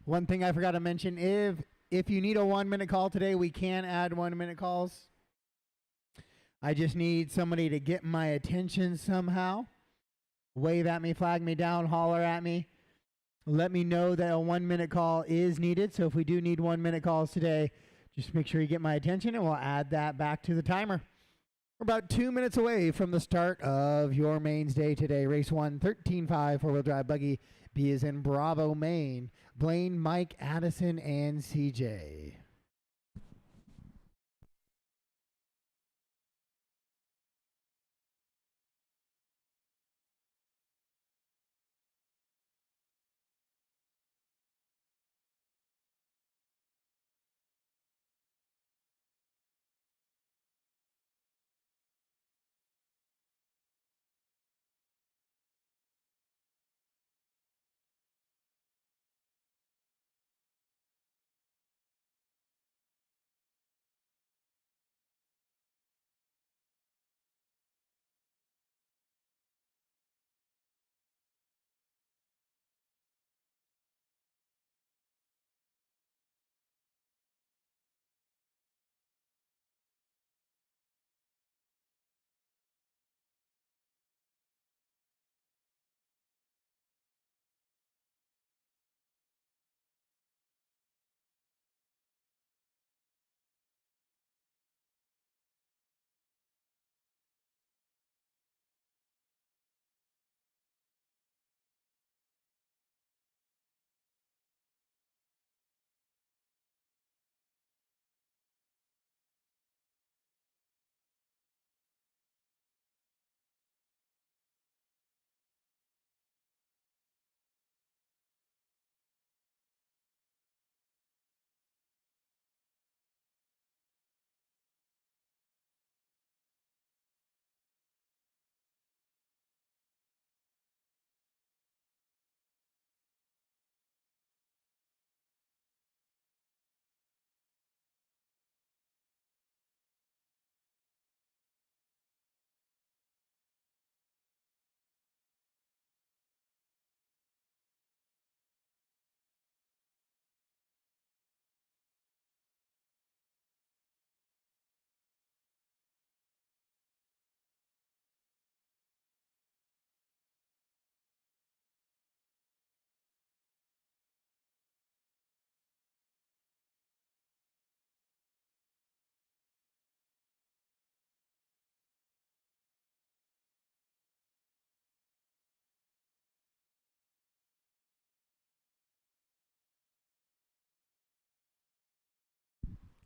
One thing I forgot to mention, if you need a 1 minute call today, we can add 1 minute calls. I just need somebody to get my attention somehow. Wave at me, flag me down, holler at me. Let me know that a 1 minute call is needed. So if we do need 1 minute calls today, just make sure you get my attention and we'll add that back to the timer. We're about 2 minutes away from the start of your mains day today. Race 1, 13.5, four-wheel drive buggy. B is in Bravo, Maine. Blaine, Mike, Addison, and CJ.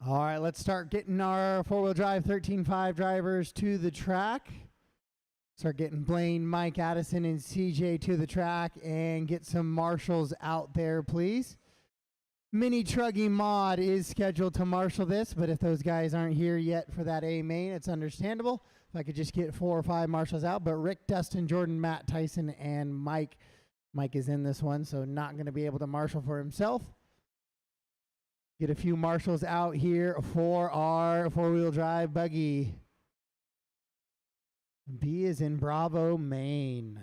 All right, let's start getting our four-wheel drive 13.5 drivers to the track. Start getting Blaine, Mike, Addison, and CJ to the track and get some marshals out there, please. Mini Truggy Mod is scheduled to marshal this, but if those guys aren't here yet for that A main, it's understandable. If I could just get 4 or 5 marshals out, but Rick, Dustin, Jordan, Matt, Tyson, and Mike. Mike is in this one, so not going to be able to marshal for himself. Get a few marshals out here for our four-wheel drive buggy. B is in Bravo, Maine.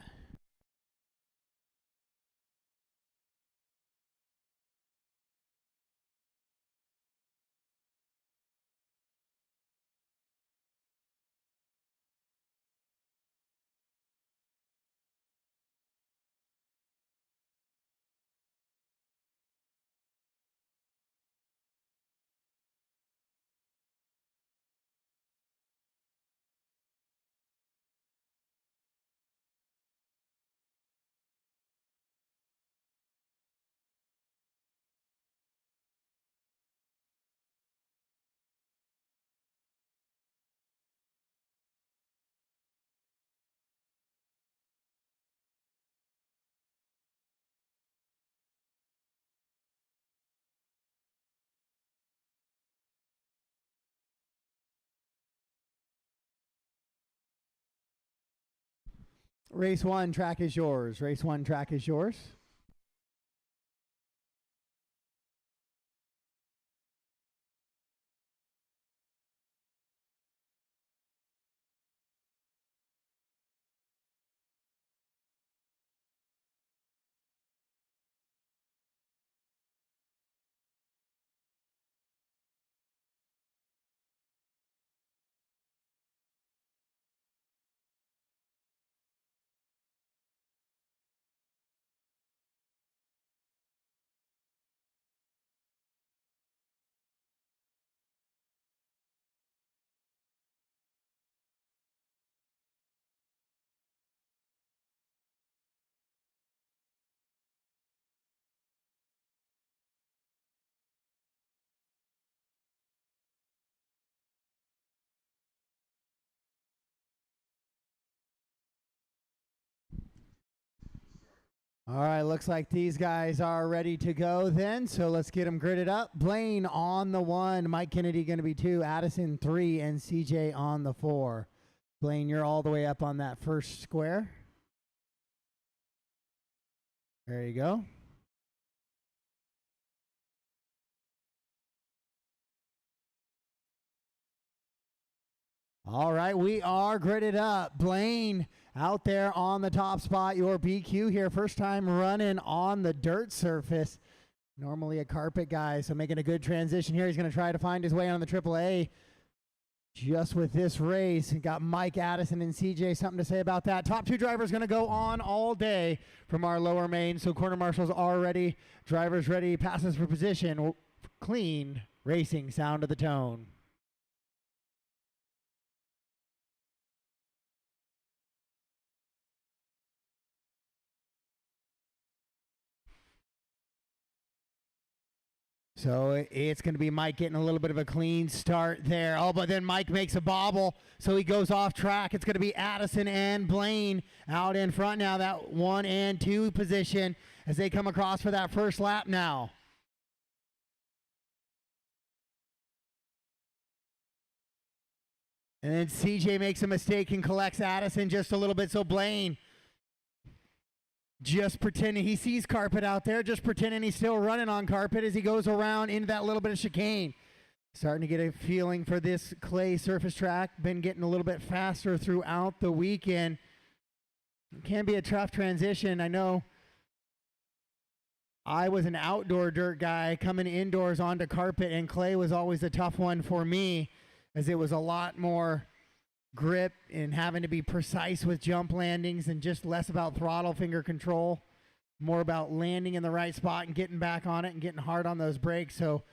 Race 1, track is yours. Race 1, track is yours. All right, looks like these guys are ready to go then, so let's get them gridded up. Blaine on the 1, Mike Kennedy going to be 2, Addison 3, and CJ on the 4. Blaine, you're all the way up on that first square. There you go. All right, we are gridded up. Blaine out there on the top spot, your BQ here. First time running on the dirt surface. Normally a carpet guy, so making a good transition here. He's going to try to find his way on the AAA. Just with this race, got Mike, Addison, and CJ something to say about that. Top 2 drivers going to go on all day from our lower main. So corner marshals are ready, drivers ready, passes for position. Clean racing sound of the tone. So it's going to be Mike getting a little bit of a clean start there. Oh, but then Mike makes a bobble, so he goes off track. It's going to be Addison and Blaine out in front now, that 1 and 2 position as they come across for that first lap now. And then CJ makes a mistake and collects Addison just a little bit, so Blaine just pretending he sees carpet out there, just pretending he's still running on carpet as he goes around into that little bit of chicane. Starting to get a feeling for this clay surface track. Been getting a little bit faster throughout the weekend. It can be a tough transition. I know I was an outdoor dirt guy coming indoors onto carpet, and clay was always a tough one for me as it was a lot more grip and having to be precise with jump landings and just less about throttle finger control, more about landing in the right spot and getting back on it and getting hard on those brakes. So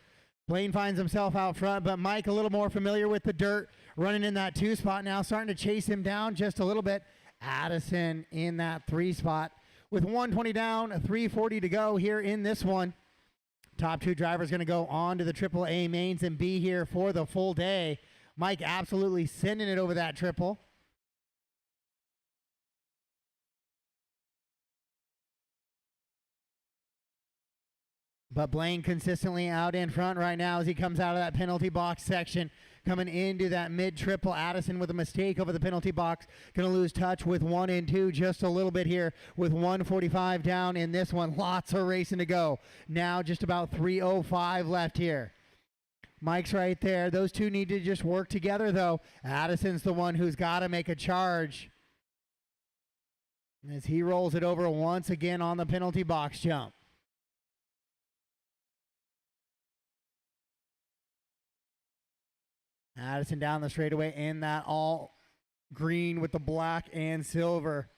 Blaine finds himself out front, but Mike a little more familiar with the dirt, running in that 2 spot now, starting to chase him down just a little bit. Addison in that 3 spot with 120 down, 340 to go here in this one. Top 2 drivers going to go on to the AAA mains and be here for the full day. Mike absolutely sending it over that triple. But Blaine consistently out in front right now as he comes out of that penalty box section. Coming into that mid-triple, Addison with a mistake over the penalty box. Going to lose touch with 1 and 2 just a little bit here with 145 down in this one. Lots of racing to go. Now just about 3:05 left here. Mike's right there. Those two need to just work together, though. Addison's the one who's got to make a charge as he rolls it over once again on the penalty box jump. Addison down the straightaway in that all green with the black and silver.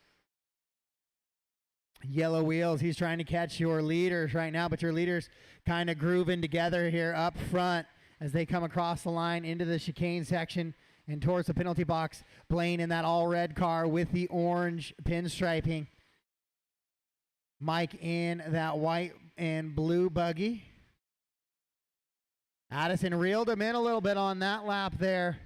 Yellow wheels. He's trying to catch your leaders right now, but your leaders kind of grooving together here up front as they come across the line into the chicane section and towards the penalty box. Blaine in that all red car with the orange pinstriping. Mike in that white and blue buggy. Addison reeled him in a little bit on that lap there.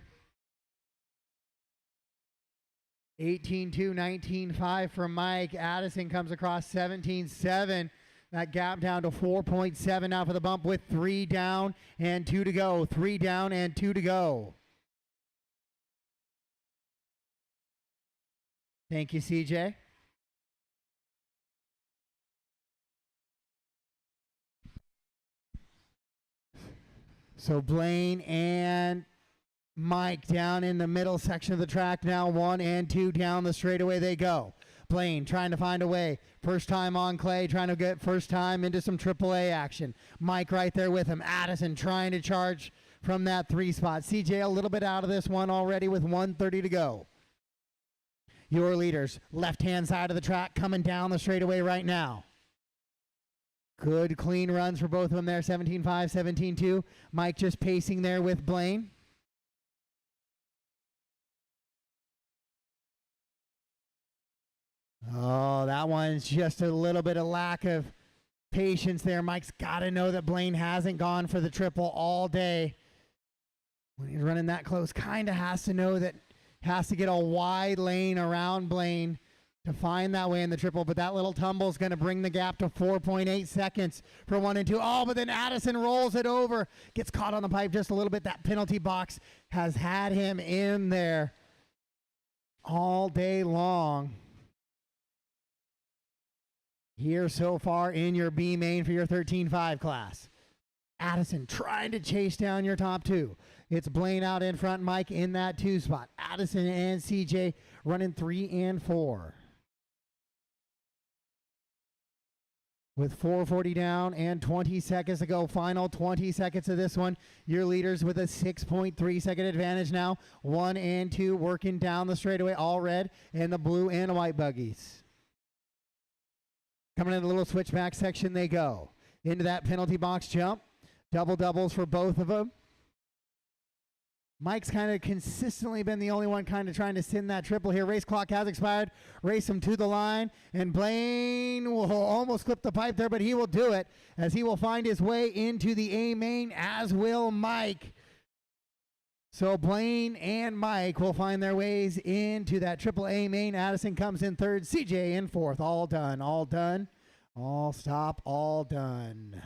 18-2, 19-5 for Mike. Addison comes across 17-7. That gap down to 4.7 now for the bump with 3 down and 2 to go. 3 down and 2 to go. Thank you, CJ. So Blaine and Mike down in the middle section of the track now. 1 and 2 down the straightaway they go. Blaine trying to find a way. First time on clay, trying to get first time into some AAA action. Mike right there with him. Addison trying to charge from that 3 spot. CJ a little bit out of this one already with 1:30 to go. Your leaders, left-hand side of the track, coming down the straightaway right now. Good clean runs for both of them there. 17-5, 17-2. Mike just pacing there with Blaine. Oh, that one's just a little bit of lack of patience there. Mike's got to know that Blaine hasn't gone for the triple all day. When he's running that close, kind of has to know that has to get a wide lane around Blaine to find that way in the triple, but that little tumble is going to bring the gap to 4.8 seconds for 1 and 2. Oh, but then Addison rolls it over, gets caught on the pipe just a little bit. That penalty box has had him in there all day long. Here so far in your B main for your 13.5 class. Addison trying to chase down your top two. It's Blaine out in front, Mike in that 2 spot. Addison and CJ running 3 and 4. With 4:40 down and 20 seconds to go. Final 20 seconds of this one. Your leaders with a 6.3 second advantage now. 1 and 2 working down the straightaway. All red and the blue and white buggies. Coming in the little switchback section they go. Into that penalty box jump. Double doubles for both of them. Mike's kind of consistently been the only one kind of trying to send that triple here. Race clock has expired. Race him to the line. And Blaine will almost clip the pipe there, but he will do it as he will find his way into the A main, as will Mike. So Blaine and Mike will find their ways into that triple A main. Addison comes in third. CJ in fourth. All done. All done. All stop. All done.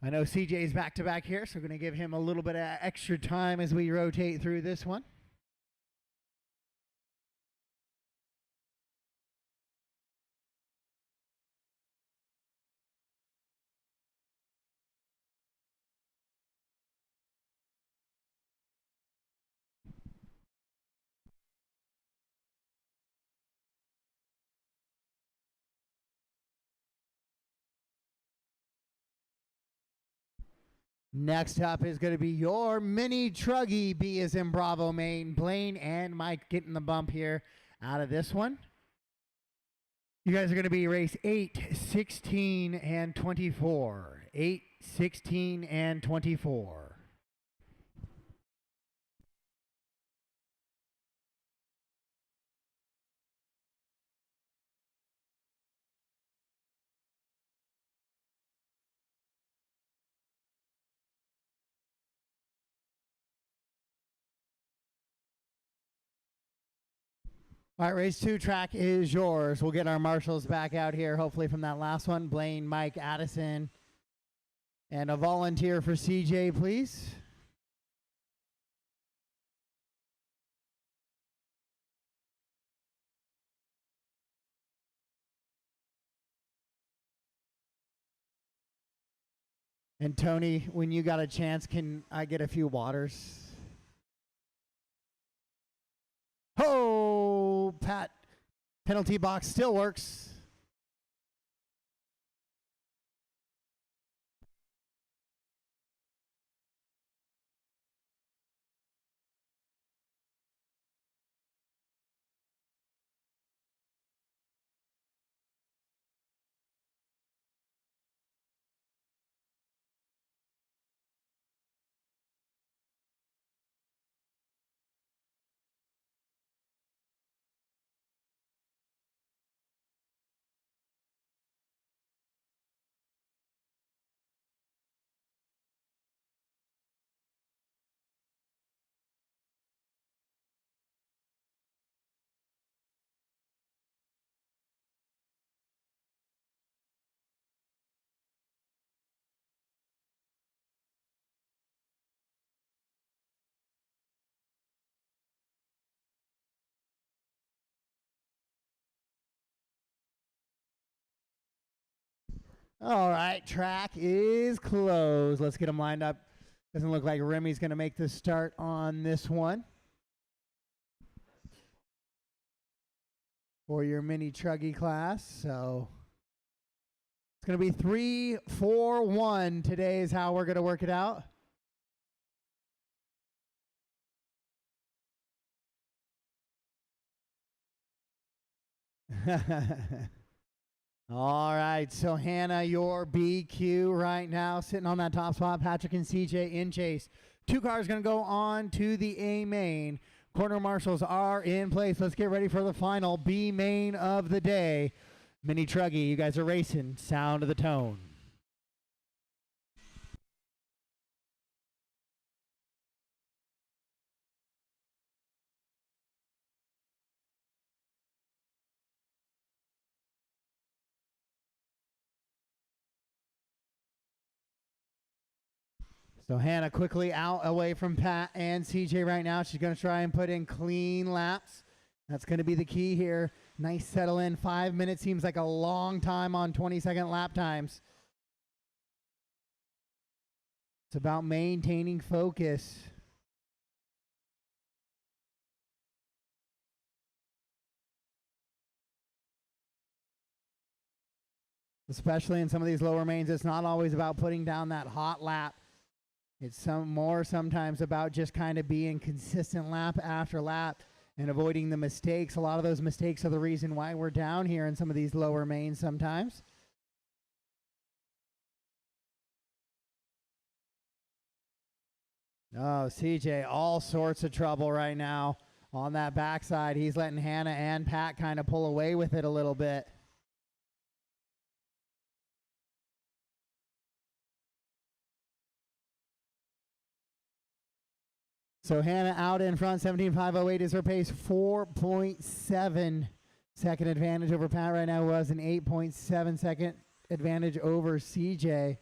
I know CJ's back-to-back here, so we're going to give him a little bit of extra time as we rotate through this one. Next up is going to be your mini truggy. B is in Bravo main. Blaine and Mike getting the bump here out of this one. You guys are going to be race 8, 16, and 24. 8, 16, and 24. All right, race 2 track is yours. We'll get our marshals back out here, hopefully from that last one. Blaine, Mike, Addison, and a volunteer for CJ, please. And Tony, when you got a chance, can I get a few waters? Oh, Pat, penalty box still works. All right, track is closed. Let's get them lined up. Doesn't look like Remy's going to make the start on this one. For your mini truggy class. So it's going to be 3, 4, 1. Today is how we're going to work it out. All right, so Hannah, your BQ right now, sitting on that top spot. Patrick and CJ in chase. 2 cars going to go on to the A main. Corner marshals are in place. Let's get ready for the final B main of the day. Mini Truggy, you guys are racing. Sound of the tone. So Hannah quickly out away from Pat and CJ right now. She's going to try and put in clean laps. That's going to be the key here. Nice settle in. 5 minutes seems like a long time on 20-second lap times. It's about maintaining focus. Especially in some of these lower mains, it's not always about putting down that hot lap. It's sometimes about just kind of being consistent lap after lap and avoiding the mistakes. A lot of those mistakes are the reason why we're down here in some of these lower mains sometimes. Oh, CJ, all sorts of trouble right now on that backside. He's letting Hannah and Pat kind of pull away with it a little bit. So Hannah out in front, 17.508 is her pace, 4.7 second advantage over Pat right now, was an 8.7 second advantage over CJ.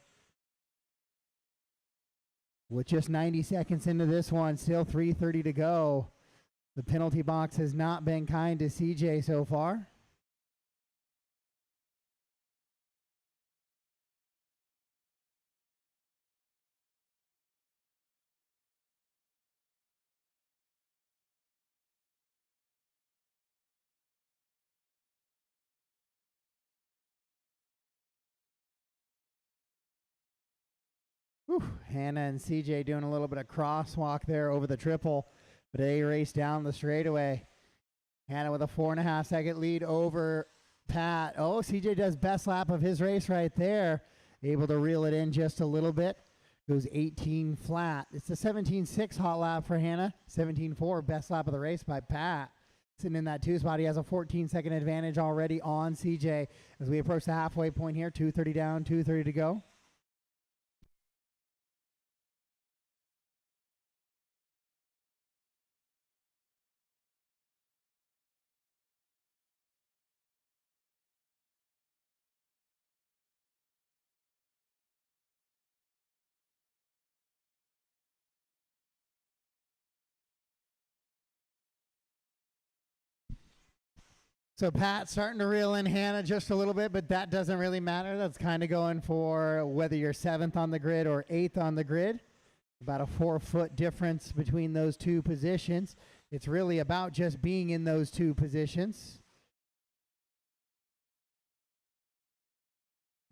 With just 90 seconds into this one, still 3:30 to go. The penalty box has not been kind to CJ so far. Whew. Hannah and CJ doing a little bit of crosswalk there over the triple, but they race down the straightaway. Hannah with a 4.5 second lead over Pat. Oh, CJ does best lap of his race right there. Able to reel it in just a little bit. Goes 18 flat. It's a 17.6 hot lap for Hannah. 17.4 best lap of the race by Pat. Sitting in that 2 spot. He has a 14-second advantage already on CJ as we approach the halfway point here. 2:30 down, 2:30 to go. So Pat starting to reel in Hannah just a little bit, but that doesn't really matter. That's kind of going for whether you're 7th on the grid or 8th on the grid. About a 4-foot difference between those two positions. It's really about just being in those two positions.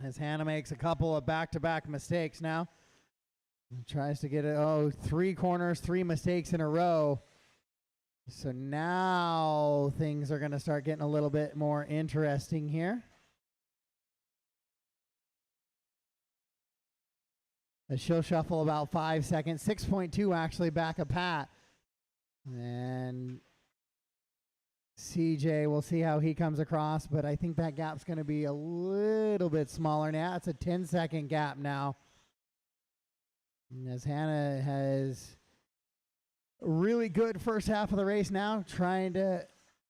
As Hannah makes a couple of back-to-back mistakes now. Tries to get it, 3 corners, 3 mistakes in a row. So now things are going to start getting a little bit more interesting here. As she'll shuffle about 5 seconds, 6.2 actually back of Pat. And CJ, we'll see how he comes across, but I think that gap's going to be a little bit smaller now. It's a 10-second gap now. And as Hannah has really good first half of the race now, trying to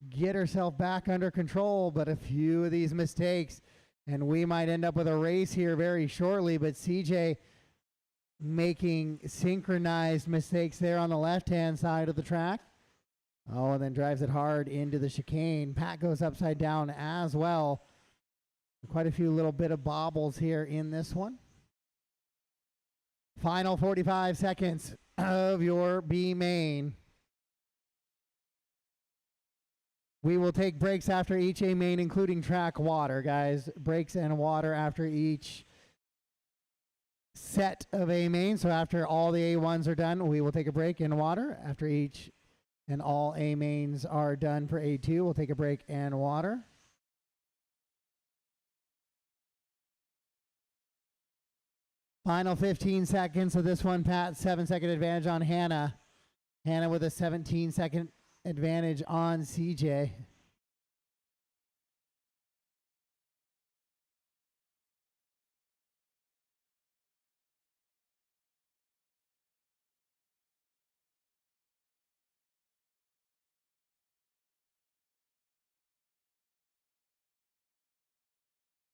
get herself back under control, but a few of these mistakes, and we might end up with a race here very shortly, but CJ making synchronized mistakes there on the left-hand side of the track. Oh, and then drives it hard into the chicane. Pat goes upside down as well. Quite a few little bit of bobbles here in this one. Final 45 seconds of your B main. We will take breaks after each A main, including track water, guys. Breaks and water after each set of A main. So after all the A1s are done, we will take a break and water. After each and all A mains are done for A2, we'll take a break and water. Final 15 seconds of this one, Pat. 7-second advantage on Hannah. Hannah with a 17-second advantage on CJ.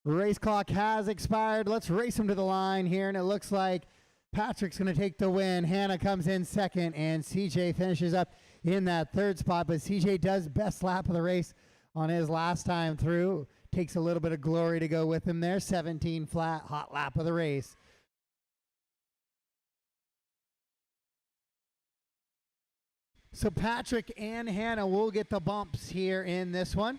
Race clock has expired. Let's race them to the line here, and it looks like Patrick's going to take the win. Hannah comes in second, and CJ finishes up in that third spot, but CJ does best lap of the race on his last time through. Takes a little bit of glory to go with him there. 17 flat, hot lap of the race. So Patrick and Hannah will get the bumps here in this one.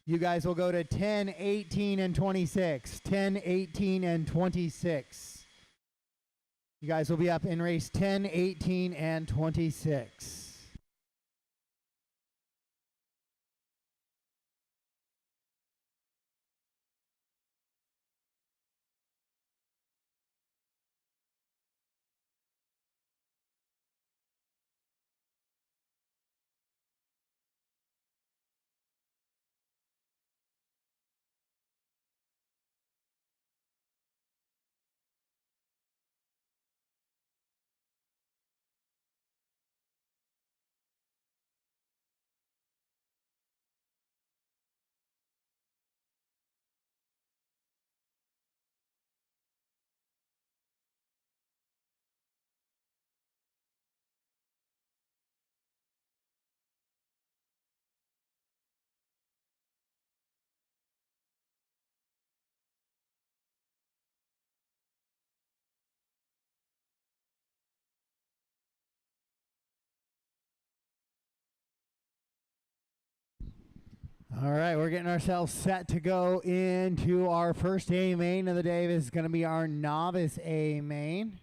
You guys will go to 10, 18, and 26. 10, 18, and 26. You guys will be up in race 10, 18, and 26. All right, we're getting ourselves set to go into our first A main of the day. This is going to be our novice A main.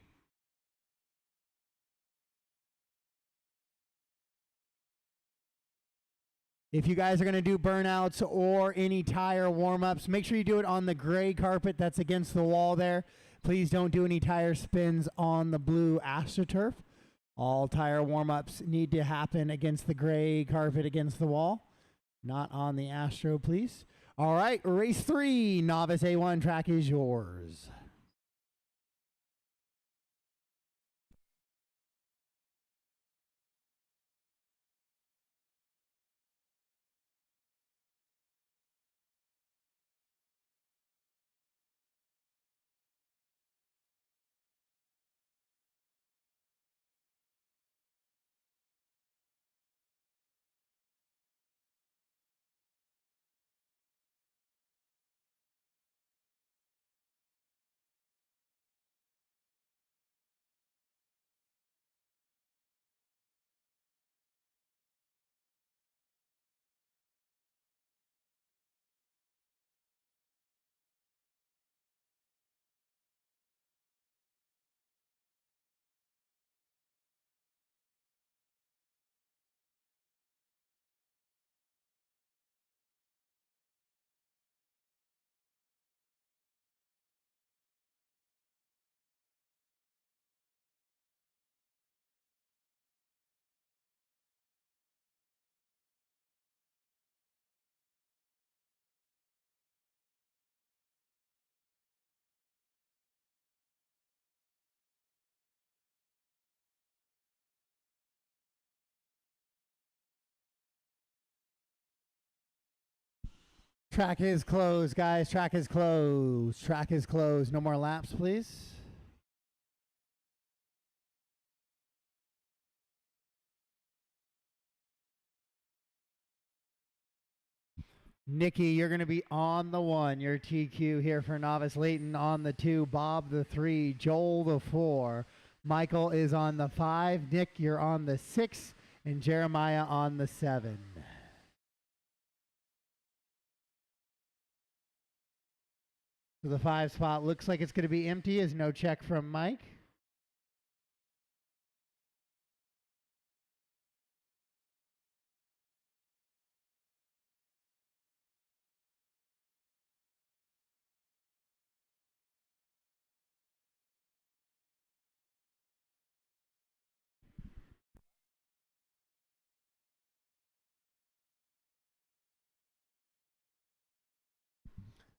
If you guys are going to do burnouts or any tire warm-ups, make sure you do it on the gray carpet that's against the wall there. Please don't do any tire spins on the blue AstroTurf. All tire warm-ups need to happen against the gray carpet against the wall. Not on the Astro, please. All right, race 3, novice A1 track is yours. Track is closed, guys. Track is closed. Track is closed. No more laps, please. Nikki, you're going to be on the 1. Your TQ here for novice. Layton on the 2. Bob the 3. Joel the 4. Michael is on the 5. Nick, you're on the 6. And Jeremiah on the 7. So the 5 spot looks like it's going to be empty as no check from Mike.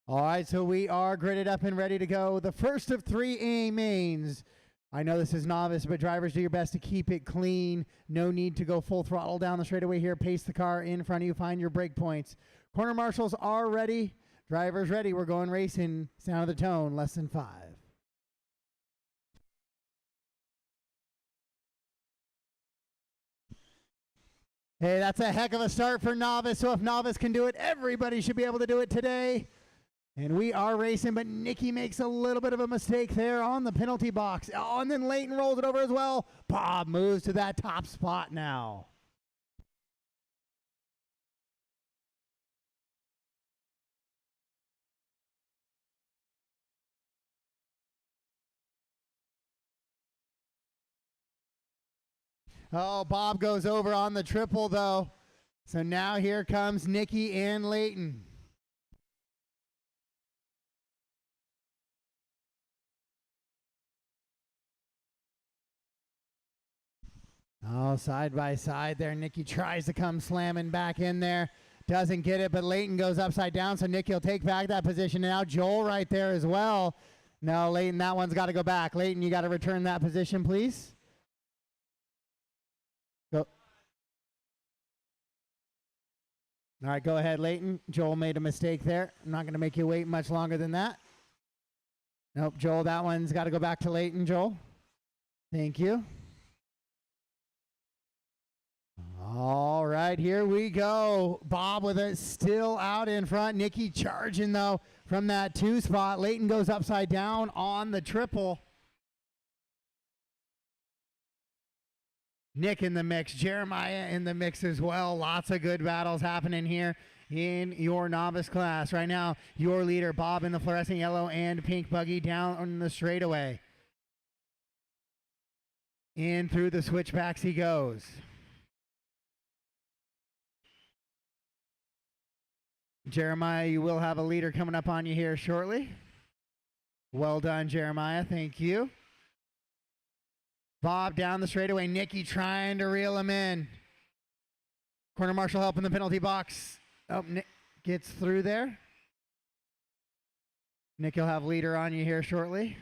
All right, so we are gridded up and ready to go. The first of 3 A mains. I know this is novice, but drivers, do your best to keep it clean. No need to go full throttle down the straightaway here. Pace the car in front of you. Find your brake points. Corner marshals are ready. Drivers ready. We're going racing. Sound of the tone, less than 5. Hey, that's a heck of a start for novice. So if novice can do it, everybody should be able to do it today. And we are racing, but Nikki makes a little bit of a mistake there on the penalty box. Oh, and then Leighton rolls it over as well. Bob moves to that top spot now. Oh, Bob goes over on the triple, though. So now here comes Nikki and Leighton. Oh, side by side there. Nikki tries to come slamming back in there. Doesn't get it, but Leighton goes upside down, so Nikki will take back that position. And now Joel right there as well. No, Leighton, that one's got to go back. Leighton, you got to return that position, please. Go. All right, go ahead, Leighton. Joel made a mistake there. I'm not going to make you wait much longer than that. Nope, Joel, that one's got to go back to Leighton, Joel. Thank you. All right, here we go. Bob with it still out in front. Nikki charging, though, from that 2 spot. Leighton goes upside down on the triple. Nick in the mix. Jeremiah in the mix as well. Lots of good battles happening here in your novice class. Right now, your leader, Bob, in the fluorescent yellow and pink buggy down on the straightaway. In through the switchbacks he goes. Jeremiah, you will have a leader coming up on you here shortly. Well done, Jeremiah. Thank you. Bob down the straightaway. Nikki trying to reel him in. Corner marshal help in the penalty box. Oh, Nick gets through there. Nick, you'll have leader on you here shortly.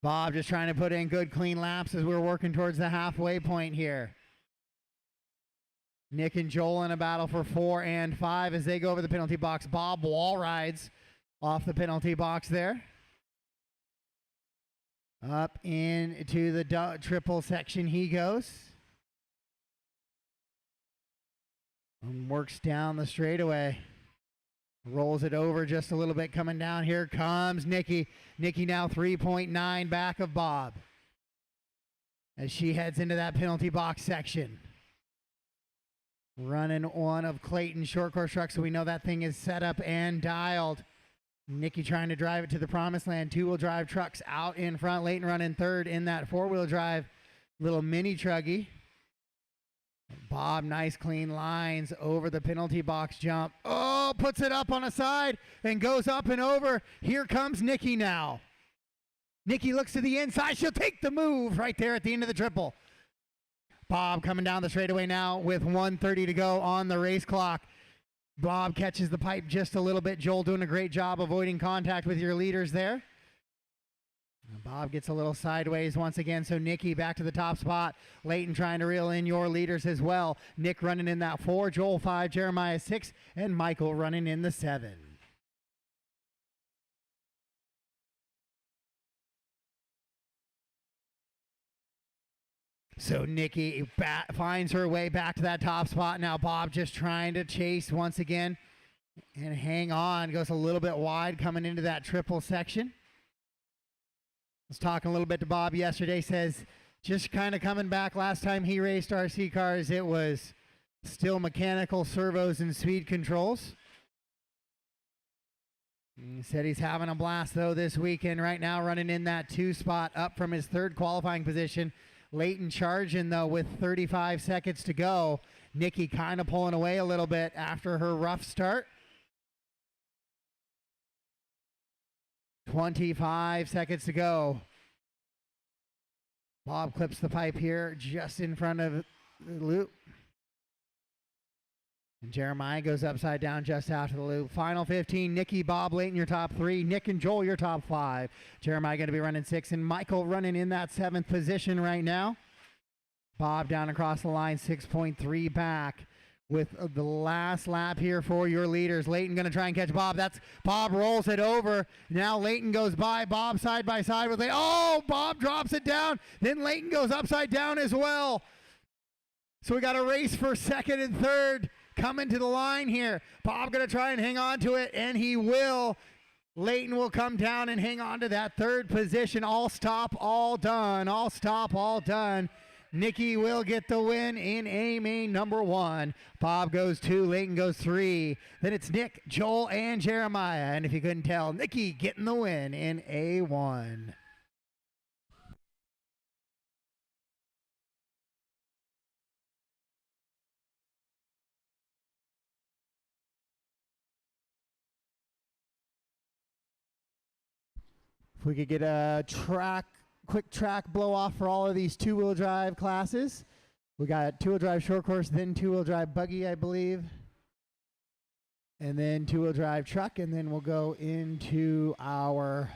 Bob just trying to put in good, clean laps as we're working towards the halfway point here. Nick and Joel in a battle for 4 and 5 as they go over the penalty box. Bob wall rides off the penalty box there. Up into the triple section he goes. And works down the straightaway. Rolls it over just a little bit coming down. Here comes Nikki. Nikki now 3.9 back of Bob as she heads into that penalty box section. Running one of Clayton's short course trucks, so we know that thing is set up and dialed. Nikki trying to drive it to the promised land. 2-wheel drive trucks out in front. Leighton running third in that 4-wheel drive little mini truggy. Bob, nice clean lines over the penalty box jump. Oh, puts it up on a side and goes up and over. Here comes Nikki now. Nikki looks to the inside. She'll take the move right there at the end of the triple. Bob coming down the straightaway now with 1:30 to go on the race clock. Bob catches the pipe just a little bit. Joel doing a great job avoiding contact with your leaders there. Bob gets a little sideways once again, so Nikki back to the top spot. Leighton trying to reel in your leaders as well. Nick running in that 4, Joel 5, Jeremiah 6, and Michael running in the 7. So Nikki finds her way back to that top spot. Now Bob just trying to chase once again and hang on. Goes a little bit wide coming into that triple section. I was talking a little bit to Bob yesterday, says just kind of coming back. Last time he raced RC cars, it was still mechanical servos and speed controls. He said he's having a blast, though, this weekend. Right now running in that 2 spot up from his 3rd qualifying position. Leighton charging, though, with 35 seconds to go. Nikki kind of pulling away a little bit after her rough start. 25 seconds to go. Bob clips the pipe here just in front of the loop. And Jeremiah goes upside down just after the loop. Final 15, Nikki, Bob, Layton, your top 3. Nick and Joel, your top 5. Jeremiah going to be running 6, and Michael running in that 7th position right now. Bob down across the line, 6.3 back with the last lap here for your leaders. Layton going to try and catch Bob. Bob rolls it over. Now Layton goes by. Bob side by side with Layton. Oh, Bob drops it down. Then Layton goes upside down as well. So we got a race for 2nd and 3rd. Coming to the line here. Bob going to try and hang on to it, and he will. Layton will come down and hang on to that 3rd position. All stop, all done. All stop, all done. Nikki will get the win in A main number 1. Bob goes 2, Layton goes 3. Then it's Nick, Joel, and Jeremiah. And if you couldn't tell, Nikki getting the win in A1. If we could get a quick track blow off for all of these 2-wheel drive classes. We got 2-wheel drive short course, then 2-wheel drive buggy, I believe. And then 2-wheel drive truck, and then we'll go into our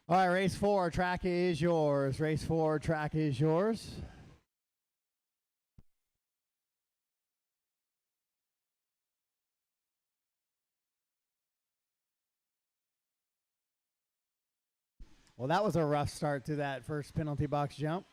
all right, race 4, track is yours. Race 4, track is yours. Well, that was a rough start to that first penalty box jump.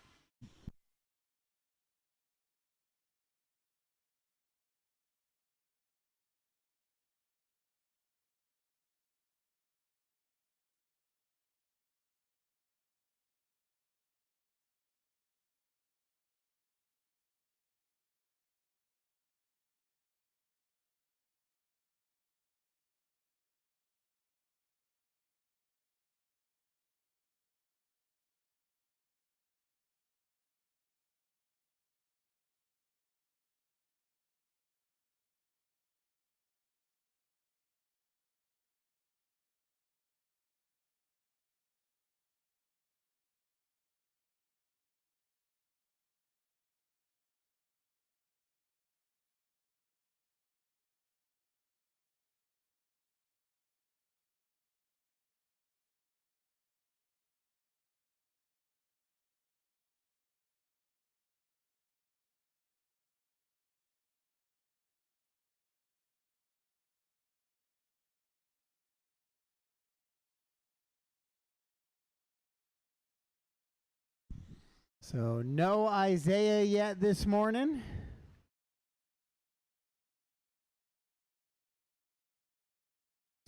So no Isaiah yet this morning.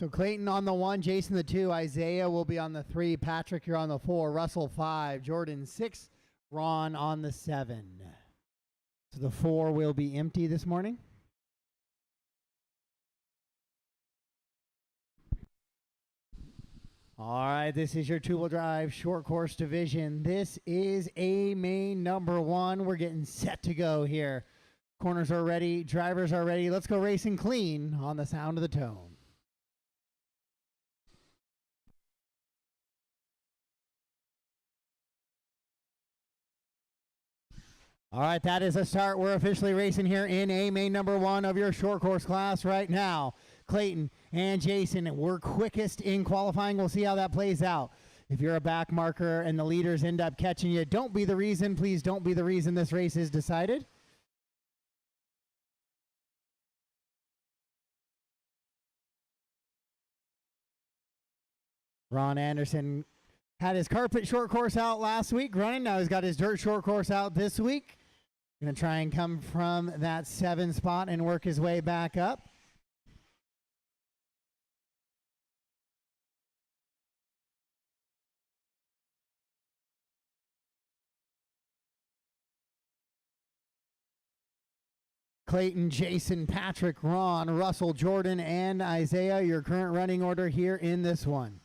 So Clayton on the 1, Jason the 2, Isaiah will be on the 3, Patrick you're on the 4, Russell 5, Jordan 6, Ron on the 7. So the 4 will be empty this morning. All right, this is your two-wheel drive short course division. This is A main number 1. We're getting set to go here. Corners are ready, drivers are ready. Let's go racing clean on the sound of the tone. All right, that is a start. We're officially racing here in A main number 1 of your short course class right now. Clayton and Jason were quickest in qualifying. We'll see how that plays out. If you're a back marker and the leaders end up catching you, don't be the reason. Please don't be the reason this race is decided. Ron Anderson had his carpet short course out last week running. Now he's got his dirt short course out this week. Going to try and come from that 7 spot and work his way back up. Clayton, Jason, Patrick, Ron, Russell, Jordan, and Isaiah, your current running order here in this one.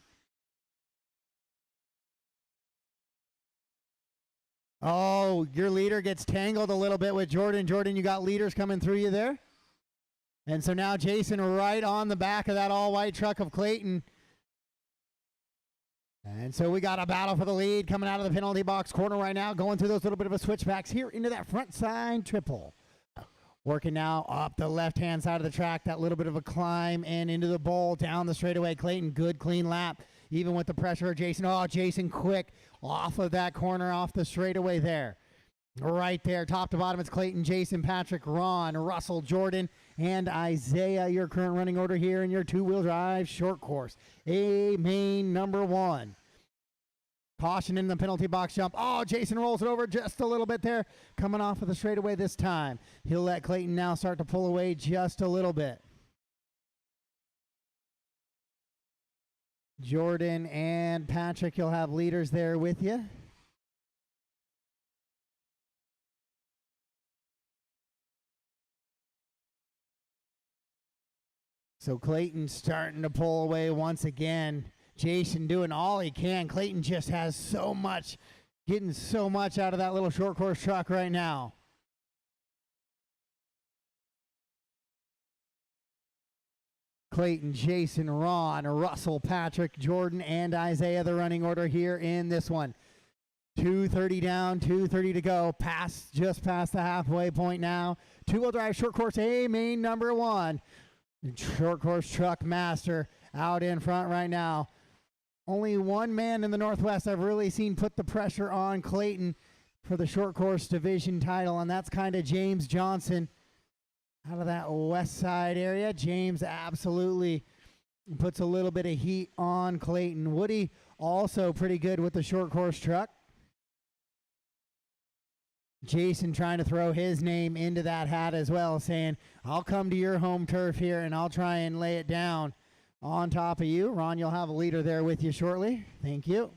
Oh, your leader gets tangled a little bit with Jordan. Jordan, you got leaders coming through you there. And so now Jason right on the back of that all-white truck of Clayton. And so we got a battle for the lead coming out of the penalty box corner right now, going through those little bit of a switchbacks here into that front side triple. Working now up the left-hand side of the track, that little bit of a climb and into the bowl, down the straightaway. Clayton, good, clean lap, even with the pressure of Jason. Oh, Jason quick off of that corner, off the straightaway there. Right there, top to bottom, it's Clayton, Jason, Patrick, Ron, Russell, Jordan, and Isaiah, your current running order here in your two-wheel drive short course. A main number 1. Caution in the penalty box jump. Oh, Jason rolls it over just a little bit there. Coming off of the straightaway this time. He'll let Clayton now start to pull away just a little bit. Jordan and Patrick, you'll have leaders there with you. So Clayton starting to pull away once again. Jason doing all he can. Clayton just has so much, getting so much out of that little short course truck right now. Clayton, Jason, Ron, Russell, Patrick, Jordan, and Isaiah, the running order here in this one. 2:30 down, 2:30 to go. Just past the halfway point now. Two-wheel drive short course A main number 1. Short course truck master out in front right now. Only one man in the Northwest I've really seen put the pressure on Clayton for the short course division title, and that's kind of James Johnson out of that west side area. James absolutely puts a little bit of heat on Clayton. Woody also pretty good with the short course truck. Jason trying to throw his name into that hat as well, saying, I'll come to your home turf here and I'll try and lay it down on top of you. Ron, you'll have a leader there with you shortly. Thank you.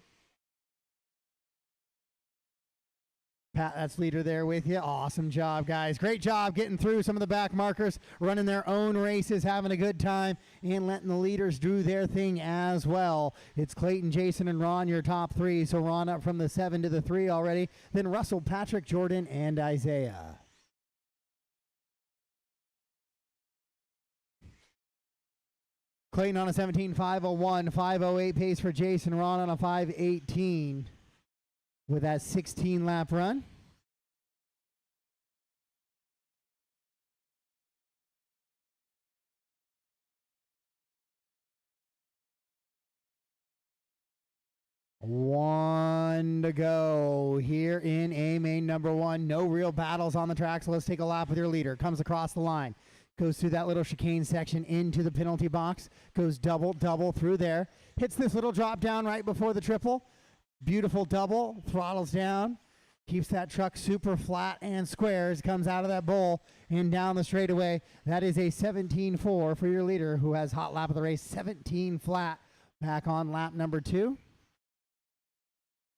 Pat, that's leader there with you. Awesome job, guys. Great job getting through some of the back markers, running their own races, having a good time, and letting the leaders do their thing as well. It's Clayton, Jason, and Ron, your top 3. So Ron up from the 7 to the 3 already. Then Russell, Patrick, Jordan, and Isaiah. Clayton on a 17.501, 5:08 pace for Jason. Ron on a 5:18 with that 16-lap run. One to go here in A main number 1. No real battles on the track, so let's take a lap with your leader. Comes across the line. Goes through that little chicane section into the penalty box. Goes double through there. Hits this little drop down right before the triple. Beautiful double. Throttles down. Keeps that truck super flat and square as it comes out of that bowl and down the straightaway. That is a 17.4 for your leader who has hot lap of the race. 17 flat back on lap number 2.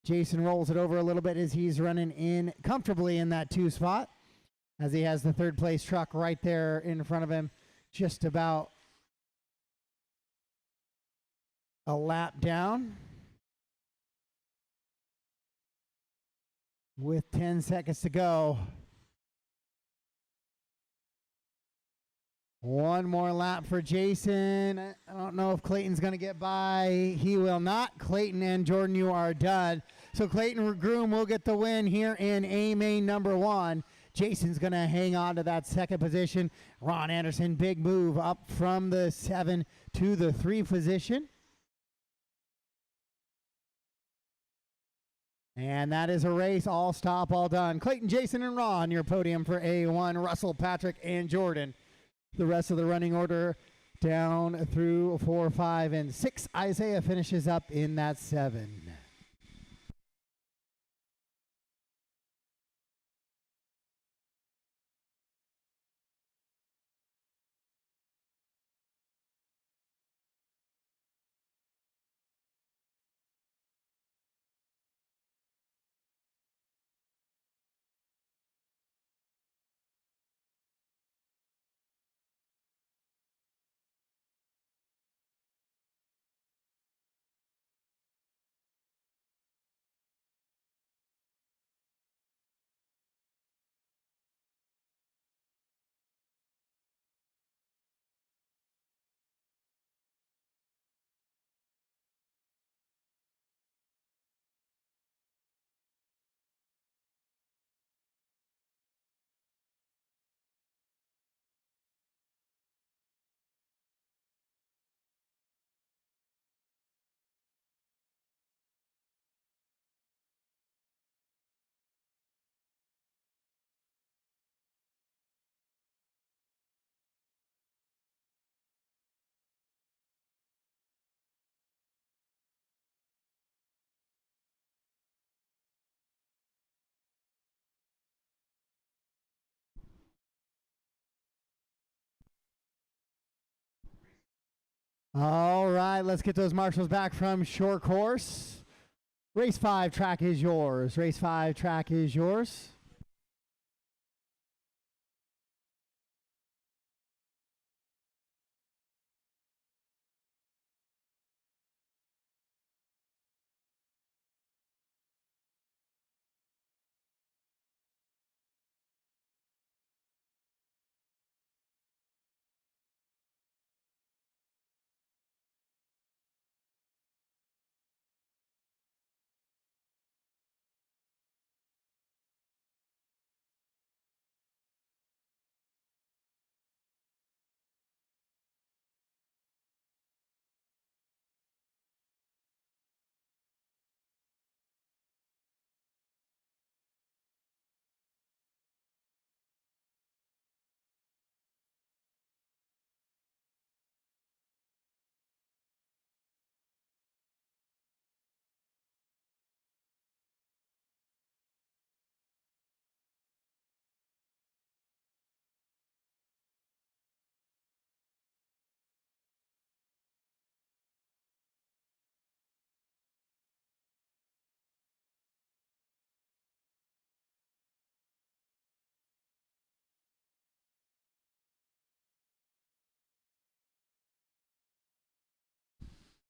Jason rolls it over a little bit as he's running in comfortably in that 2 spot. as he has the third place truck right there in front of him, just about a lap down. With 10 seconds to go. One more lap for Jason. I don't know if Clayton's going to get by. He will not. Clayton and Jordan, you are done. So Clayton Groom will get the win here in A main number 1. Jason's going to hang on to that second position. Ron Anderson, big move up from the 7 to the 3 position. And that is a race, all stop, all done. Clayton, Jason, and Ron, your podium for A1. Russell, Patrick, and Jordan. The rest of the running order down through 4, 5, and 6. Isaiah finishes up in that 7. All right, let's get those marshals back from short course. Race 5 track is yours. Race 5 track is yours.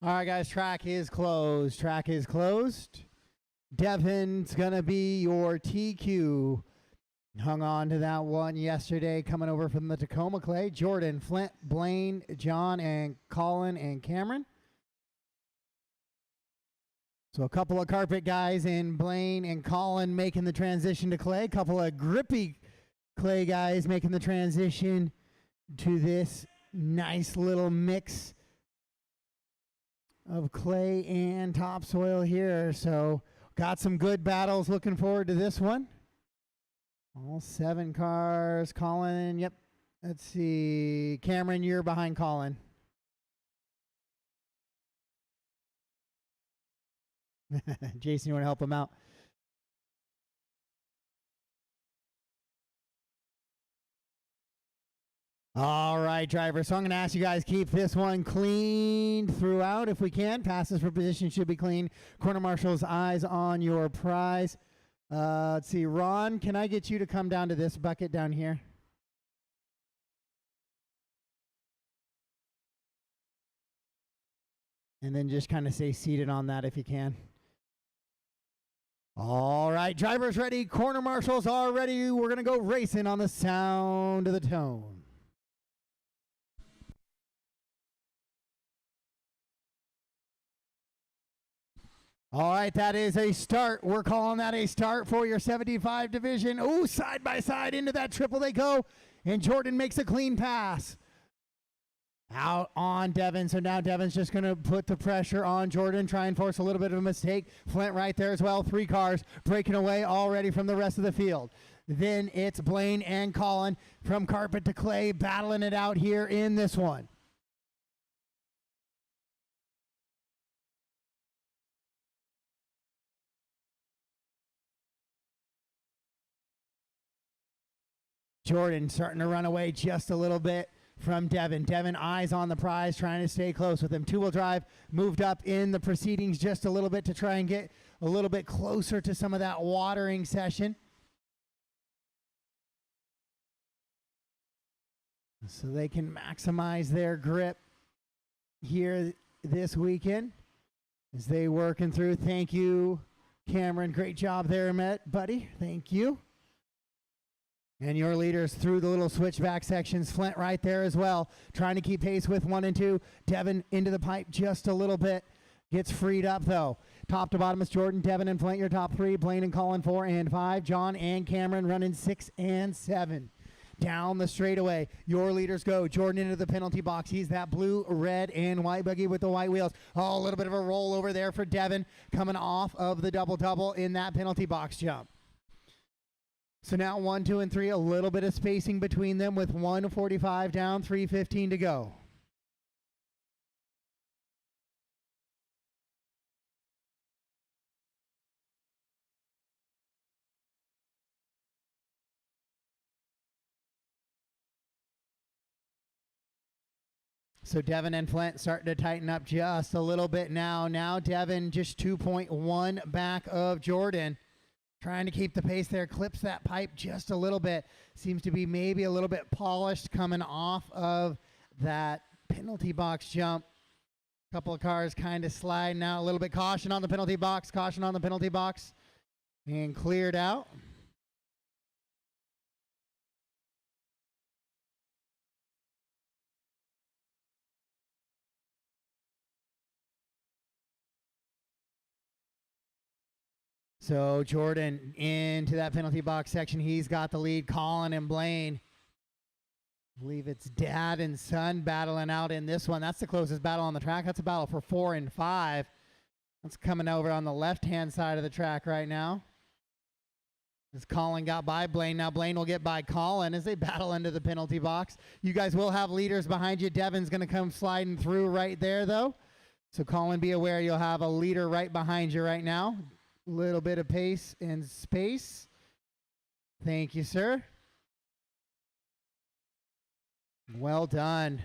All right, guys, track is closed. Track is closed. Devin's going to be your TQ. Hung on to that one yesterday, coming over from the Tacoma Clay. Jordan, Flint, Blaine, John, and Colin, and Cameron. So a couple of carpet guys in Blaine and Colin making the transition to clay. A couple of grippy clay guys making the transition to this nice little mix of clay and topsoil here. So got some good battles. Looking forward to this one. All 7 cars. Colin, yep. Let's see. Cameron, you're behind Colin. Jason, you want to help him out? All right, driver. So I'm going to ask you guys keep this one clean throughout if we can. Passes for position should be clean. Corner marshal's eyes on your prize. Let's see, Ron, can I get you to come down to this bucket down here? And then just kind of stay seated on that if you can. All right, drivers ready, corner marshals are ready. We're going to go racing on the sound of the tone. All right, that is a start. We're calling that a start for your 75 division. Ooh, side by side into that triple they go. And Jordan makes a clean pass. Out on Devin. So now Devin's just going to put the pressure on Jordan, try and force a little bit of a mistake. Flint right there as well. 3 cars breaking away already from the rest of the field. Then it's Blaine and Colin from carpet to clay battling it out here in this one. Jordan starting to run away just a little bit from Devin. Devin eyes on the prize, trying to stay close with him. Two-wheel drive moved up in the proceedings just a little bit to try and get a little bit closer to some of that watering session. So they can maximize their grip here this weekend as they working through. Thank you, Cameron. Great job there, buddy. Thank you. And your leaders through the little switchback sections. Flint right there as well, trying to keep pace with 1 and 2. Devin into the pipe just a little bit. Gets freed up, though. Top to bottom is Jordan, Devin, and Flint, your top 3. Blaine and Colin, 4 and 5. John and Cameron running 6 and 7. Down the straightaway, your leaders go. Jordan into the penalty box. He's that blue, red, and white buggy with the white wheels. Oh, a little bit of a roll over there for Devin, coming off of the double-double in that penalty box jump. So now 1, 2, and 3, a little bit of spacing between them with 1:45 down, 3:15 to go. So Devin and Flint starting to tighten up just a little bit now. Now Devin just 2.1 back of Jordan. Trying to keep the pace there, clips that pipe just a little bit. Seems to be maybe a little bit polished coming off of that penalty box jump. Couple of cars kind of sliding out a little bit. Caution on the penalty box, caution on the penalty box. And cleared out. So Jordan into that penalty box section. He's got the lead. Colin and Blaine. I believe it's dad and son battling out in this one. That's the closest battle on the track. That's a battle for 4 and 5. That's coming over on the left-hand side of the track right now. As Colin got by Blaine. Now Blaine will get by Colin as they battle into the penalty box. You guys will have leaders behind you. Devin's going to come sliding through right there, though. So Colin, be aware you'll have a leader right behind you right now. Little bit of pace and space. Thank you, sir. Well done.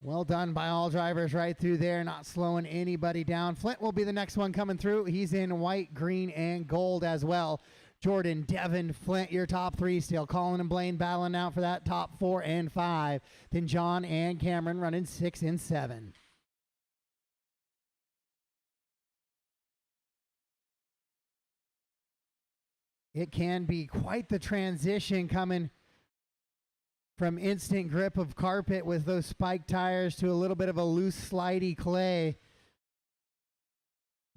Well done by all drivers right through there, not slowing anybody down. Flint will be the next one coming through. He's in white, green, and gold as well. Jordan, Devin, Flint, your top 3 still. Colin and Blaine battling out for that top 4 and 5. Then John and Cameron running 6 and 7. It can be quite the transition coming from instant grip of carpet with those spike tires to a little bit of a loose, slidey clay.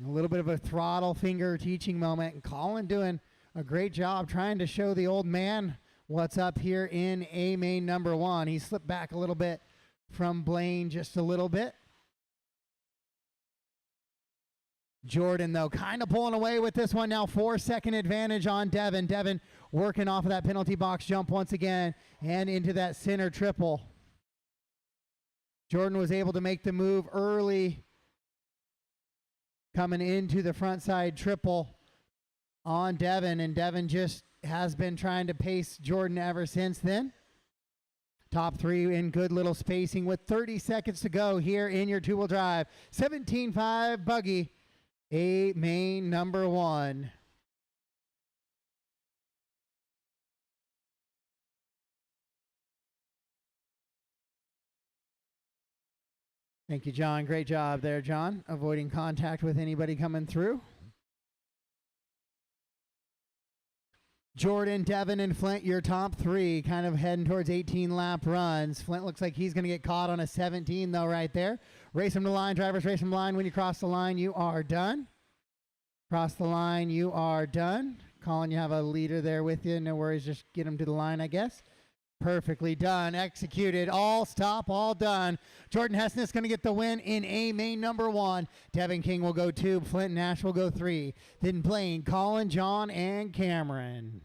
A little bit of a throttle finger teaching moment. And Colin doing a great job trying to show the old man what's up here in A main number 1. He slipped back a little bit from Blaine just a little bit. Jordan, though, kind of pulling away with this one now. 4-second advantage on Devin. Devin working off of that penalty box jump once again and into that center triple. Jordan was able to make the move early coming into the front side triple on Devin, and Devin just has been trying to pace Jordan ever since then. Top 3 in good little spacing with 30 seconds to go here in your two-wheel drive. 17.5 buggy. Main number 1. Thank you, John. Great job there, John. Avoiding contact with anybody coming through. Jordan, Devin, and Flint, your top 3, kind of heading towards 18-lap runs. Flint looks like he's going to get caught on a 17, though, right there. Race him to line. Drivers, race him to line. When you cross the line, you are done. Cross the line, you are done. Colin, you have a leader there with you. No worries. Just get him to the line, I guess. Perfectly done. Executed. All stop. All done. Jordan Hessness going to get the win in main number 1. Devin King will go 2. Flint Nash will go 3. Then Blaine, Colin, John, and Cameron.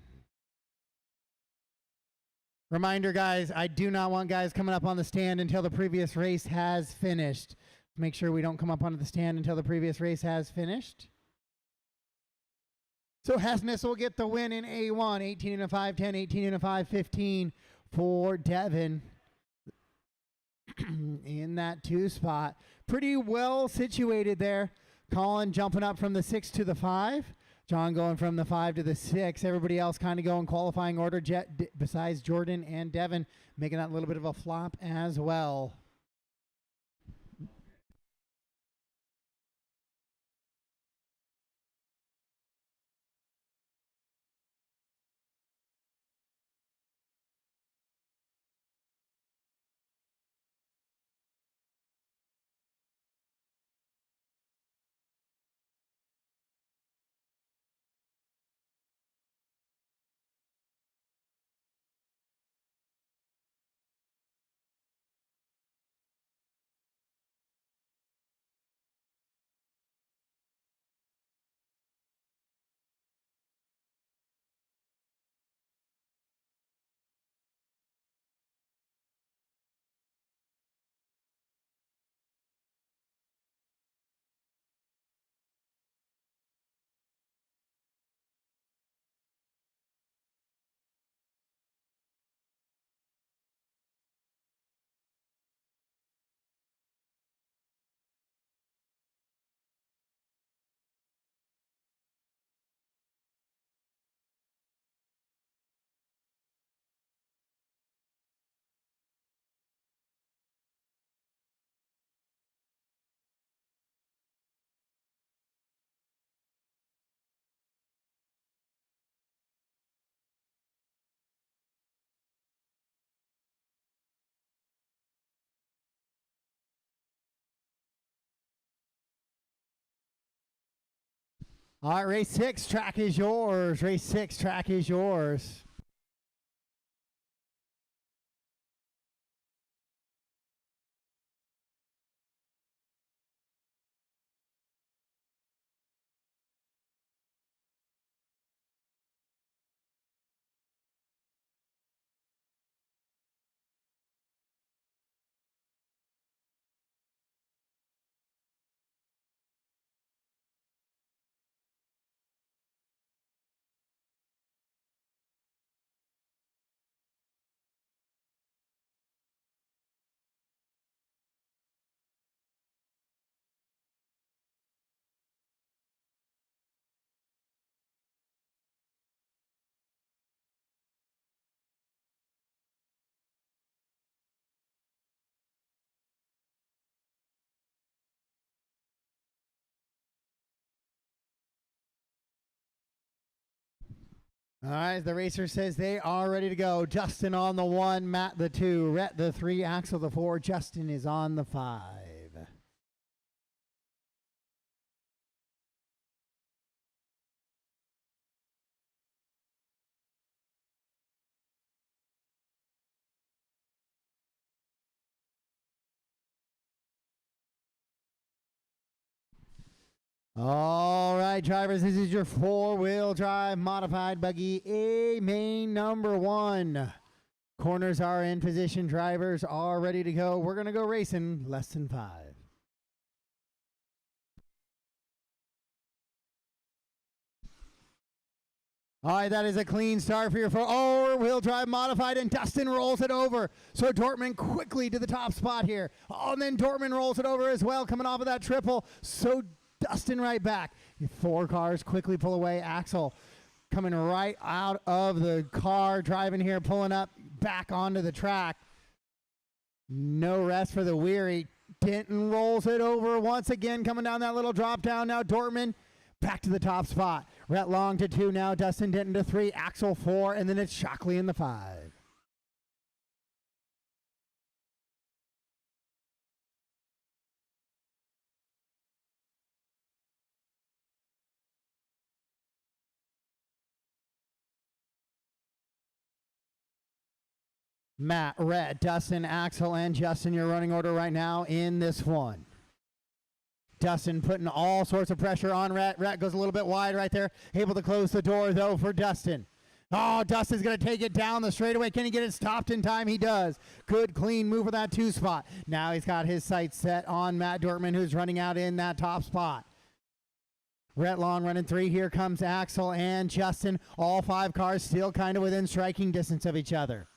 Reminder, guys, I do not want guys coming up on the stand until the previous race has finished. Make sure we don't come up onto the stand until the previous race has finished. So Hessness will get the win in A1. 18 and a 5-10, 18 and a 5-15 for Devin in that 2 spot. Pretty well situated there. Colin jumping up from the 6 to the 5. John going from the 5 to the 6. Everybody else kind of going qualifying order besides Jordan and Devin, making that a little bit of a flop as well. All right, race 6, track is yours. Race 6, track is yours. All right, the racer says they are ready to go. Justin on the 1, Matt the 2, Rhett the 3, Axel the 4, Justin is on the 5. All right, drivers, this is your 4-wheel drive modified buggy, main number 1. Corners are in position. Drivers are ready to go. We're going to go racing less than 5. All right, that is a clean start for your 4-wheel drive modified, and Dustin rolls it over. So Dortmund quickly to the top spot here. Oh, and then Dortmund rolls it over as well, coming off of that triple. So Dustin right back. 4 cars quickly pull away. Axel coming right out of the car, driving here, pulling up back onto the track. No rest for the weary. Denton rolls it over once again, coming down that little drop down. Now Dortmund back to the top spot. Rhett Long to 2 now. Dustin Denton to 3. Axel 4. And then it's Shockley in the 5. Matt, Rhett, Dustin, Axel, and Justin, your running order right now in this one. Dustin putting all sorts of pressure on Rhett. Rhett goes a little bit wide right there. Able to close the door, though, for Dustin. Oh, Dustin's going to take it down the straightaway. Can he get it stopped in time? He does. Good, clean move for that 2 spot. Now he's got his sights set on Matt Dortmund, who's running out in that top spot. Rhett Long running 3. Here comes Axel and Justin. All 5 cars still kind of within striking distance of each other.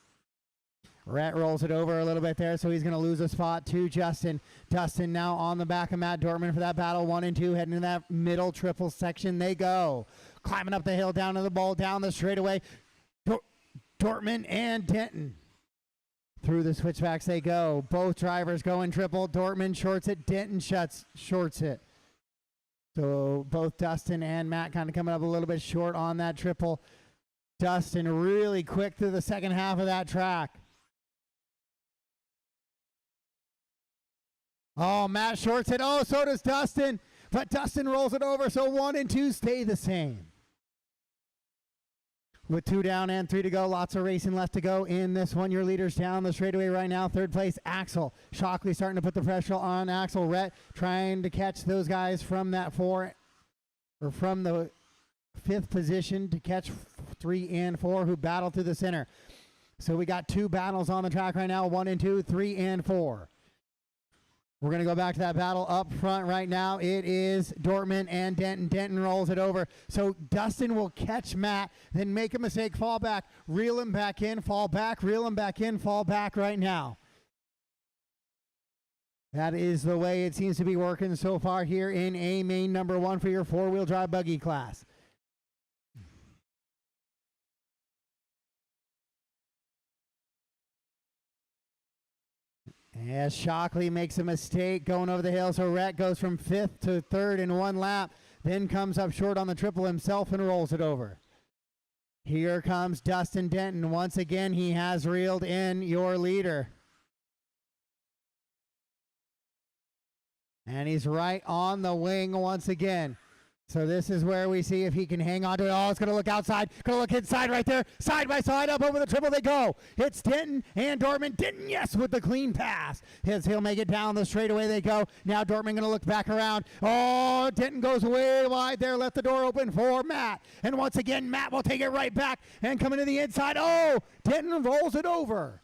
Rhett rolls it over a little bit there, so he's going to lose a spot to Justin. Dustin now on the back of Matt Dortmund for that battle. 1 and 2 heading into that middle triple section. They go. Climbing up the hill, down to the ball, down the straightaway. Dortmund and Denton. Through the switchbacks they go. Both drivers going triple. Dortmund shorts it. Denton shorts it. So both Dustin and Matt kind of coming up a little bit short on that triple. Dustin really quick through the second half of that track. Oh, Matt shorts it. Oh, so does Dustin. But Dustin rolls it over, so 1 and 2 stay the same. With 2 down and 3 to go, lots of racing left to go in this one. Your leaders down the straightaway right now. 3rd place, Axel. Shockley starting to put the pressure on Axel. Rhett trying to catch those guys from that 4, or from the 5th position to catch 3 and 4 who battle through the center. So we got 2 battles on the track right now, 1 and 2, 3 and 4. We're going to go back to that battle up front right now. It is Dortmund and Denton. Denton rolls it over. So Dustin will catch Matt, then make a mistake, fall back, reel him back in, fall back, reel him back in, fall back right now. That is the way it seems to be working so far here in A main number 1 for your 4-wheel drive buggy class. As Shockley makes a mistake going over the hill, so Rhett goes from 5th to 3rd in 1 lap, then comes up short on the triple himself and rolls it over. Here comes Dustin Denton. Once again, he has reeled in your leader. And he's right on the wing once again. So this is where we see if he can hang on to it. Oh, it's going to look outside. Going to look inside right there. Side by side, up over the triple they go. It's Denton and Dortmund. Denton, yes, with the clean pass. He'll make it down the straightaway they go. Now Dortmund going to look back around. Oh, Denton goes way wide there. Left the door open for Matt. And once again, Matt will take it right back and come into the inside. Oh, Denton rolls it over.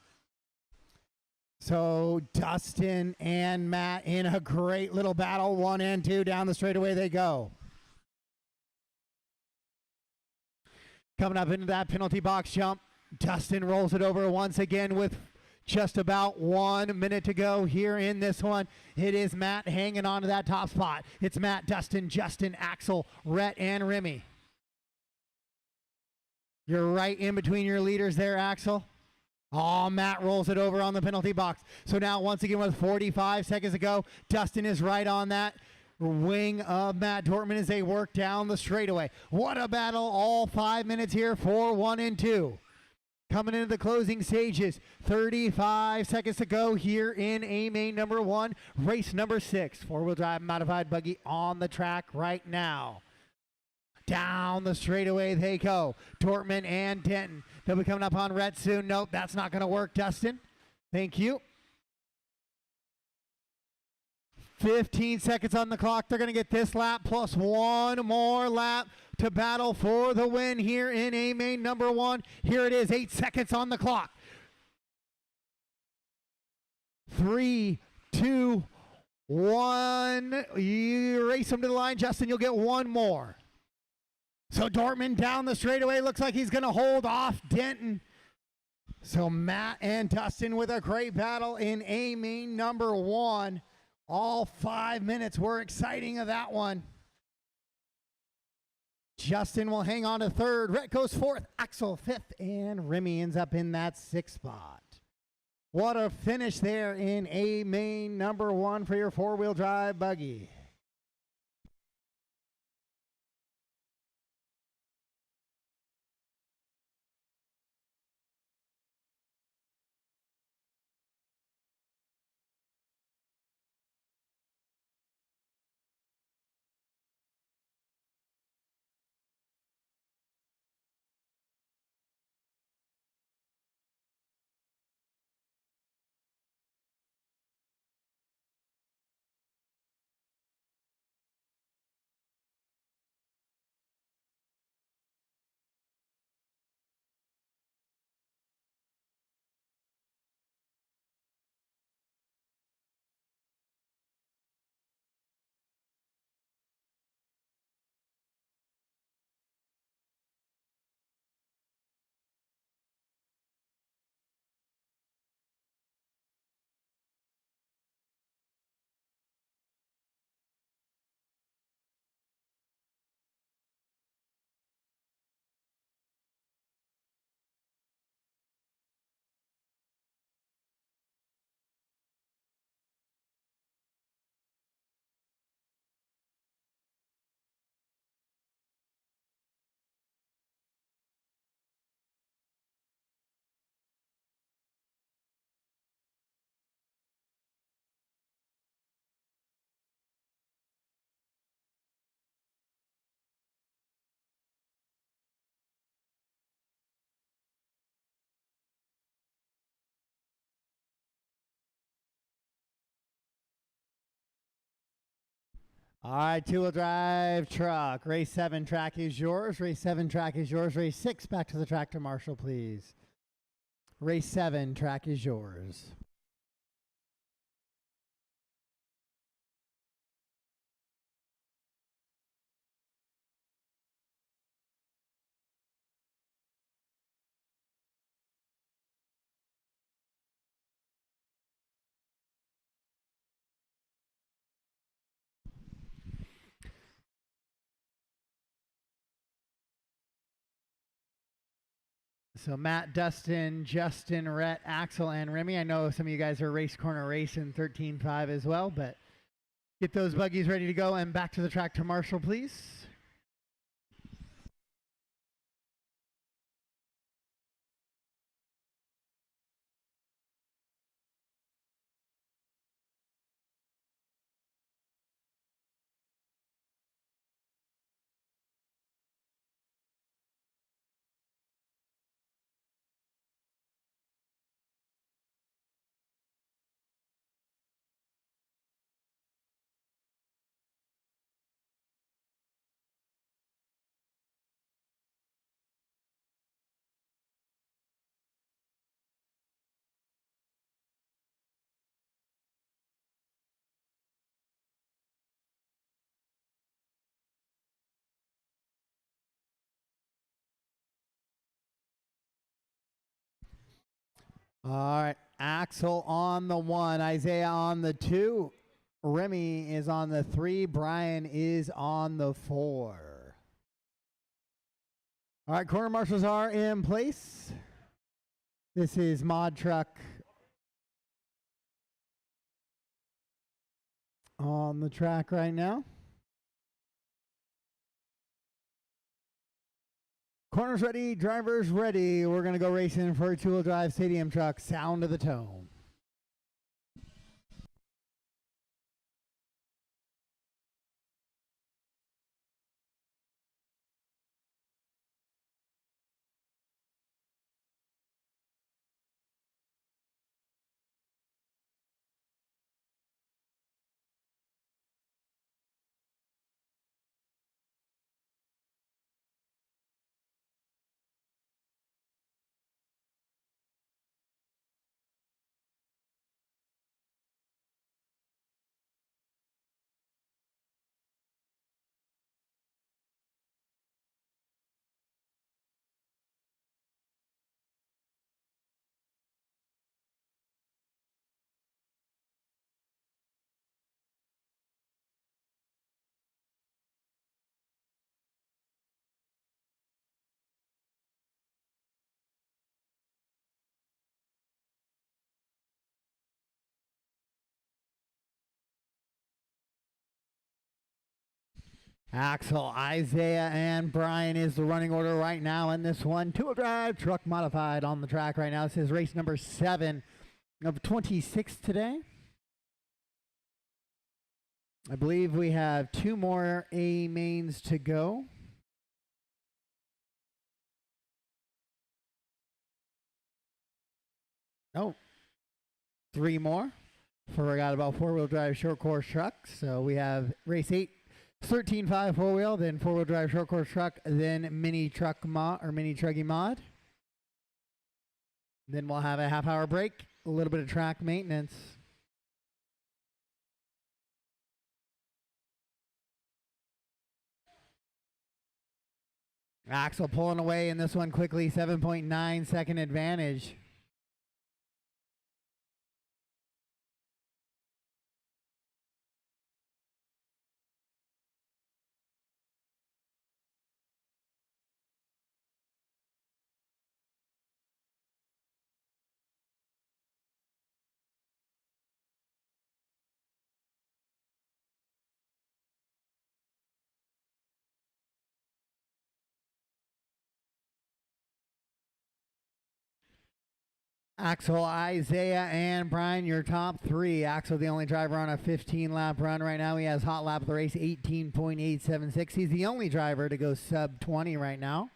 So Dustin and Matt in a great little battle. 1 and 2 down the straightaway they go. Coming up into that penalty box jump, Dustin rolls it over once again with just about 1 minute to go here in this one. It is Matt hanging on to that top spot. It's Matt, Dustin, Justin, Axel, Rhett, and Remy. You're right in between your leaders there, Axel. Oh, Matt rolls it over on the penalty box. So now once again with 45 seconds to go, Dustin is right on that wing of Matt Dortmund as they work down the straightaway. What a battle, all 5 minutes here for 1 and 2. Coming into the closing stages, 35 seconds to go here in A main number 1, race number 6. 4-wheel drive modified buggy on the track right now. Down the straightaway they go. Dortmund and Denton. They'll be coming up on Rhett soon. Nope, that's not going to work, Dustin. Thank you. 15 seconds on the clock. They're going to get this lap plus 1 more lap to battle for the win here in A main number 1. Here it is, 8 seconds on the clock. 3, 2, 1. You race them to the line, Justin. You'll get 1 more. So Dortmund down the straightaway. Looks like he's going to hold off Denton. So Matt and Dustin with a great battle in A main number 1. All 5 minutes were exciting of that one. Justin will hang on to third. Rhett goes fourth. Axel fifth. And Remy ends up in that sixth spot. What a finish there in A main number one for your four-wheel drive buggy. All right, two-wheel drive truck. Race 7 track is yours. Race 7 track is yours. Race 6 back to the track to Marshall, please. Race 7 track is yours. So Matt, Dustin, Justin, Rhett, Axel, and Remy. I know some of you guys are race corner racing 13.5 as well, but get those buggies ready to go and back to the track to Marshall, please. All right, Axel on the 1, Isaiah on the 2, Remy is on the 3, Brian is on the 4. All right, corner marshals are in place. This is Mod Truck on the track right now. Corners ready, drivers ready. We're going to go racing for a two-wheel drive stadium truck. Sound of the tone. Axel, Isaiah, and Brian is the running order right now in this one. Two-wheel drive, truck modified on the track right now. This is race number 7 of 26 today. I believe we have 2 more A mains to go. Oh, 3 more. Forgot about 4-wheel drive short course trucks. So we have race 8, 13.5 4-wheel, then 4-wheel drive short course truck, then mini truck mod or mini truggy mod. Then we'll have a half-hour break, a little bit of track maintenance. Axel pulling away in this one quickly, 7.9 second advantage. Axel, Isaiah, and Brian, your top 3. Axel, the only driver on a 15-lap run right now. He has hot lap of the race, 18.876. He's the only driver to go sub 20 right now.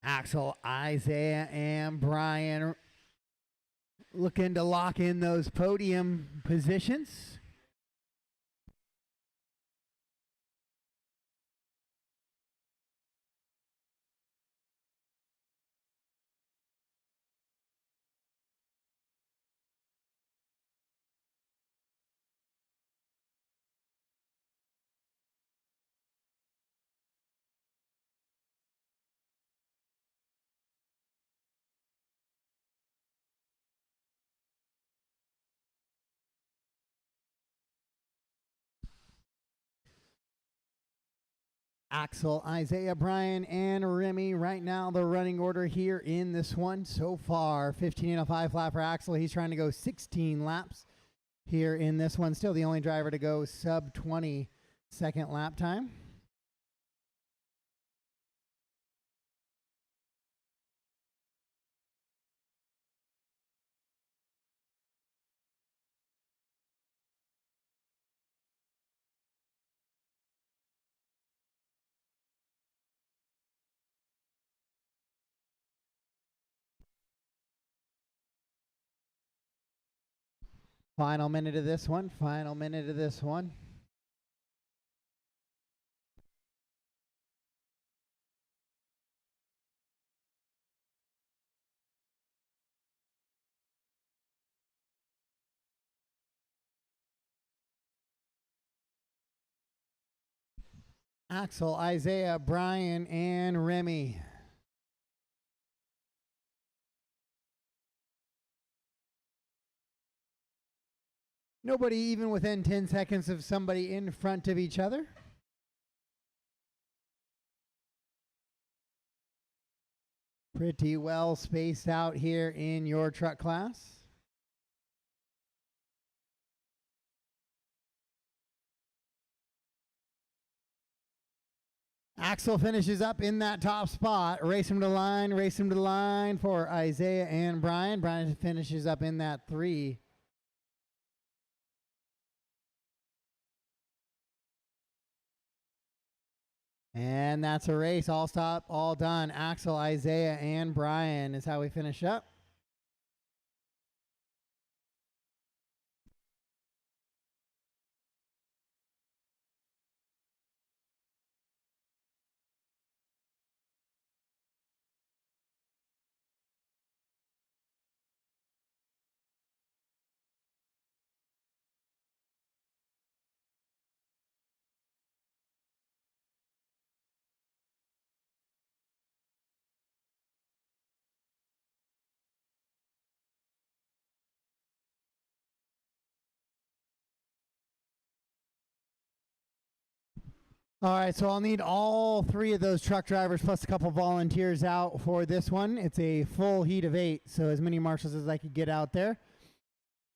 Axel, Isaiah, and Brian looking to lock in those podium positions. Axel, Isaiah, Brian, and Remy. Right now, the running order here in this one so far. 15.05 lap for Axel. He's trying to go 16 laps here in this one. Still the only driver to go sub 20 second lap time. Final minute of this one. Final minute of this one. Axel, Isaiah, Brian, and Remy. Nobody even within 10 seconds of somebody in front of each other. Pretty well spaced out here in your truck class. Axel finishes up in that top spot. Race him to the line for Isaiah and Brian. Brian finishes up in that 3. And that's a race. All stop, all done. Axel, Isaiah, and Brian is how we finish up. All right, so I'll need all 3 of those truck drivers plus a couple volunteers out for this one. It's a full heat of 8, so as many marshals as I could get out there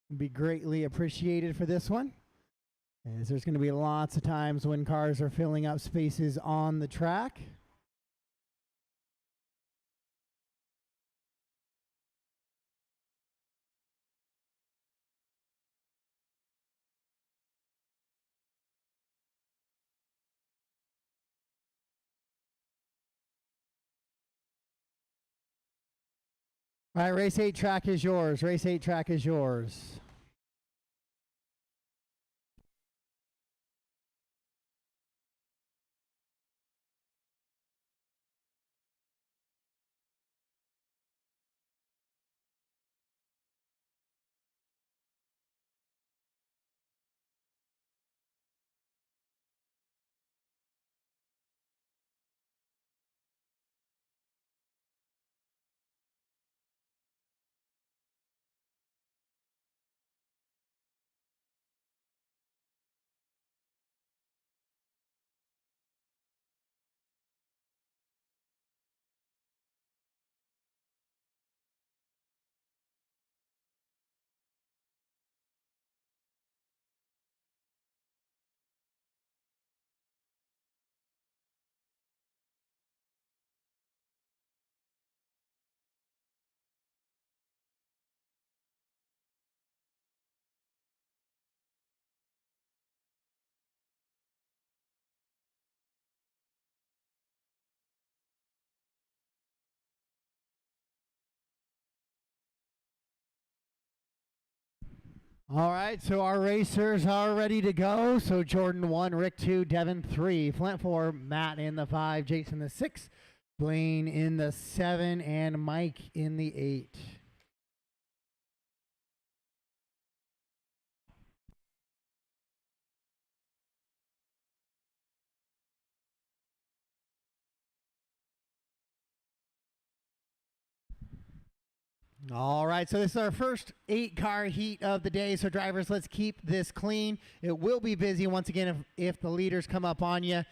would be greatly appreciated for this one, as there's going to be lots of times when cars are filling up spaces on the track. All right, race 8 track is yours. Race 8 track is yours. All right, so our racers are ready to go. So Jordan 1, Rick 2, Devin 3, Flint 4, Matt in the 5, Jason the 6, Blaine in the 7, and Mike in the 8. All right, so this is our first 8-car heat of the day. So drivers, let's keep this clean. It will be busy once again if the leaders come up on you.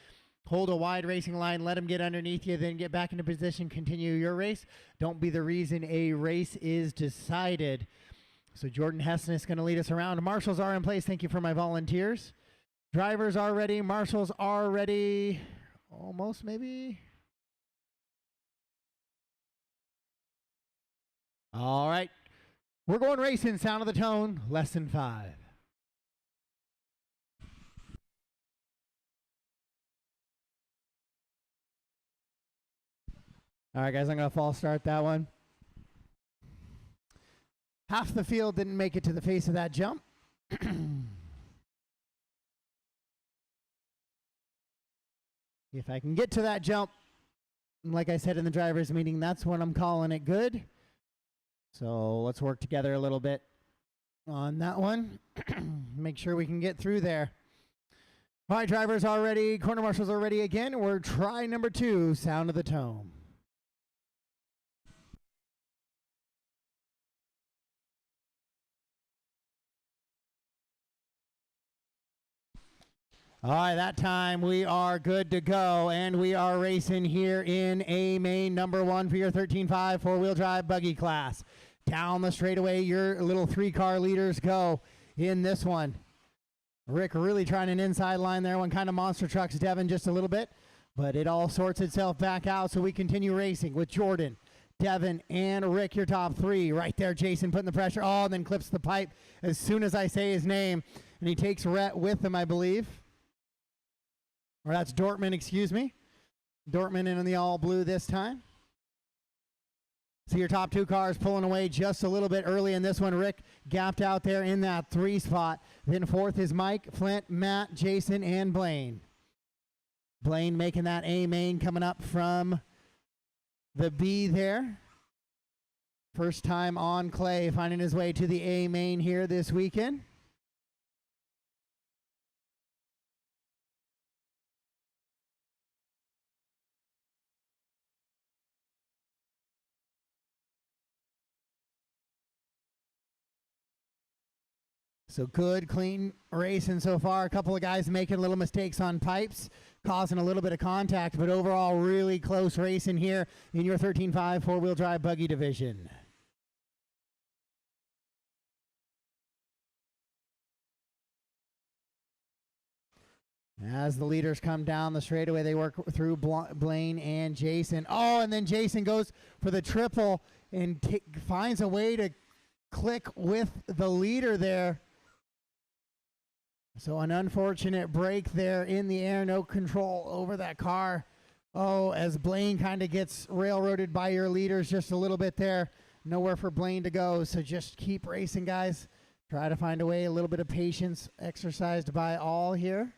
Hold a wide racing line, let them get underneath you, then get back into position, continue your race. Don't be the reason a race is decided. So Jordan Hessen is going to lead us around. Marshals are in place. Thank you for my volunteers. Drivers are ready. Marshals are ready. Almost, maybe. All right. We're going racing. Sound of the tone. Lesson 5. All right, guys. I'm going to false start that one. Half the field didn't make it to the face of that jump. If I can get to that jump, like I said in the driver's meeting, that's when I'm calling it good. So let's work together a little bit on that one. Make sure we can get through there. All right, drivers are ready. Corner marshals are ready again. We're try number 2, sound of the tone. All right, that time we are good to go, and we are racing here in A main number 1 for your 13.5 4-wheel drive buggy class. Down the straightaway, your little 3-car leaders go in this one. Rick really trying an inside line there. One kind of monster trucks Devin just a little bit, but it all sorts itself back out, so we continue racing with Jordan, Devin, and Rick, your top 3. Right there, Jason putting the pressure. Oh, and then clips the pipe as soon as I say his name, and he takes Rhett with him, I believe. Or that's Dortmund, excuse me. Dortmund in the all blue this time. See your top 2 cars pulling away just a little bit early in this one. Rick gapped out there in that 3 spot. Then 4th is Mike, Flint, Matt, Jason, and Blaine. Blaine making that A main coming up from the B there. First time on clay, finding his way to the A main here this weekend. So good, clean racing so far. A couple of guys making little mistakes on pipes, causing a little bit of contact, but overall really close racing here in your 13.5 four-wheel drive buggy division. As the leaders come down the straightaway, they work through Blaine and Jason. Oh, and then Jason goes for the triple and finds a way to click with the leader there. So an unfortunate break there in the air, no control over that car. Oh, as Blaine kind of gets railroaded by your leaders just a little bit there. Nowhere for Blaine to go, so just keep racing, guys. Try to find a way, a little bit of patience exercised by all here.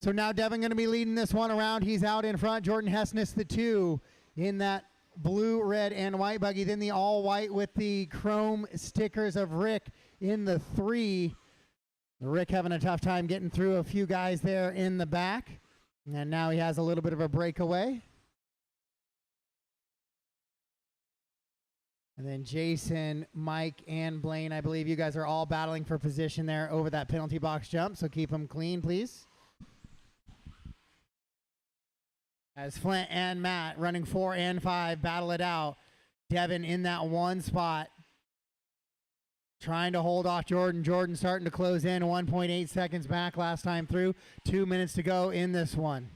So now Devin going to be leading this one around. He's out in front. Jordan Hessness, the 2 in that blue, red, and white buggy. Then the all-white with the chrome stickers of Rick in the 3. Rick having a tough time getting through a few guys there in the back. And now he has a little bit of a breakaway. And then Jason, Mike, and Blaine, I believe you guys are all battling for position there over that penalty box jump. So keep them clean, please. As Flint and Matt running 4 and 5 battle it out. Devin in that one spot, trying to hold off Jordan. Jordan starting to close in, 1.8 seconds back last time through. 2 minutes to go in this one.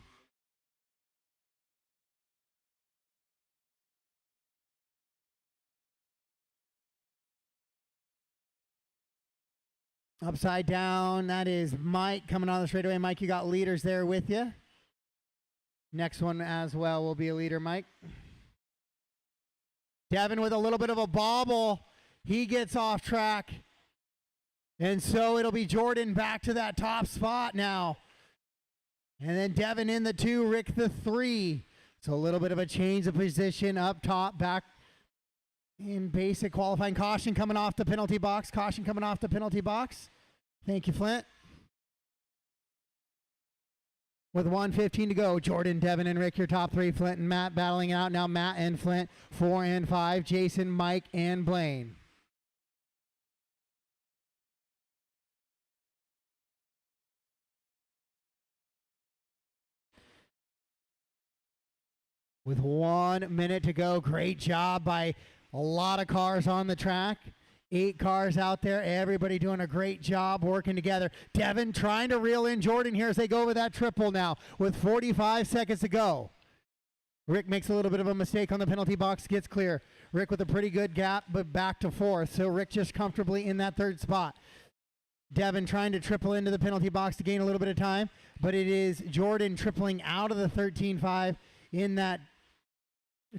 Upside down, that is Mike coming on the straightaway. Mike, you got leaders there with you. Next one as well will be a leader, Mike. Devin with a little bit of a bobble. He gets off track. And so it'll be Jordan back to that top spot now. And then Devin in the 2, Rick the 3. So a little bit of a change of position up top, back in basic qualifying. Caution coming off the penalty box. Caution coming off the penalty box. Thank you, Flint. With 1:15 to go, Jordan, Devin, and Rick, your top 3. Flint and Matt battling it out. Now Matt and Flint, 4 and 5. Jason, Mike, and Blaine. With 1 minute to go, great job by a lot of cars on the track. 8 cars out there, everybody doing a great job working together. Devin trying to reel in Jordan here as they go over that triple now with 45 seconds to go. Rick makes a little bit of a mistake on the penalty box, gets clear. Rick with a pretty good gap, but back to 4th. So Rick just comfortably in that 3rd spot. Devin trying to triple into the penalty box to gain a little bit of time, but it is Jordan tripling out of the 13.5 in that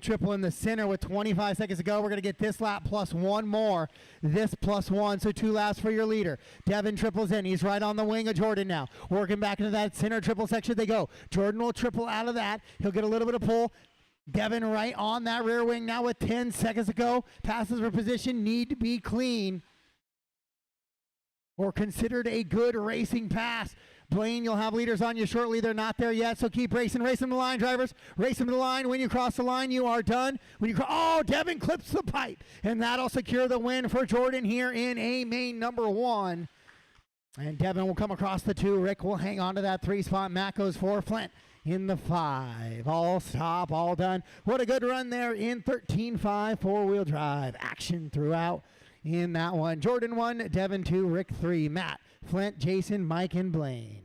triple in the center with 25 seconds to go. We're going to get this lap plus 1 more. This plus 1, so 2 laps for your leader. Devin triples in. He's right on the wing of Jordan now. Working back into that center triple section they go. Jordan will triple out of that. He'll get a little bit of pull. Devin right on that rear wing now with 10 seconds to go. Passes for position need to be clean or considered a good racing pass. Blaine, you'll have leaders on you shortly. They're not there yet, so keep racing. Race them to the line, drivers. Race them to the line. When you cross the line, you are done. When you oh, Devin clips the pipe, and that'll secure the win for Jordan here in A main number 1. And Devin will come across the 2. Rick will hang on to that 3 spot. Matt goes 4. Flint in the 5. All stop, all done. What a good run there in 13.5 four-wheel drive. Action throughout in that one. Jordan 1, Devin 2, Rick 3, Matt, Flint, Jason, Mike, and Blaine.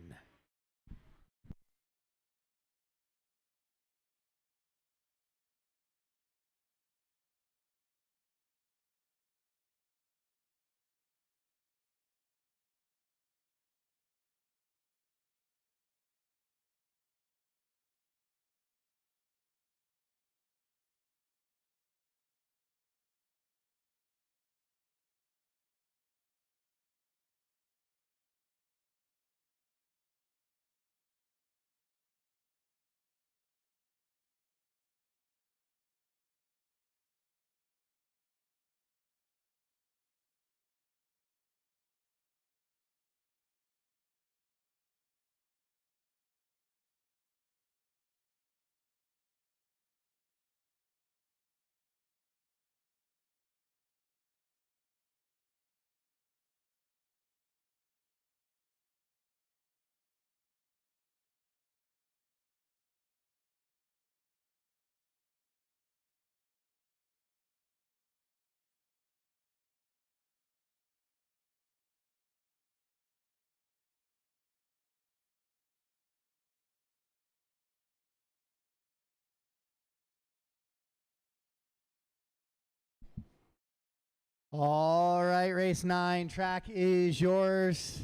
All right, race 9, track is yours.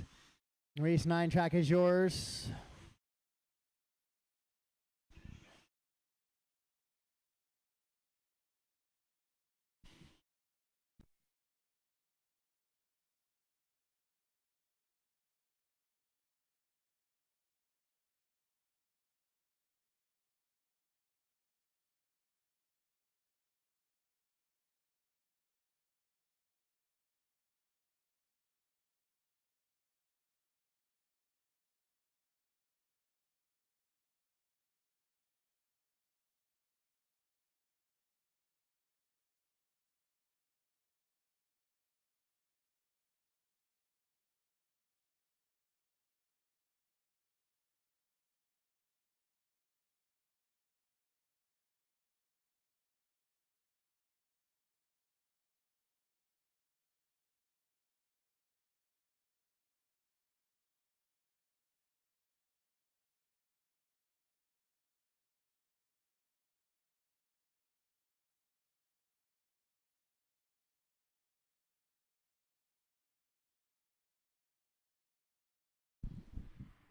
Race 9, track is yours.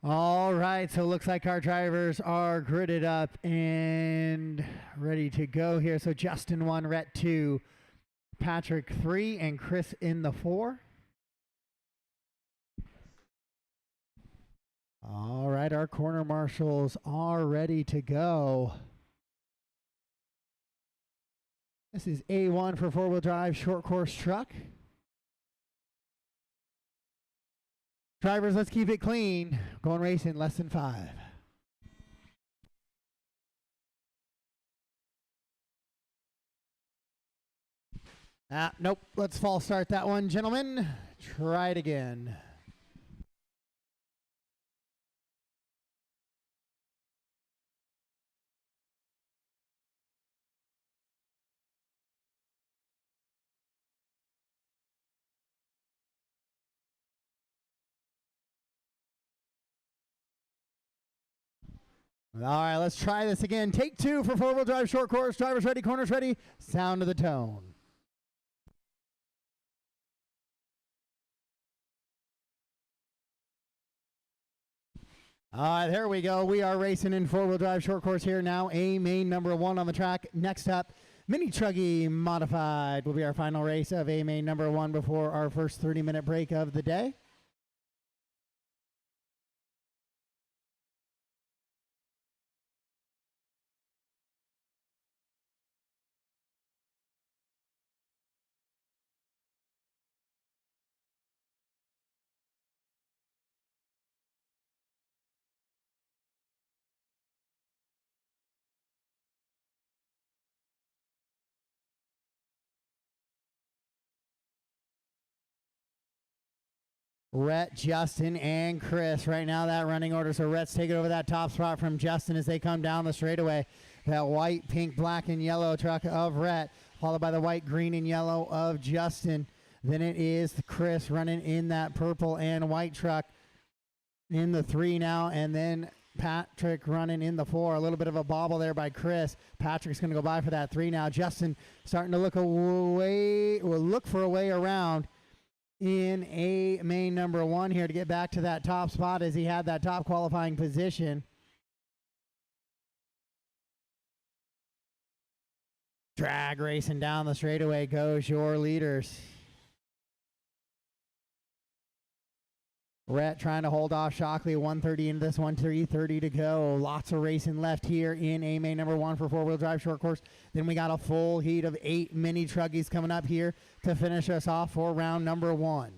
All right, so it looks like our drivers are gridded up and ready to go here. So Justin 1, Rhett 2, Patrick 3, and Chris in the 4. All right, our corner marshals are ready to go. This is A1 for four-wheel drive short course truck. Drivers, let's keep it clean. Going racing less than 5. Nope. Let's false start that one, gentlemen. Try it again. All right, let's try this again. Take 2 for four-wheel drive short course. Drivers ready, corners ready. Sound of the tone. All right, there we go. We are racing in four-wheel drive short course here now. A main number 1 on the track. Next up, Mini Truggy Modified will be our final race of A main number 1 before our first 30-minute break of the day. Rhett, Justin, and Chris. Right now that running order. So Rhett's taking over that top spot from Justin as they come down the straightaway. That white, pink, black, and yellow truck of Rhett, followed by the white, green, and yellow of Justin. Then it is Chris running in that purple and white truck in the 3 now. And then Patrick running in the 4. A little bit of a bobble there by Chris. Patrick's going to go by for that 3 now. Justin starting to look for a way around in A main number 1 here to get back to that top spot as he had that top qualifying position. Drag racing down the straightaway goes your leaders. Rhett trying to hold off Shockley. 130 into this one, 330 to go. Lots of racing left here in A main number 1 for four-wheel drive short course. Then we got a full heat of 8 mini truggies coming up here to finish us off for round number 1.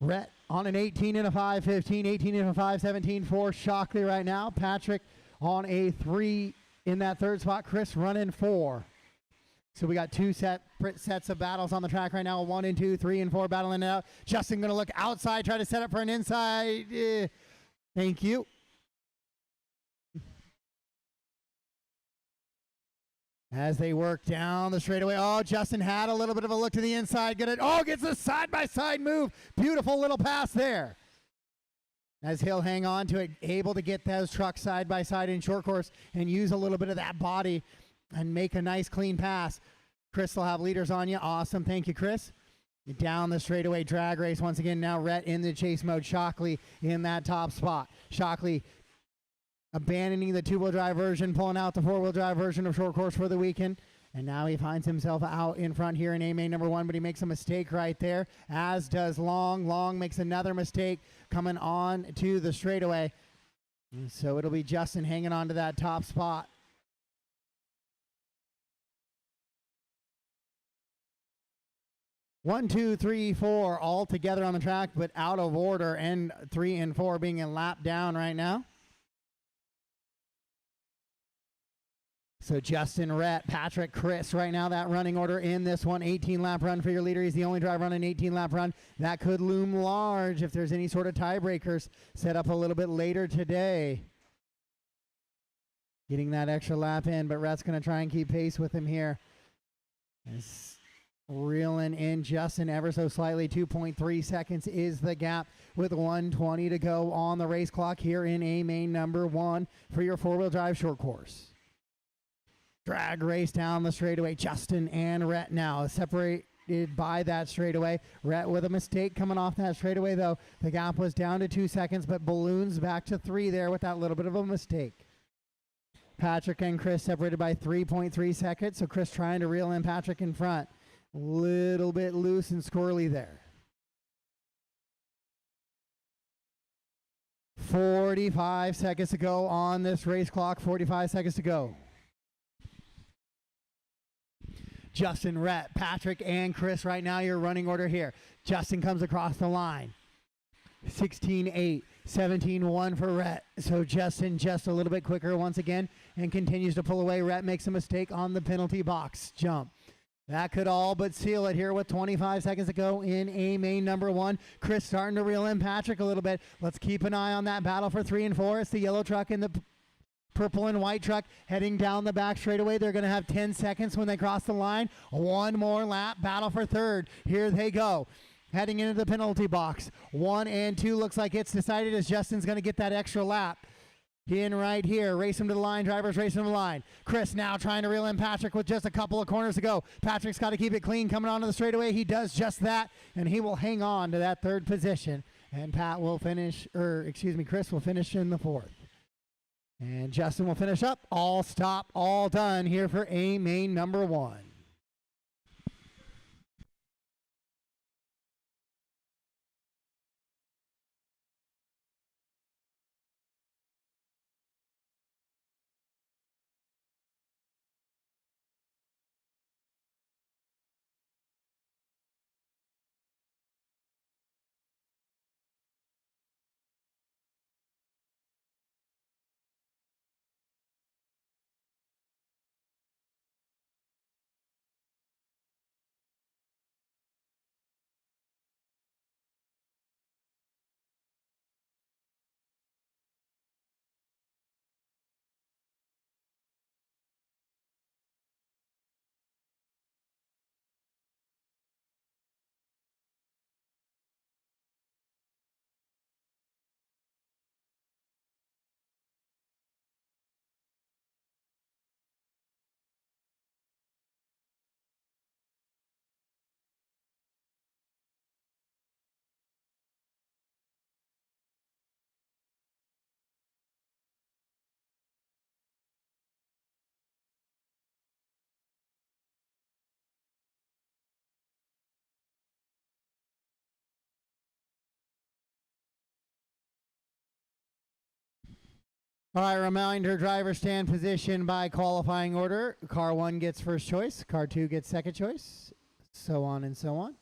Rhett on an 18 and a 5-15, 18 and a 5-17 for Shockley right now. Patrick on a 3 in that 3rd spot. Chris running 4. So we got 2 sets of battles on the track right now. 1 and 2, 3 and 4 battling it out. Justin going to look outside, try to set up for an inside. Thank you. As they work down the straightaway. Oh, Justin had a little bit of a look to the inside. Gets a side-by-side move. Beautiful little pass there. as he'll hang on to it, able to get those trucks side by side in short course and use a little bit of that body and make a nice clean pass. Chris will have leaders on you. Awesome. Thank you, Chris. Down the straightaway drag race once again. Now Rhett in the chase mode. Shockley in that top spot. Shockley abandoning the two-wheel drive version, pulling out the four-wheel drive version of short course for the weekend. And now he finds himself out in front here in A-Main number 1, but he makes a mistake right there, as does Long. Long makes another mistake coming on to the straightaway. And so it'll be Justin hanging on to that top spot. One, two, three, four all together on the track, but out of order, and 3 and 4 being a lap down right now. So Justin, Rhett, Patrick, Chris, right now that running order in this one. 18-lap run for your leader. He's the only driver on an 18-lap run. That could loom large if there's any sort of tiebreakers set up a little bit later today. Getting that extra lap in, but Rhett's going to try and keep pace with him here. As reeling in Justin ever so slightly. 2.3 seconds is the gap with 1:20 to go on the race clock here in A-Main number 1 for your four-wheel drive short course. Drag race down the straightaway. Justin and Rhett now separated by that straightaway. Rhett with a mistake coming off that straightaway, though. The gap was down to 2 seconds, but balloons back to 3 there with that little bit of a mistake. Patrick and Chris separated by 3.3 seconds, so Chris trying to reel in Patrick in front. Little bit loose and squirrely there. 45 seconds to go on this race clock. 45 seconds to go. Justin, Rhett, Patrick, and Chris right now, your running order here. Justin comes across the line. 16-8, 17-1 for Rhett. So Justin just a little bit quicker once again and continues to pull away. Rhett makes a mistake on the penalty box jump. That could all but seal it here with 25 seconds to go in A-Main number 1. Chris starting to reel in Patrick a little bit. Let's keep an eye on that battle for 3 and 4. It's the yellow truck and the purple and white truck heading down the back straightaway. They're going to have 10 seconds when they cross the line. One more lap, battle for 3rd. Here they go. Heading into the penalty box. 1 and 2 looks like it's decided as Justin's going to get that extra lap. In right here, race him to the line, drivers race him to the line. Chris now trying to reel in Patrick with just a couple of corners to go. Patrick's got to keep it clean coming onto the straightaway. He does just that, and he will hang on to that 3rd position. And Chris will finish in the 4th. And Justin will finish up. All stop, all done here for A-Main number 1. All right, reminder, driver stand position by qualifying order. Car 1 gets first choice. Car 2 gets second choice. So on and so on.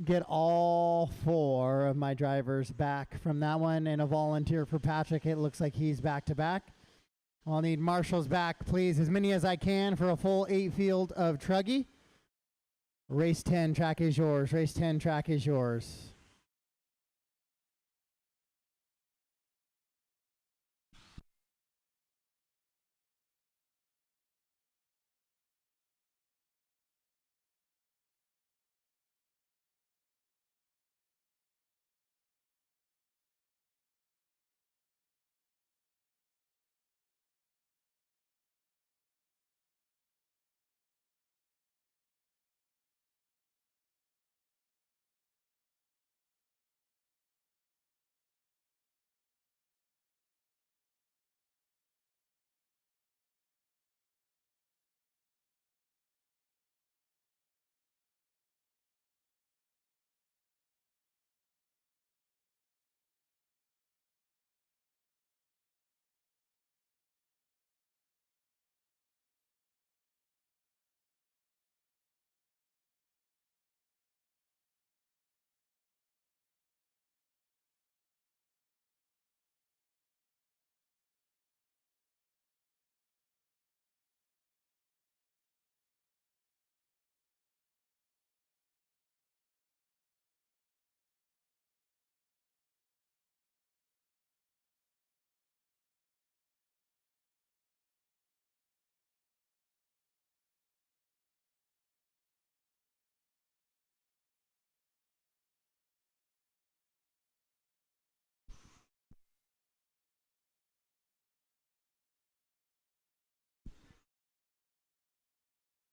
Get all 4 of my drivers back from that one, and a volunteer for Patrick. It looks like he's back to back. I'll need marshals back, please, as many as I can for a full 8 field of Truggy. Race 10, track is yours. Race 10, track is yours.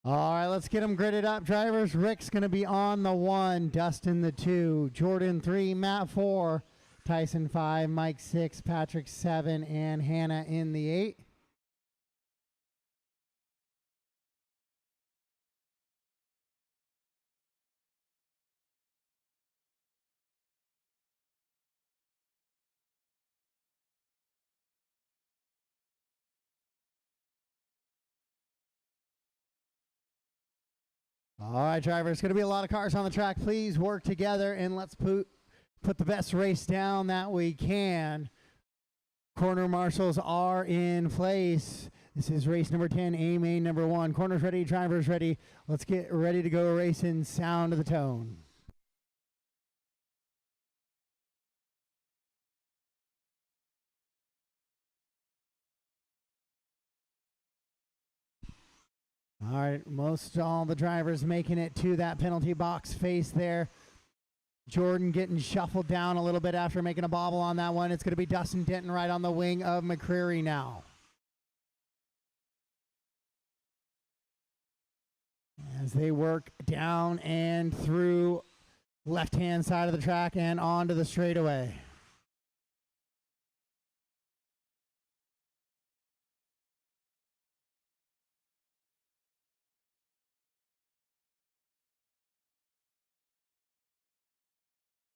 All right, let's get them gridded up, drivers. Rick's going to be on the 1, Dustin the 2, Jordan 3, Matt 4, Tyson 5, Mike 6, Patrick 7, and Hannah in the 8. All right, drivers, it's going to be a lot of cars on the track. Please work together and let's put the best race down that we can. Corner marshals are in place. This is race number 10, A main number 1. Corners ready, drivers ready. Let's get ready to go racing. Sound of the tone. All right, all the drivers making it to that penalty box face there. Jordan getting shuffled down a little bit after making a bobble on that one. It's going to be Dustin Denton right on the wing of McCreary now. As they work down and through left-hand side of the track and onto the straightaway.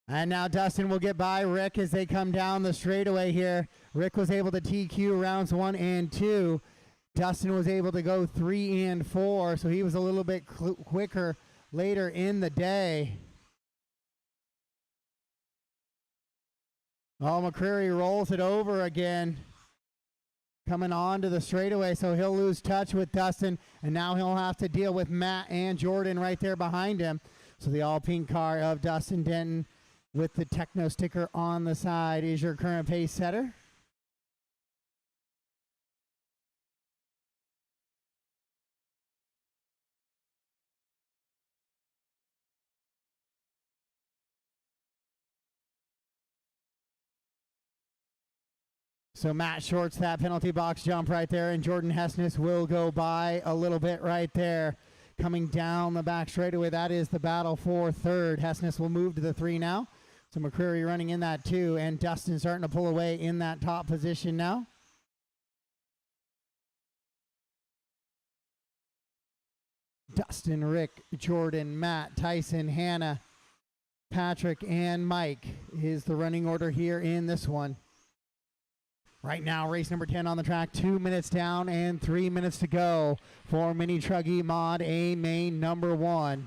And now Dustin will get by Rick as they come down the straightaway here. Rick was able to TQ rounds 1 and 2. Dustin was able to go 3 and 4, so he was a little bit quicker later in the day. Oh, McCreary rolls it over again. Coming on to the straightaway, so he'll lose touch with Dustin, and now he'll have to deal with Matt and Jordan right there behind him. So the all-pink car of Dustin Denton with the Techno sticker on the side is your current pace setter. So Matt shorts that penalty box jump right there, and Jordan Hessness will go by a little bit right there. Coming down the back straightaway, that is the battle for third. Hessness will move to the 3 now. So McCreary running in that 2, and Dustin starting to pull away in that top position now. Dustin, Rick, Jordan, Matt, Tyson, Hannah, Patrick, and Mike is the running order here in this one. Right now, race number 10 on the track, 2 minutes down and 3 minutes to go for Mini Truggy Mod A main number 1.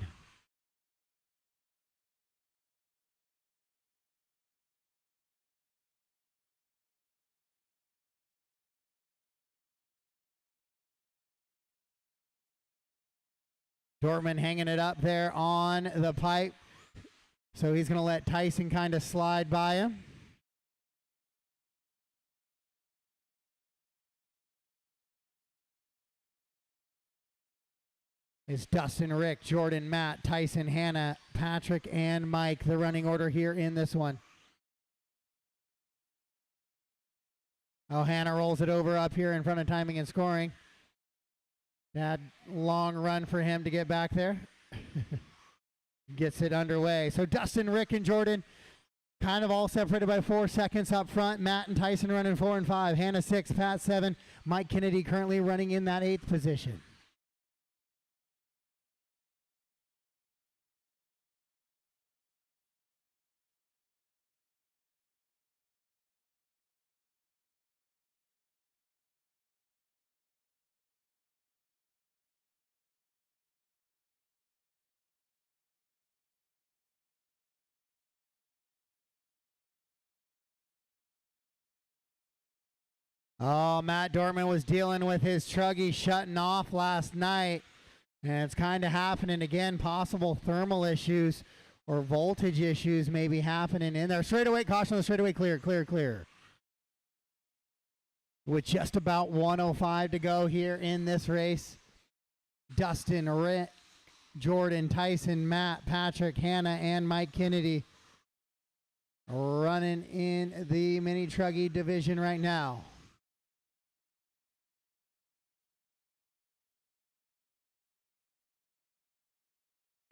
Dortmund hanging it up there on the pipe. So he's going to let Tyson kind of slide by him. It's Dustin, Rick, Jordan, Matt, Tyson, Hannah, Patrick, and Mike, the running order here in this one. Oh, Hannah rolls it over up here in front of timing and scoring. That long run for him to get back there. Gets it underway. So Dustin, Rick, and Jordan kind of all separated by 4 seconds up front. Matt and Tyson running 4 and 5. Hannah 6, Pat 7. Mike Kennedy currently running in that 8th position. Oh, Matt Dortmund was dealing with his truggy shutting off last night, and it's kind of happening again. Possible thermal issues or voltage issues may be happening in there. Straightaway, caution on the straightaway, clear, clear, clear. With just about 1:05 to go here in this race, Dustin, Rick, Jordan, Tyson, Matt, Patrick, Hannah, and Mike Kennedy running in the mini truggy division right now.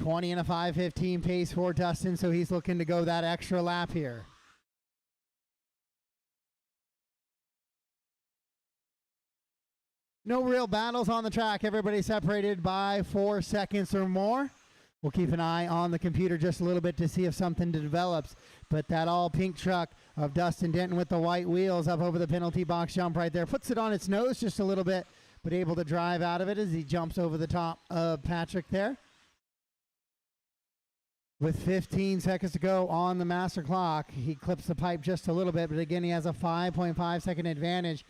20 and a 5:15 pace for Dustin, so he's looking to go that extra lap here. No real battles on the track. Everybody separated by 4 seconds or more. We'll keep an eye on the computer just a little bit to see if something develops. But that all pink truck of Dustin Denton with the white wheels up over the penalty box jump right there. Puts it on its nose just a little bit, but able to drive out of it as he jumps over the top of Patrick there. With 15 seconds to go on the master clock, he clips the pipe just a little bit, but again, he has a 5.5 second advantage.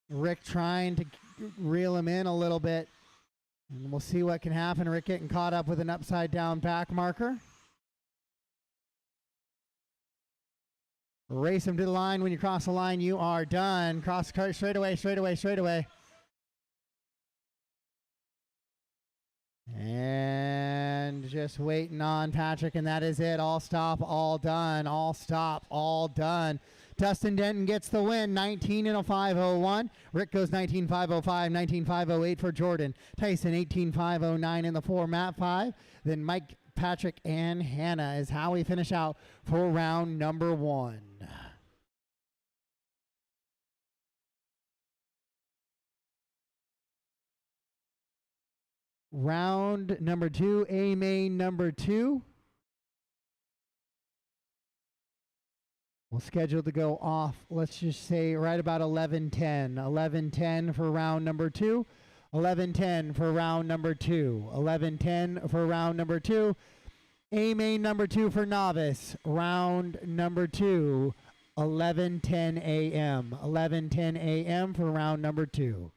Rick trying to reel him in a little bit. And we'll see what can happen. Rick getting caught up with an upside down back marker. Race him to the line. When you cross the line, you are done. Cross the cart straight away, straight away, straight away. And just waiting on Patrick, and that is it. All stop, all done. All stop, all done. Dustin Denton gets the win, 19:05:01. Rick goes 19:5:05, 19:5:08 for Jordan. Tyson 18:5:09 in the 4 map 5. Then Mike, Patrick, and Hannah is how we finish out for round number 1. Round number 2, A main number 2. We'll schedule to go off, let's just say right about 11:10. 11:10 for round number 2. 11:10 for round number 2. 11:10 for round number 2. A main number 2 for novice. Round number 2. 11:10 a.m. 11:10 a.m. for round number 2.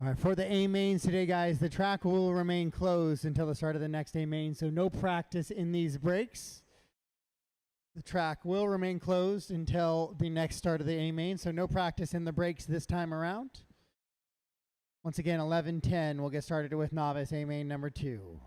All right, for the A mains today, guys, the track will remain closed until the start of the next A main, so no practice in these breaks. The track will remain closed until the next start of the A main, so no practice in the breaks this time around. Once again, 11:10, we'll get started with novice A main number 2.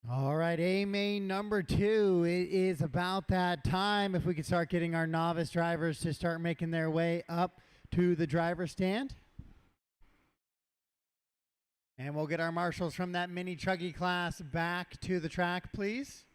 All right, A main number 2. It is about that time if we could start getting our novice drivers to start making their way up to the driver's stand. And we'll get our marshals from that mini chuggy class back to the track, please.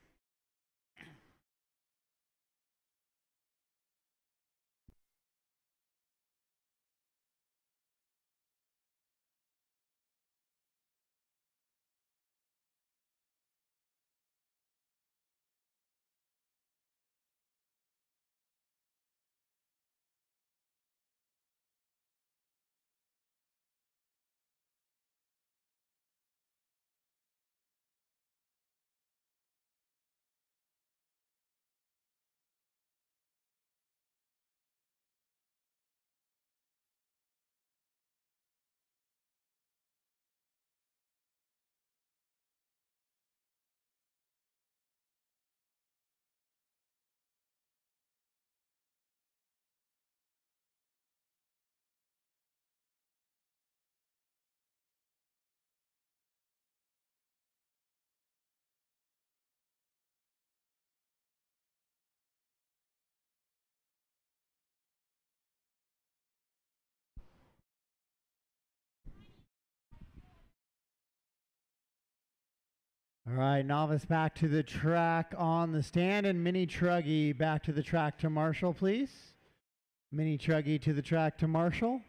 All right, novice back to the track on the stand, and mini truggy back to the track to marshal, please. Mini truggy to the track to marshal.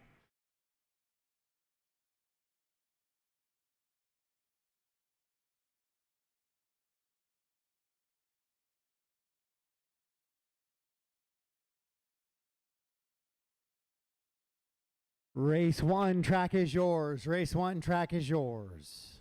Race 1, track is yours. Race 1, track is yours.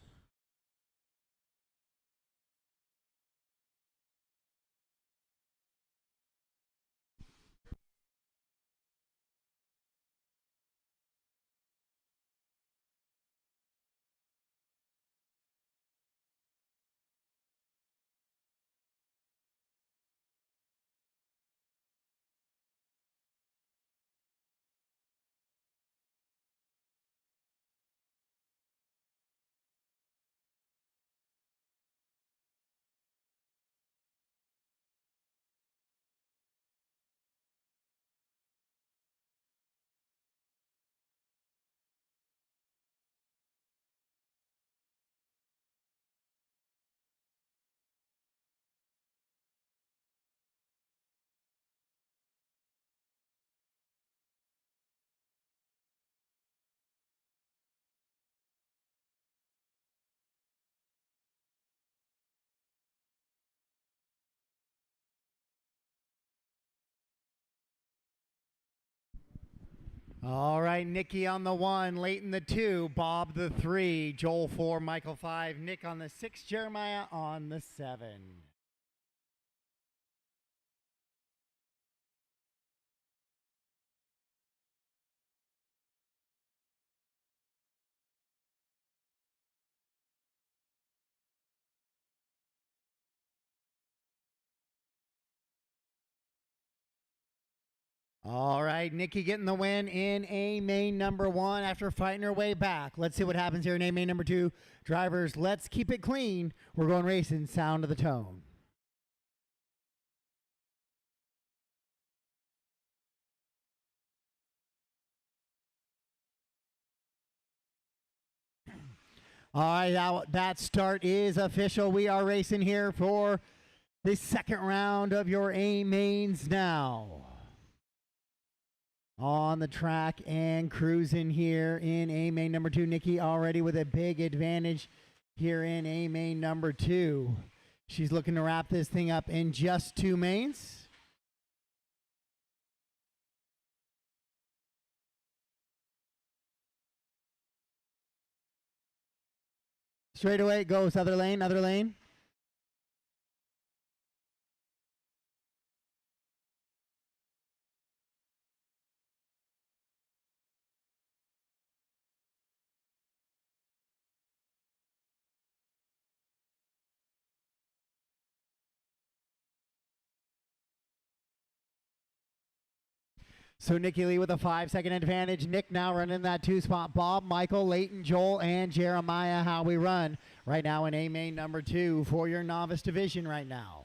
All right, Nikki on the 1, Leighton the 2, Bob the 3, Joel 4, Michael 5, Nick on the 6, Jeremiah on the 7. All right, Nikki getting the win in A main number 1 after fighting her way back. Let's see what happens here in A main number 2. Drivers, let's keep it clean. We're going racing, sound of the tone. All right, that start is official. We are racing here for the second round of your A mains now. On the track and cruising here in A main number 2. Nikki already with a big advantage here in A main number 2. She's looking to wrap this thing up in just 2 mains. Straight away it goes, other lane, other lane. So Nikki Lee with a 5-second advantage. Nick now running that 2 spot. Bob, Michael, Leighton, Joel, and Jeremiah, how we run. right now in A main number 2 for your novice division right now.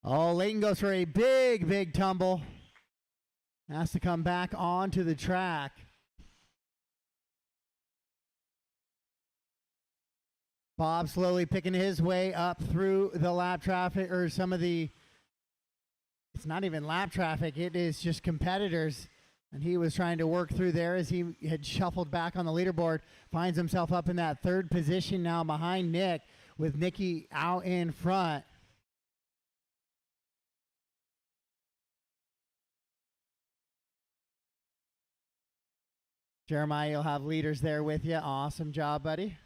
Oh, Leighton goes for a big tumble. Has to come back onto the track. Bob slowly picking his way up through the lap traffic, or some of the, it's not even lap traffic, it is just competitors. And he was trying to work through there as he had shuffled back on the leaderboard. Finds himself up in that 3rd position now behind Nick, with Nikki out in front. Jeremiah, you'll have leaders there with you. Awesome job, buddy.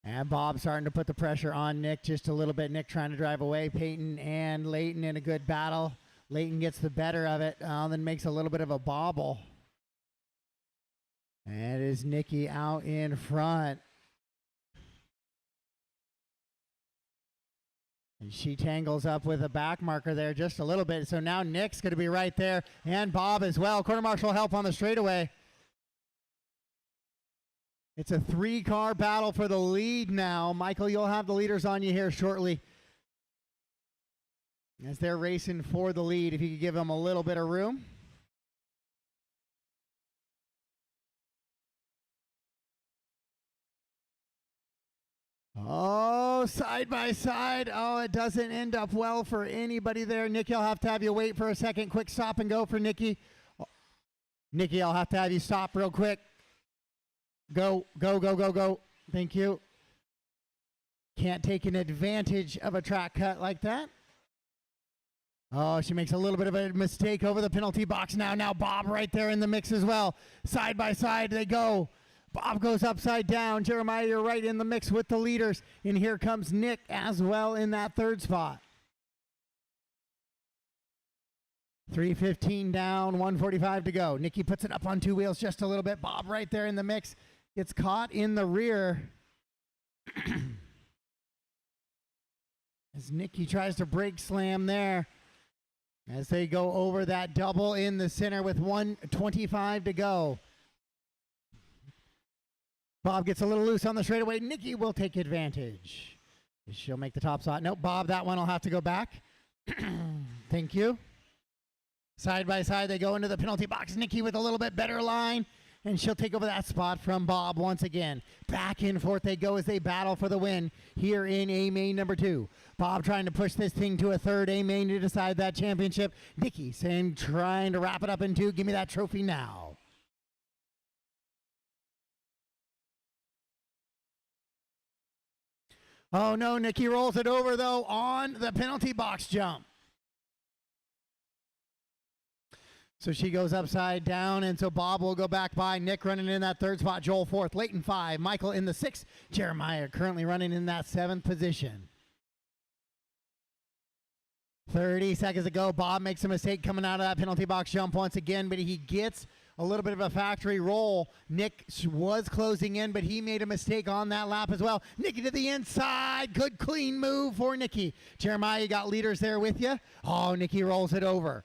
And Bob starting to put the pressure on Nick just a little bit. Nick trying to drive away. Peyton and Leighton in a good battle. Leighton gets the better of it, then makes a little bit of a bobble. And it is Nikki out in front. And she tangles up with a back marker there just a little bit. So now Nick's going to be right there, and Bob as well. Quarter marshal help on the straightaway. It's a 3-car battle for the lead now. Michael, you'll have the leaders on you here shortly, as they're racing for the lead. If you could give them a little bit of room. Oh, side by side. Oh, it doesn't end up well for anybody there. Nikki, I'll have to have you wait for a second. Quick stop and go for Nikki. Nikki, I'll have to have you stop real quick. Go. Thank you. Can't take an advantage of a track cut like that. Oh, she makes a little bit of a mistake over the penalty box now. Now Bob right there in the mix as well. Side by side they go. Bob goes upside down. Jeremiah, you're right in the mix with the leaders. And here comes Nick as well in that 3rd spot. 3:15 down, 1:45 to go. Nikki puts it up on 2 wheels just a little bit. Bob right there in the mix. Gets caught in the rear. As Nikki tries to brake slam there. As they go over that double in the center with 1:25 to go. Bob gets a little loose on the straightaway. Nikki will take advantage. She'll make the top spot. Nope, Bob, that one will have to go back. Thank you. Side by side, they go into the penalty box. Nikki with a little bit better line, and she'll take over that spot from Bob once again. Back and forth they go as they battle for the win here in A main number 2. Bob trying to push this thing to a 3rd A main to decide that championship. Nikki saying, trying to wrap it up in 2. Give me that trophy now. Oh no, Nikki rolls it over though on the penalty box jump. So she goes upside down, and so Bob will go back by. Nick running in that 3rd spot, Joel 4th, Leighton 5, Michael in the 6th, Jeremiah currently running in that 7th position. 30 seconds ago, Bob makes a mistake coming out of that penalty box jump once again, but he gets a little bit of a factory roll. Nick was closing in, but he made a mistake on that lap as well. Nikki to the inside. Good clean move for Nikki. Jeremiah, you got leaders there with you. Oh, Nikki rolls it over.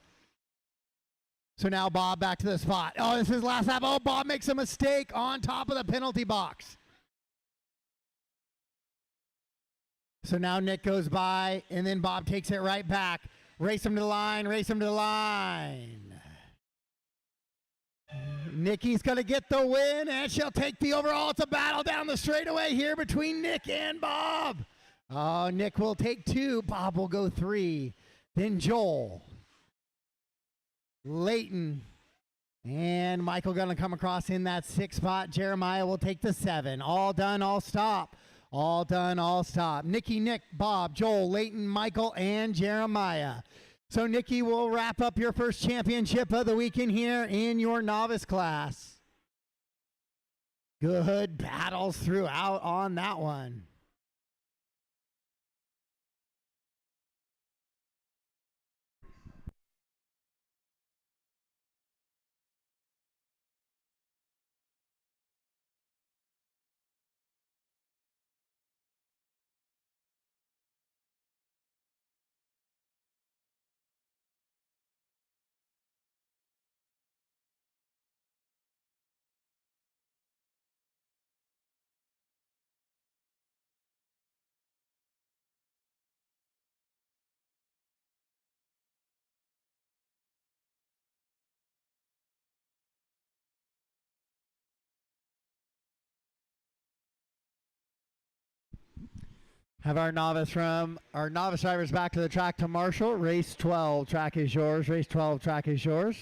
So now Bob back to the spot. Oh, this is last lap. Oh, Bob makes a mistake on top of the penalty box. So now Nick goes by, and then Bob takes it right back. Race him to the line, race him to the line. Nikki's going to get the win, and she'll take the overall. It's a battle down the straightaway here between Nick and Bob. Oh, Nick will take 2. Bob will go 3. Then Joel, Leighton, and Michael going to come across in that 6th spot. Jeremiah will take the 7. All done, all stop. All done, all stop. Nikki, Nick, Bob, Joel, Leighton, Michael, and Jeremiah. So Nikki will wrap up your first championship of the weekend here in your novice class. Good battles throughout on that one. Have our novice drivers back to the track to marshal. Race 12, track is yours. Race 12, track is yours.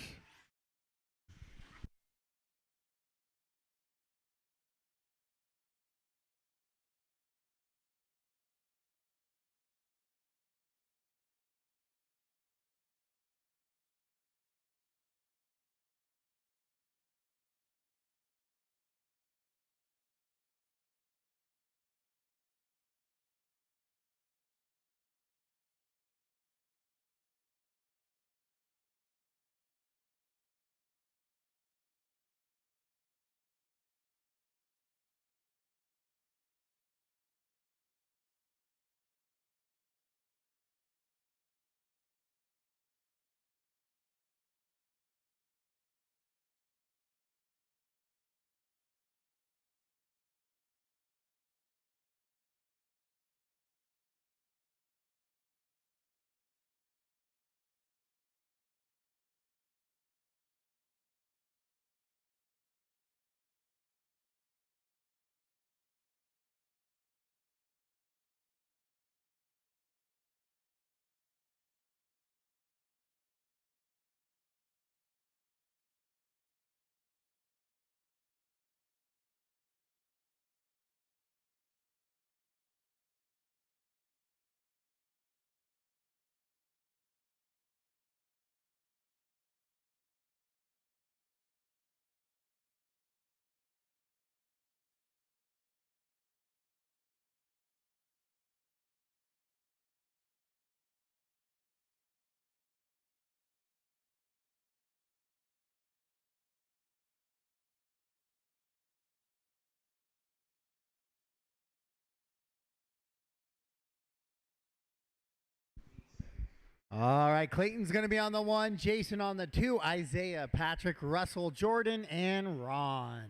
All right, Clayton's going to be on the 1, Jason on the 2, Isaiah, Patrick, Russell, Jordan, and Ron.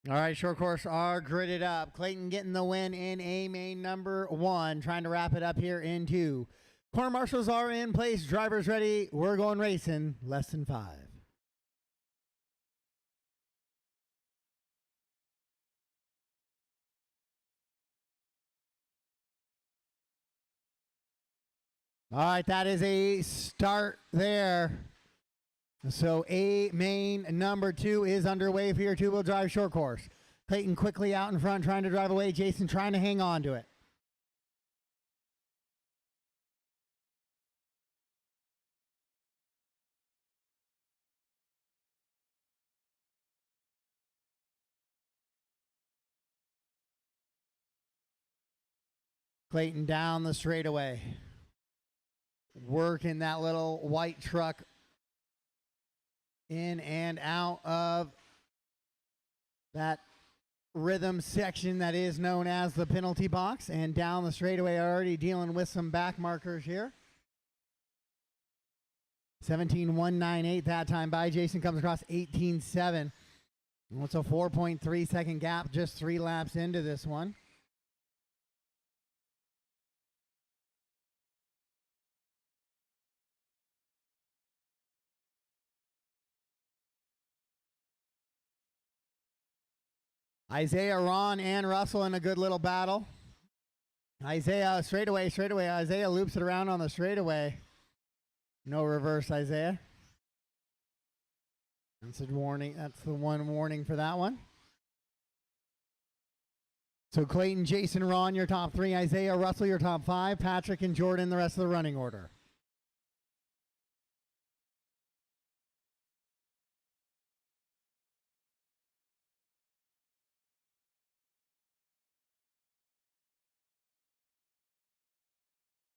All right, short course are gridded up. Clayton getting the win in A main number 1, trying to wrap it up here in 2. Corner marshals are in place, drivers ready. We're going racing, less than 5. All right, that is a start there. So A main number 2 is underway for your two-wheel drive short course. Clayton quickly out in front trying to drive away. Jason trying to hang on to it. Clayton down the straightaway. Working that little white truck in and out of that rhythm section that is known as the penalty box, and down the straightaway already dealing with some back markers here. 17.198 that time by Jason, comes across 18.7. It's a 4.3 second gap, just 3 laps into this one. Isaiah, Ron, and Russell in a good little battle. Isaiah, straightaway. Isaiah loops it around on the straightaway. No reverse, Isaiah. That's a warning. That's the one warning for that one. So Clayton, Jason, Ron, your top 3. Isaiah, Russell, your top 5. Patrick and Jordan, the rest of the running order.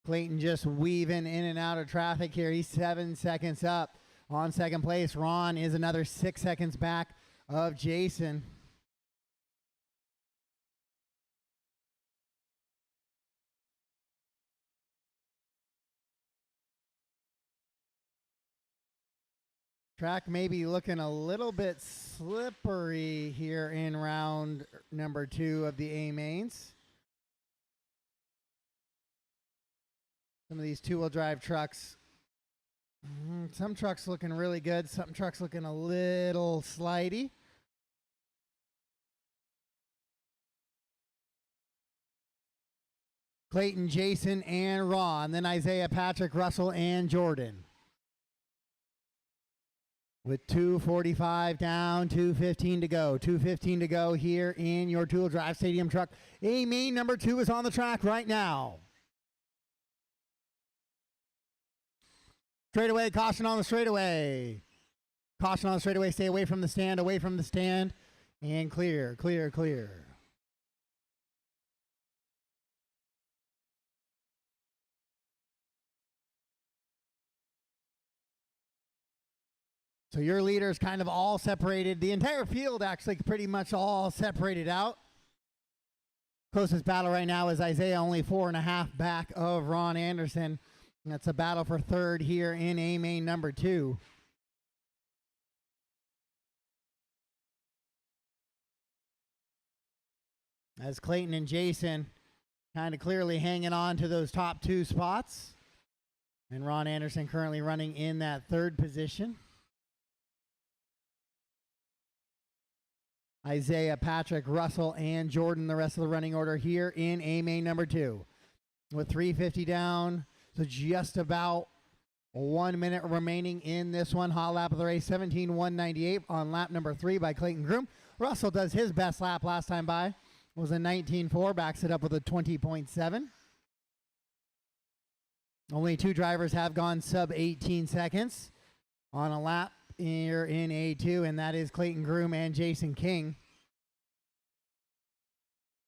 Clayton just weaving in and out of traffic here. He's 7 seconds up on second place. Ron is another 6 seconds back of Jason. Track may be looking a little bit slippery here in round number 2 of the A mains. Some of these two-wheel drive trucks Some trucks looking really good. Some trucks looking a little slidey. Clayton, Jason, and Ron. Then Isaiah, Patrick, Russell, and Jordan. With 2:45 down, 2:15 to go. 2:15 to go here in your two-wheel drive stadium truck. A-main number 2 is on the track right now. Straightaway, caution on the straightaway. Caution on the straightaway, stay away from the stand, and clear, clear, clear. So your leaders kind of all separated. The entire field actually pretty much all separated out. Closest battle right now is Isaiah, only 4.5 back of Ron Anderson. That's a battle for third here in A-main number 2. As Clayton and Jason kind of clearly hanging on to those top 2 spots. And Ron Anderson currently running in that third position. Isaiah, Patrick, Russell, and Jordan, the rest of the running order here in A-main number 2. With 3:50 down, so just about 1 minute remaining in this one. Hot lap of the race, 17:198 on lap number 3 by Clayton Groom. Russell does his best lap last time by. Was a 19.4, backs it up with a 20.7. Only 2 drivers have gone sub 18 seconds on a lap here in A2, and that is Clayton Groom and Jason King.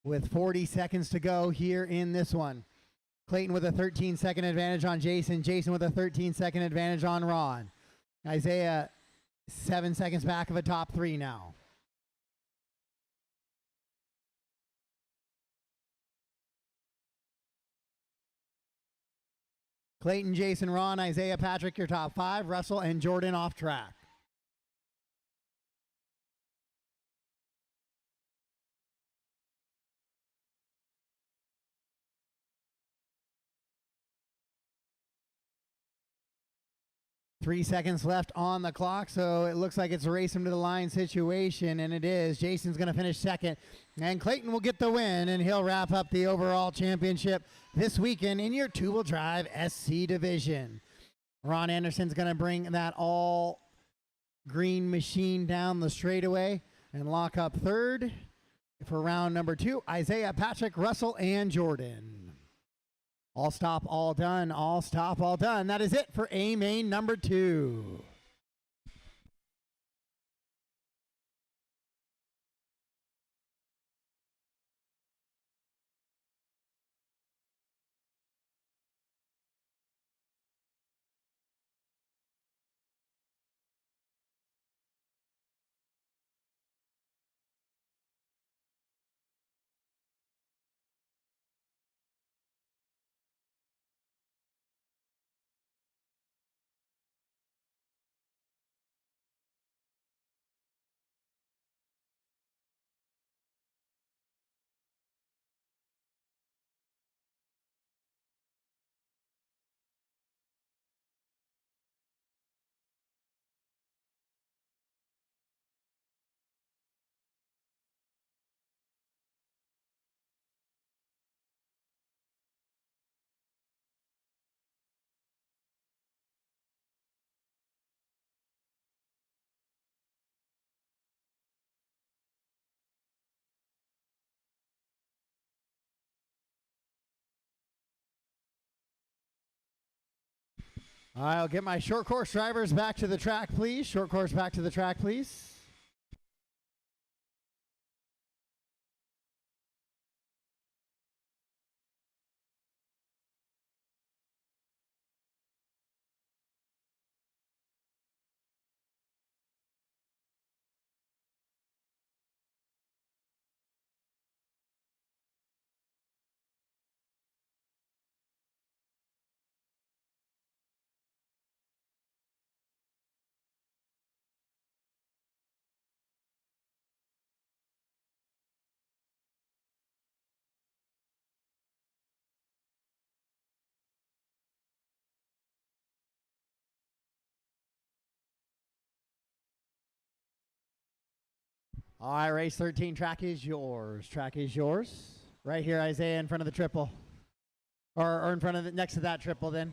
With 40 seconds to go here in this one. Clayton with a 13-second advantage on Jason. Jason with a 13-second advantage on Ron. Isaiah 7 seconds back of a top 3 now. Clayton, Jason, Ron, Isaiah, Patrick, your top 5. Russell and Jordan off track. Three seconds left on the clock, so it looks like it's a race him to the line situation, and it is. Jason's going to finish second, and Clayton will get the win, and he'll wrap up the overall championship this weekend in your two-wheel drive SC division. Ron Anderson's going to bring that all green machine down the straightaway and lock up third for round number 2. Isaiah, Patrick, Russell, and Jordan. All stop, all done. All stop, all done. That is it for A-main number 2. I'll get my short course drivers back to the track, please. Short course back to the track, please. All right, race 13, track is yours. Track is yours. Right here, Isaiah, in front of the triple. Or in front of the, next to that triple then.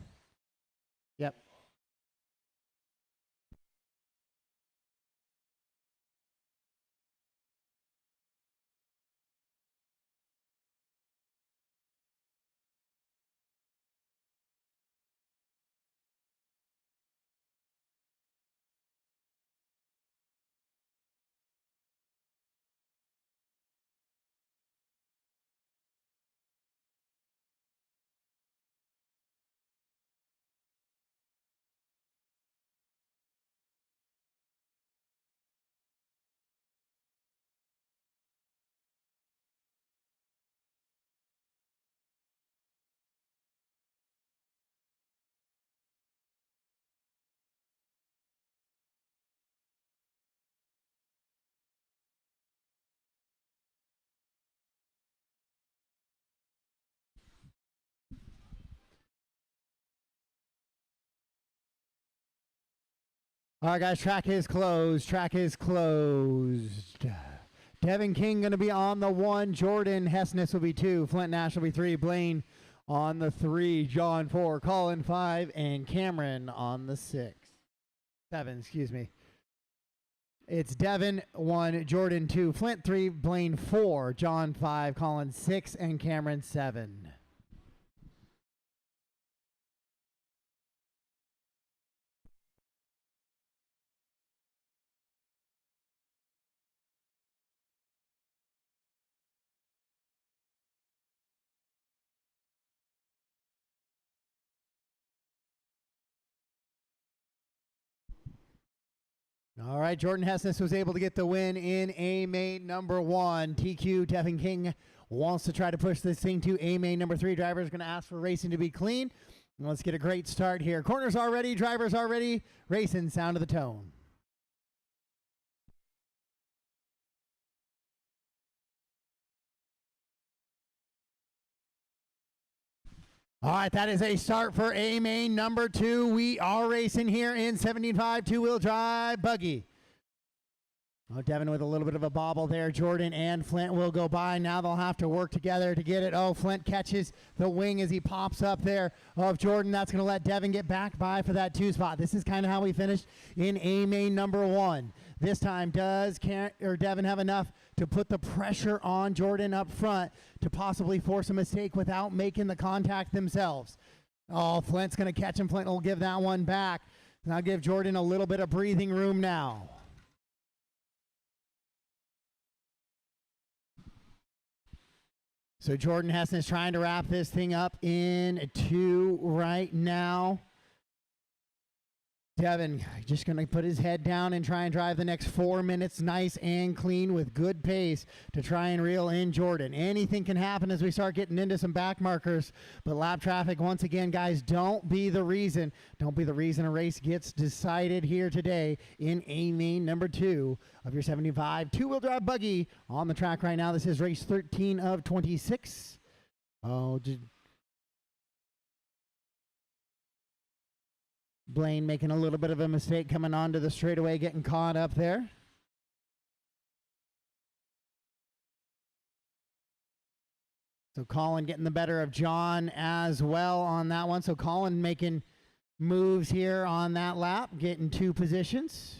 Yep. All right, guys, track is closed. Track is closed. Devin King going to be on the 1. Jordan Hessness will be 2. Flint Nash will be 3. Blaine on the 3. John 4. Colin 5. And Cameron on the 6. 7, excuse me. It's Devin 1, Jordan 2, Flint 3, Blaine 4, John 5, Colin 6, and Cameron 7. All right, Jordan Hessness was able to get the win in A main number 1. TQ Devin King wants to try to push this thing to A main number 3. Driver is going to ask for racing to be clean. Let's get a great start here. Corners are ready, drivers are ready. Racing, sound of the tone. All right, that is a start for A main number 2. We are racing here in 75 two-wheel drive buggy. Oh, Devin with a little bit of a bobble there. Jordan and Flint will go by. Now they'll have to work together to get it. Oh, Flint catches the wing as he pops up there of Jordan. That's going to let Devin get back by for that 2 spot. This is kind of how we finished in A main number 1. This time, does Devin have enough to put the pressure on Jordan up front to possibly force a mistake without making the contact themselves? Oh, Flint's going to catch him. Flint will give that one back. Now give Jordan a little bit of breathing room now. So Jordan Hessen is trying to wrap this thing up in 2 right now. Devin just going to put his head down and try and drive the next 4 minutes nice and clean with good pace to try and reel in Jordan. Anything can happen as we start getting into some back markers, but lap traffic, once again, guys, don't be the reason a race gets decided here today in A main number 2 of your 75 two-wheel drive buggy on the track right now. This is race 13 of 26. Oh, Blaine making a little bit of a mistake coming onto the straightaway, getting caught up there. So Colin getting the better of John as well on that one. So Colin making moves here on that lap, getting 2 positions.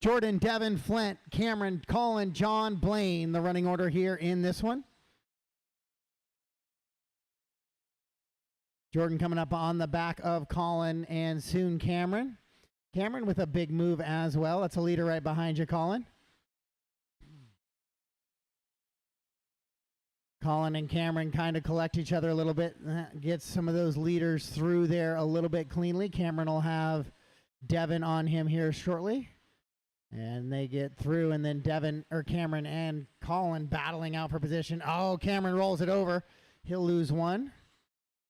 Jordan, Devin, Flint, Cameron, Colin, John, Blaine, the running order here in this one. Jordan coming up on the back of Colin and soon Cameron. Cameron with a big move as well. That's a leader right behind you, Colin. Colin and Cameron kind of collect each other a little bit. Get some of those leaders through there a little bit cleanly. Cameron will have Devin on him here shortly. And they get through, and then Cameron and Colin battling out for position. Oh, Cameron rolls it over. He'll lose 1.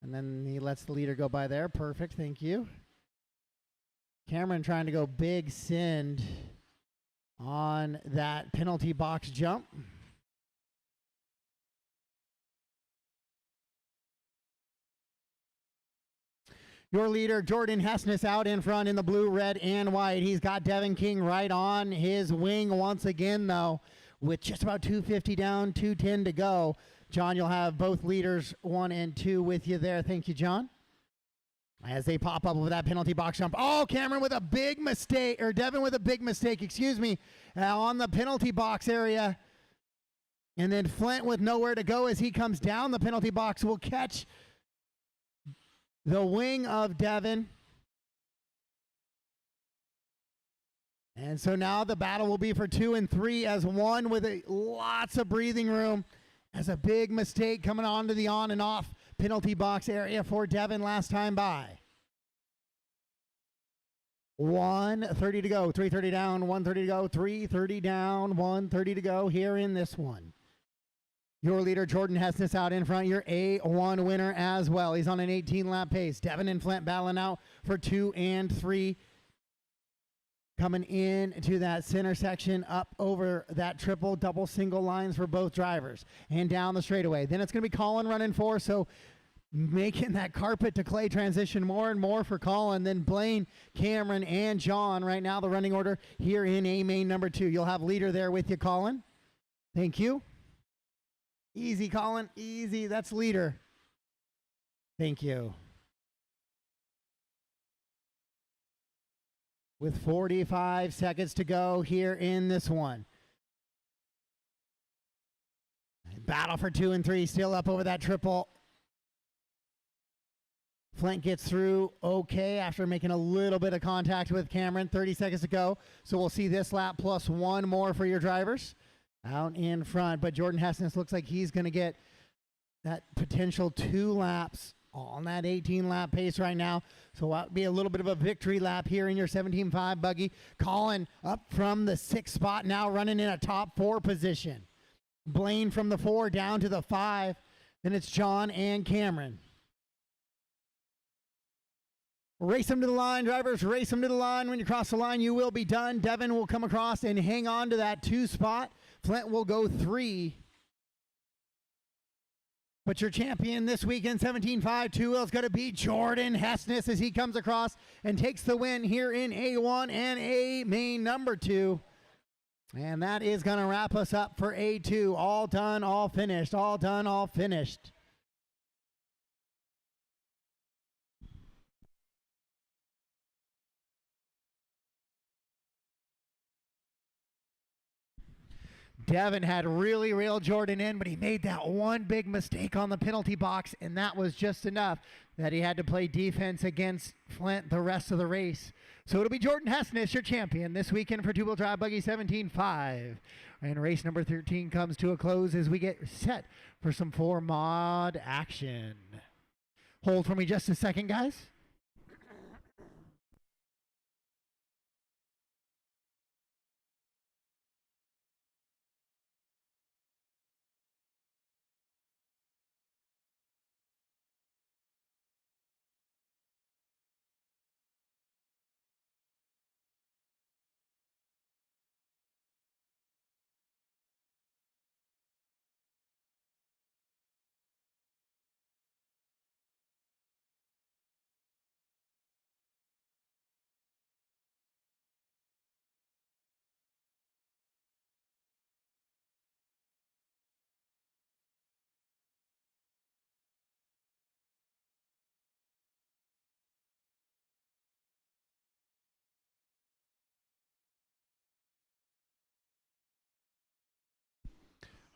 And then he lets the leader go by there. Perfect, thank you. Cameron trying to go big send on that penalty box jump. Your leader, Jordan Hessness, out in front in the blue, red, and white. He's got Devin King right on his wing once again, though, with just about 250 down, 210 to go. John, you'll have both leaders 1 and 2 with you there. Thank you, John. As they pop up over that penalty box jump. Oh, Cameron with a big mistake, or Devin with a big mistake, excuse me, on the penalty box area. And then Flint with nowhere to go as he comes down the penalty box will catch the wing of Devin. And so now the battle will be for 2 and 3 as one with lots of breathing room as a big mistake coming onto the on and off penalty box area for Devin last time by. 1:30 to go, 3:30 down, 1:30 to go, 3:30 down, 1:30 to go here in this one. Your leader, Jordan Hessness, out in front. Your A1 winner as well. He's on an 18-lap pace. Devin and Flint battling out for 2 and 3. Coming in to that center section, up over that triple, double, single lines for both drivers. And down the straightaway. Then it's going to be Colin running 4, so making that carpet to clay transition more and more for Colin. Then Blaine, Cameron, and John. Right now the running order here in A main number 2. You'll have leader there with you, Colin. Thank you. Easy, Colin, easy. That's leader. Thank you. With 45 seconds to go here in this one. Battle for 2 and 3, still up over that triple. Flint gets through okay after making a little bit of contact with Cameron. 30 seconds to go. So we'll see this lap plus 1 more for your drivers. Out in front, but Jordan Hessness looks like he's going to get that potential 2 laps on that 18-lap pace right now. So that'll be a little bit of a victory lap here in your 17.5 buggy. Colin up from the 6th spot, now running in a top 4 position. Blaine from the 4 down to the 5. Then it's John and Cameron. Race them to the line, drivers. Race them to the line. When you cross the line, you will be done. Devin will come across and hang on to that 2 spot. Flint will go 3. But your champion this weekend, 17.5 2 is going to be Jordan Hessness as he comes across and takes the win here in A1 and A main number 2. And that is going to wrap us up for A2. All done, all finished. All done, all finished. Devin had really reeled Jordan in, but he made that one big mistake on the penalty box, and that was just enough that he had to play defense against Flint the rest of the race. So it'll be Jordan Hessness, your champion, this weekend for two-wheel drive buggy 17.5. And race number 13 comes to a close as we get set for some 4 mod action. Hold for me just a second, guys.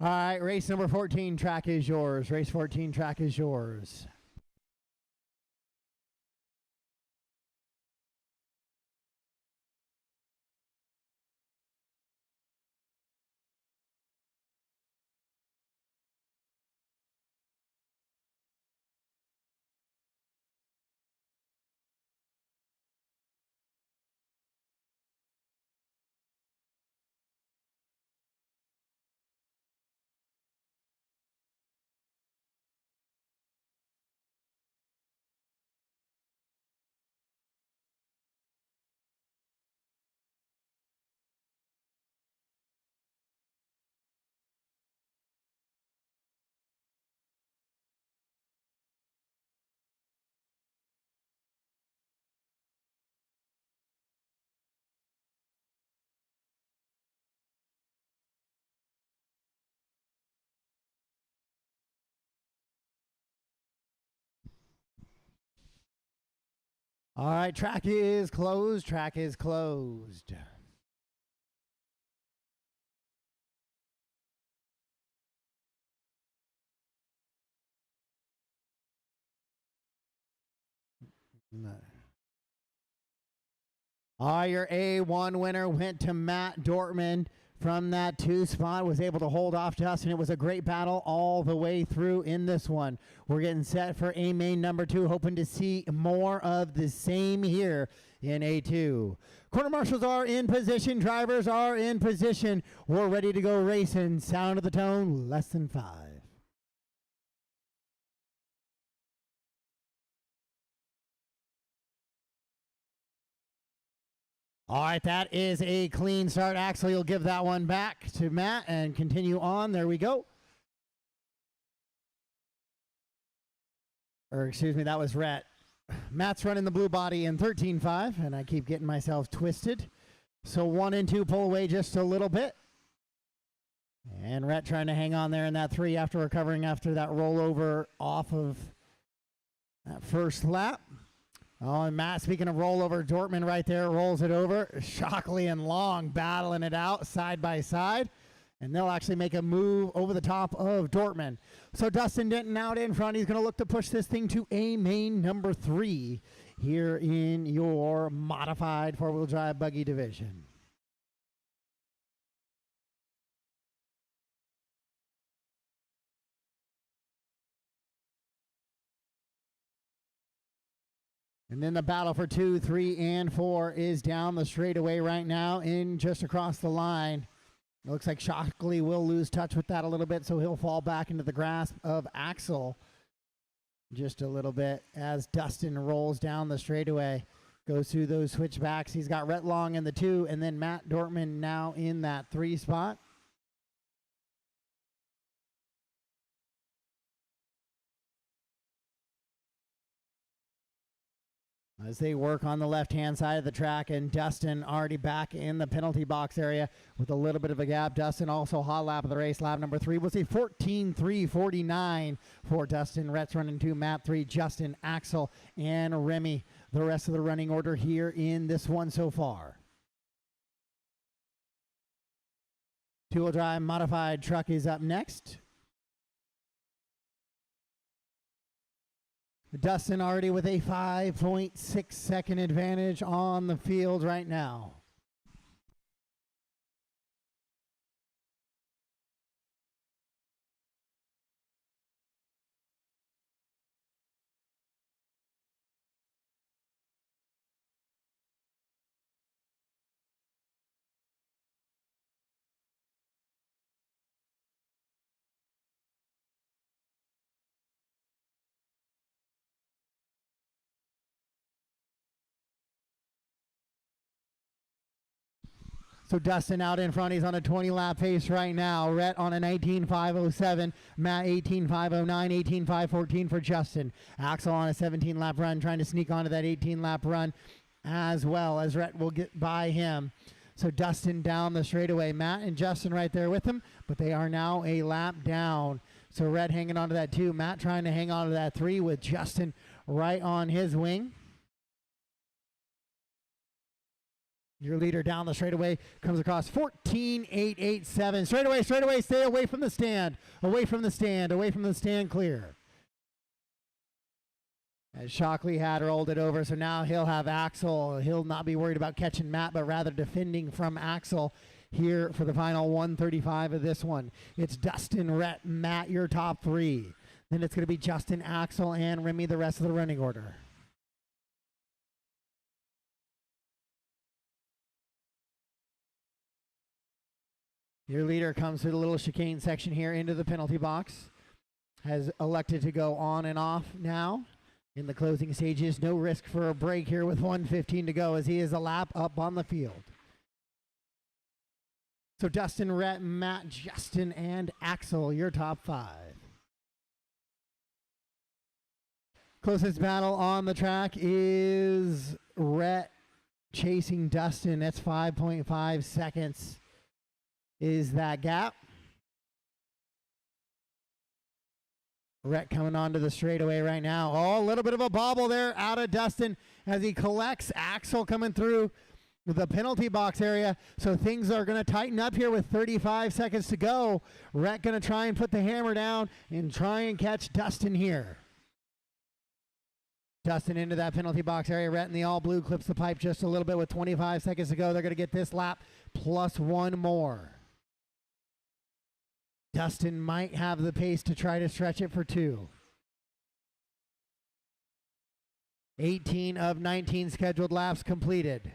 All right, race number 14, track is yours. Race 14, track is yours. All right, track is closed. Track is closed. No. All right, your A1 winner went to Matt Dortmund from that 2 spot, was able to hold off Dustin. It was a great battle all the way through in this one. We're getting set for A main number 2, hoping to see more of the same here in A2. Quarter marshals are in position, drivers are in position. We're ready to go racing. Sound of the tone, less than 5. All right, that is a clean start. Axel, you'll give that one back to Matt and continue on. There we go. Or excuse me, that was Rhett. Matt's running the blue body in 13.5, and I keep getting myself twisted. So 1 and 2 pull away just a little bit. And Rhett trying to hang on there in that 3 after recovering after that rollover off of that first lap. Oh, and Matt, speaking of rollover, Dortmund right there rolls it over. Shockley and Long battling it out side by side. And they'll actually make a move over the top of Dortmund. So Dustin Denton out in front. He's going to look to push this thing to A main number 3 here in your modified four-wheel drive buggy division. And then the battle for 2, 3, and 4 is down the straightaway right now in just across the line. It looks like Shockley will lose touch with that a little bit, so he'll fall back into the grasp of Axel just a little bit as Dustin rolls down the straightaway, goes through those switchbacks. He's got Rhett Long in the 2, and then Matt Dortmund now in that 3 spot. As they work on the left-hand side of the track, and Dustin already back in the penalty box area with a little bit of a gap. Dustin also hot lap of the race. Lap number 3 was a 14.349 for Dustin. Rhett's running 2, Matt 3, Justin, Axel, and Remy. The rest of the running order here in this one so far. Two-wheel drive modified truck is up next. Dustin already with a 5.6 second advantage on the field right now. So Dustin out in front. He's on a 20-lap pace right now. Rhett on a 19.507. Matt 18.509, 18.514 for Justin. Axel on a 17-lap run, trying to sneak onto that 18-lap run as well as Rhett will get by him. So Dustin down the straightaway. Matt and Justin right there with him, but they are now a lap down. So Rhett hanging on to that 2. Matt trying to hang on to that 3 with Justin right on his wing. Your leader down the straightaway comes across 14.887. Straightaway, stay away from the stand. Away from the stand, clear. As Shockley had rolled it over, so now he'll have Axel. He'll not be worried about catching Matt, but rather defending from Axel here for the final 135 of this one. It's Dustin, Rhett, Matt, your top 3. Then it's going to be Justin, Axel, and Remy, the rest of the running order. Your leader comes through the little chicane section here into the penalty box. Has elected to go on and off now in the closing stages. No risk for a break here with 1:15 to go as he is a lap up on the field. So Dustin, Rhett, Matt, Justin, and Axel, your top 5. Closest battle on the track is Rhett chasing Dustin. That's 5.5 seconds. Is that gap. Rhett coming onto the straightaway right now. Oh, a little bit of a bobble there out of Dustin as he collects. Axel coming through the penalty box area. So things are going to tighten up here with 35 seconds to go. Rhett going to try and put the hammer down and try and catch Dustin here. Dustin into that penalty box area. Rhett in the all blue clips the pipe just a little bit with 25 seconds to go. They're going to get this lap plus one more. Dustin might have the pace to try to stretch it for two. 18 of 19 scheduled laps completed.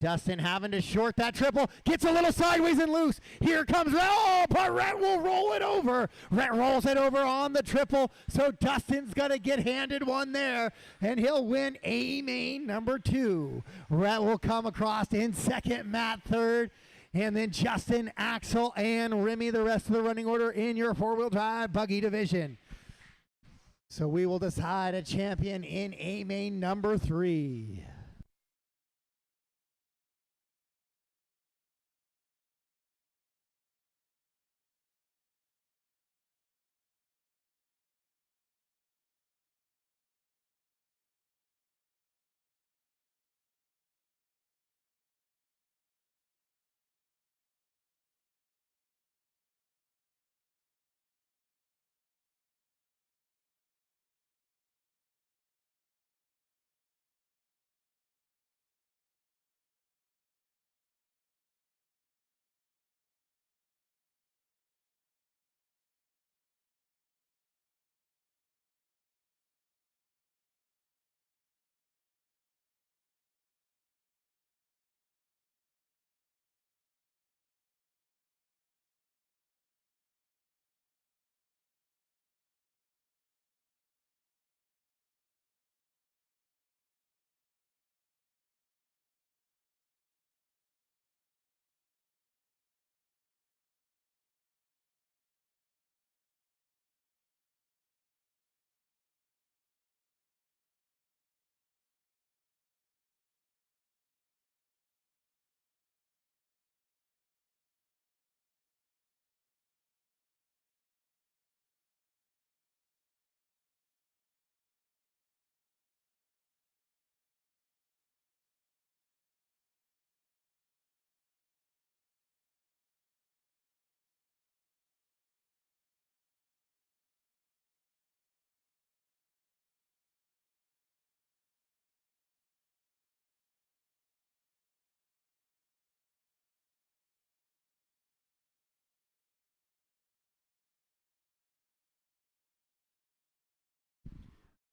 Dustin having to short that triple, gets a little sideways and loose. Here comes Rhett. Oh, but Rhett will roll it over. Rhett rolls it over on the triple, so Dustin's going to get handed one there, and he'll win A main number 2. Rhett will come across in second, Matt third, and then Justin, Axel, and Remy, the rest of the running order in your four-wheel drive buggy division. So we will decide a champion in A main number 3.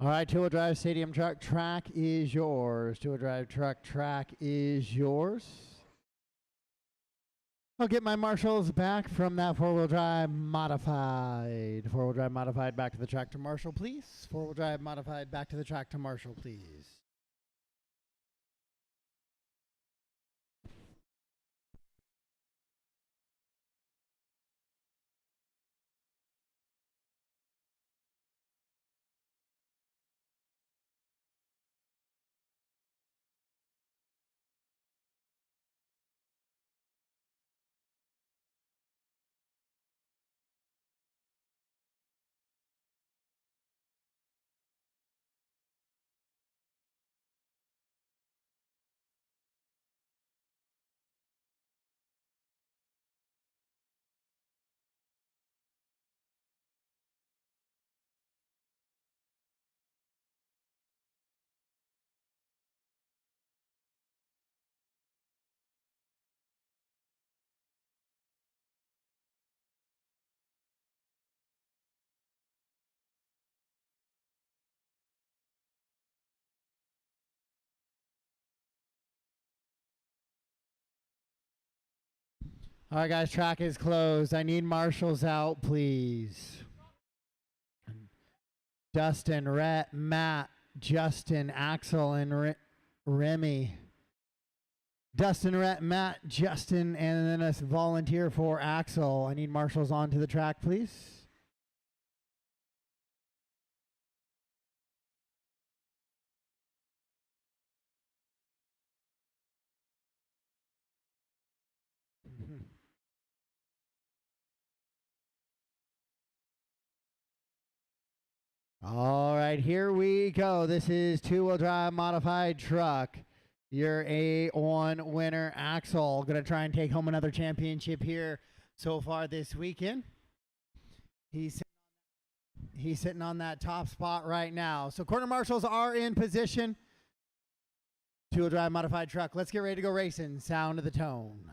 All right, two-wheel drive stadium truck track is yours. Two-wheel drive truck track is yours. I'll get my marshals back from that four-wheel drive modified. Four-wheel drive modified back to the track to Marshall, please. Four-wheel drive modified back to the track to Marshall, please. All right, guys, track is closed. I need marshals out, please. Dustin, Rhett, Matt, Justin, Axel, and Remy. Dustin, Rhett, Matt, Justin, and then a volunteer for Axel. I need marshals onto the track, please. All right, here we go. This is two-wheel drive modified truck. Your A1 winner, Axel, going to try and take home another championship here so far this weekend. He's sitting on that top spot right now. So quarter marshals are in position. Two-wheel drive modified truck. Let's get ready to go racing. Sound of the tone.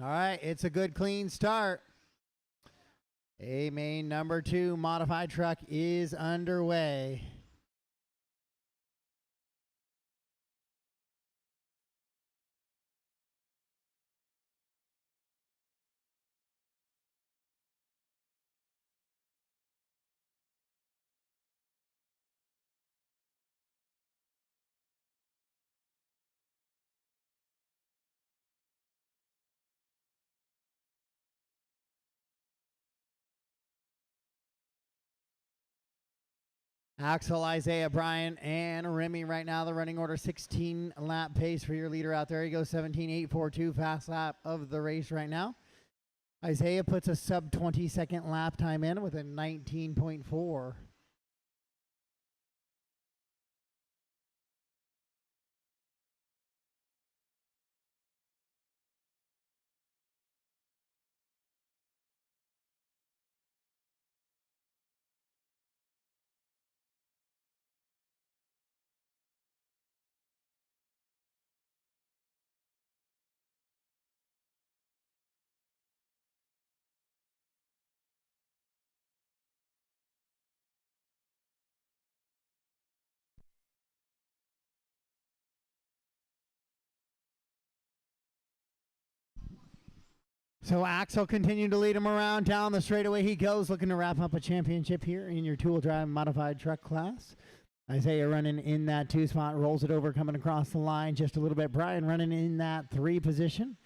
All right, it's a good clean start. A main number 2 modified truck is underway. Axel, Isaiah, Brian, and Remy right now. The running order 16 lap pace for your leader out there. He goes 17.842, fast lap of the race right now. Isaiah puts a sub 20-second lap time in with a 19.4. So Axel continued to lead him around down the straightaway. He goes, looking to wrap up a championship here in your two-wheel drive modified truck class. Isaiah running in that 2 spot, rolls it over, coming across the line just a little bit. Brian running in that 3 position.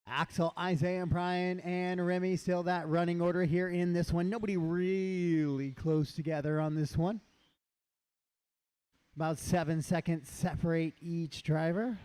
Axel, Isaiah, Brian, and Remy still that running order here in this one. Nobody really close together on this one. About 7 seconds separate each driver.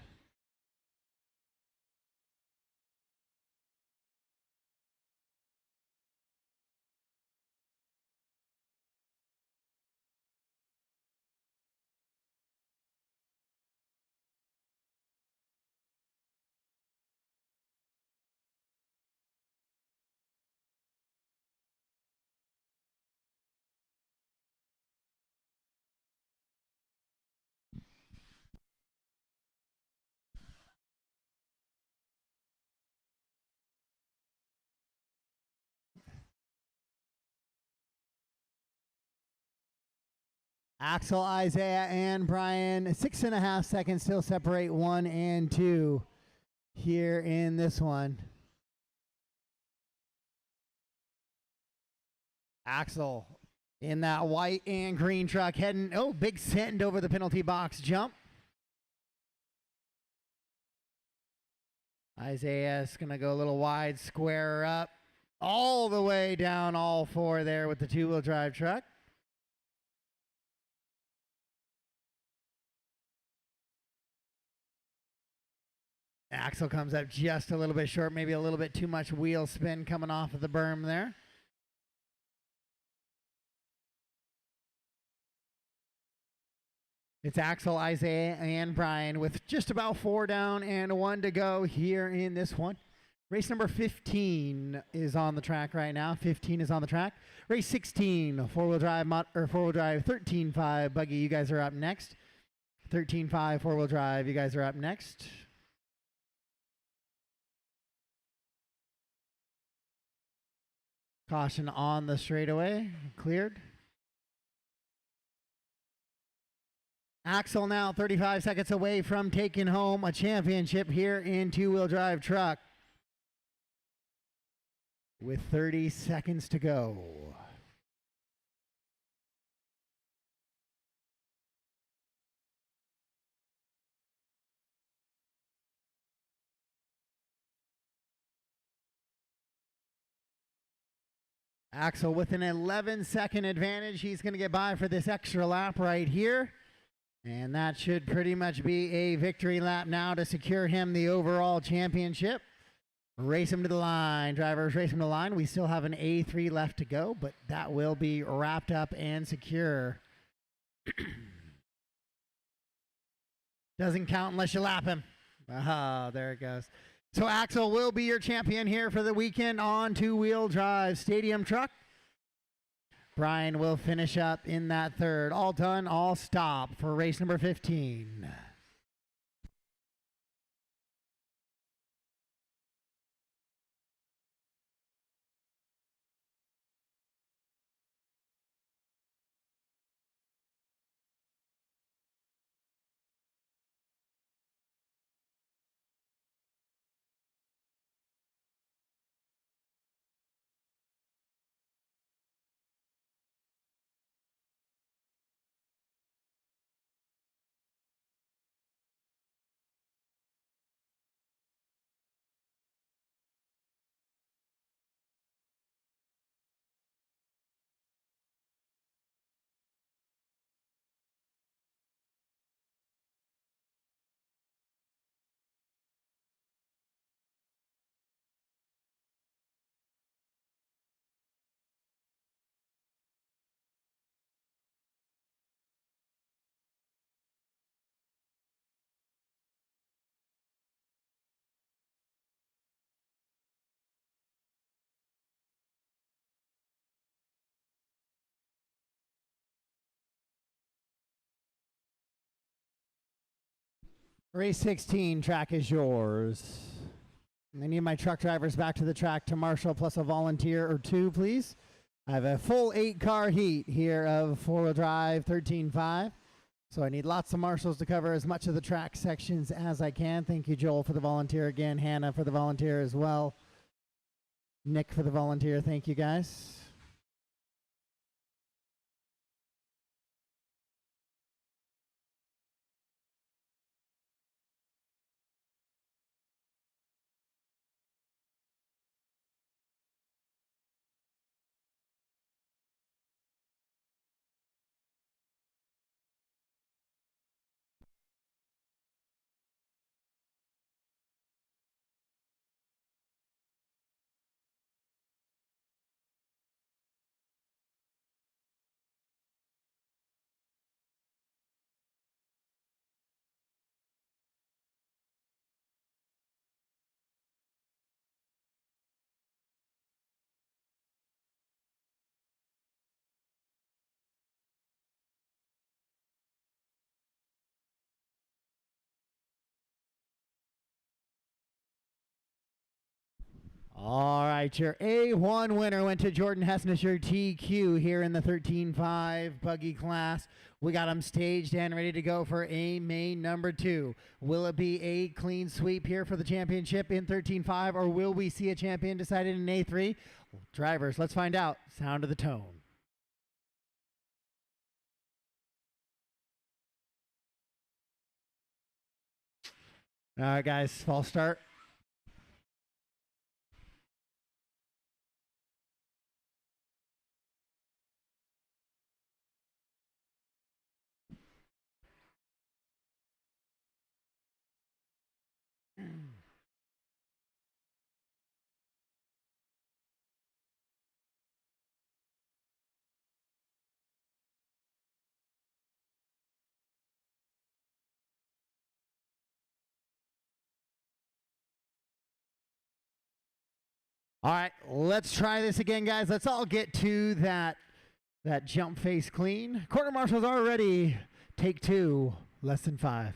Axel, Isaiah, and Brian, 6.5 seconds still separate 1 and 2 here in this one. Axel in that white and green truck heading, big send over the penalty box jump. Isaiah's going to go a little wide, square up, all the way down all 4 there with the two-wheel drive truck. Axel comes up just a little bit short, maybe a little bit too much wheel spin coming off of the berm there. It's Axel, Isaiah, and Brian with just about 4 down and 1 to go here in this one. Race number 15 is on the track right now. 15 is on the track. Race 16, four-wheel drive 13.5 buggy. You guys are up next. 13.5 four-wheel drive. You guys are up next. Caution on the straightaway. Cleared. Axel now 35 seconds away from taking home a championship here in two-wheel drive truck. With 30 seconds to go. Axel with an 11-second advantage. He's going to get by for this extra lap right here. And that should pretty much be a victory lap now to secure him the overall championship. Race him to the line. Drivers, race him to the line. We still have an A3 left to go, but that will be wrapped up and secure. Doesn't count unless you lap him. Ah, there it goes. So Axel will be your champion here for the weekend on two-wheel drive stadium truck. Brian will finish up in that third. All done, all stop for race number 15. Race 16, track is yours. I need my truck drivers back to the track to marshal plus a volunteer or two, please. I have a full 8-car heat here of four-wheel drive 13.5. So I need lots of marshals to cover as much of the track sections as I can. Thank you, Joel, for the volunteer again. Hannah for the volunteer as well. Nick for the volunteer. Thank you, guys. All right, your A1 winner went to Jordan Hessnesher TQ here in the 13.5 buggy class. We got him staged and ready to go for A main number 2. Will it be a clean sweep here for the championship in 13.5, or will we see a champion decided in A3? Drivers, let's find out. Sound of the tone. All right, guys, false start. All right, let's try this again, guys. Let's all get to that jump face clean. Quarter marshals are ready. Take 2, less than 5.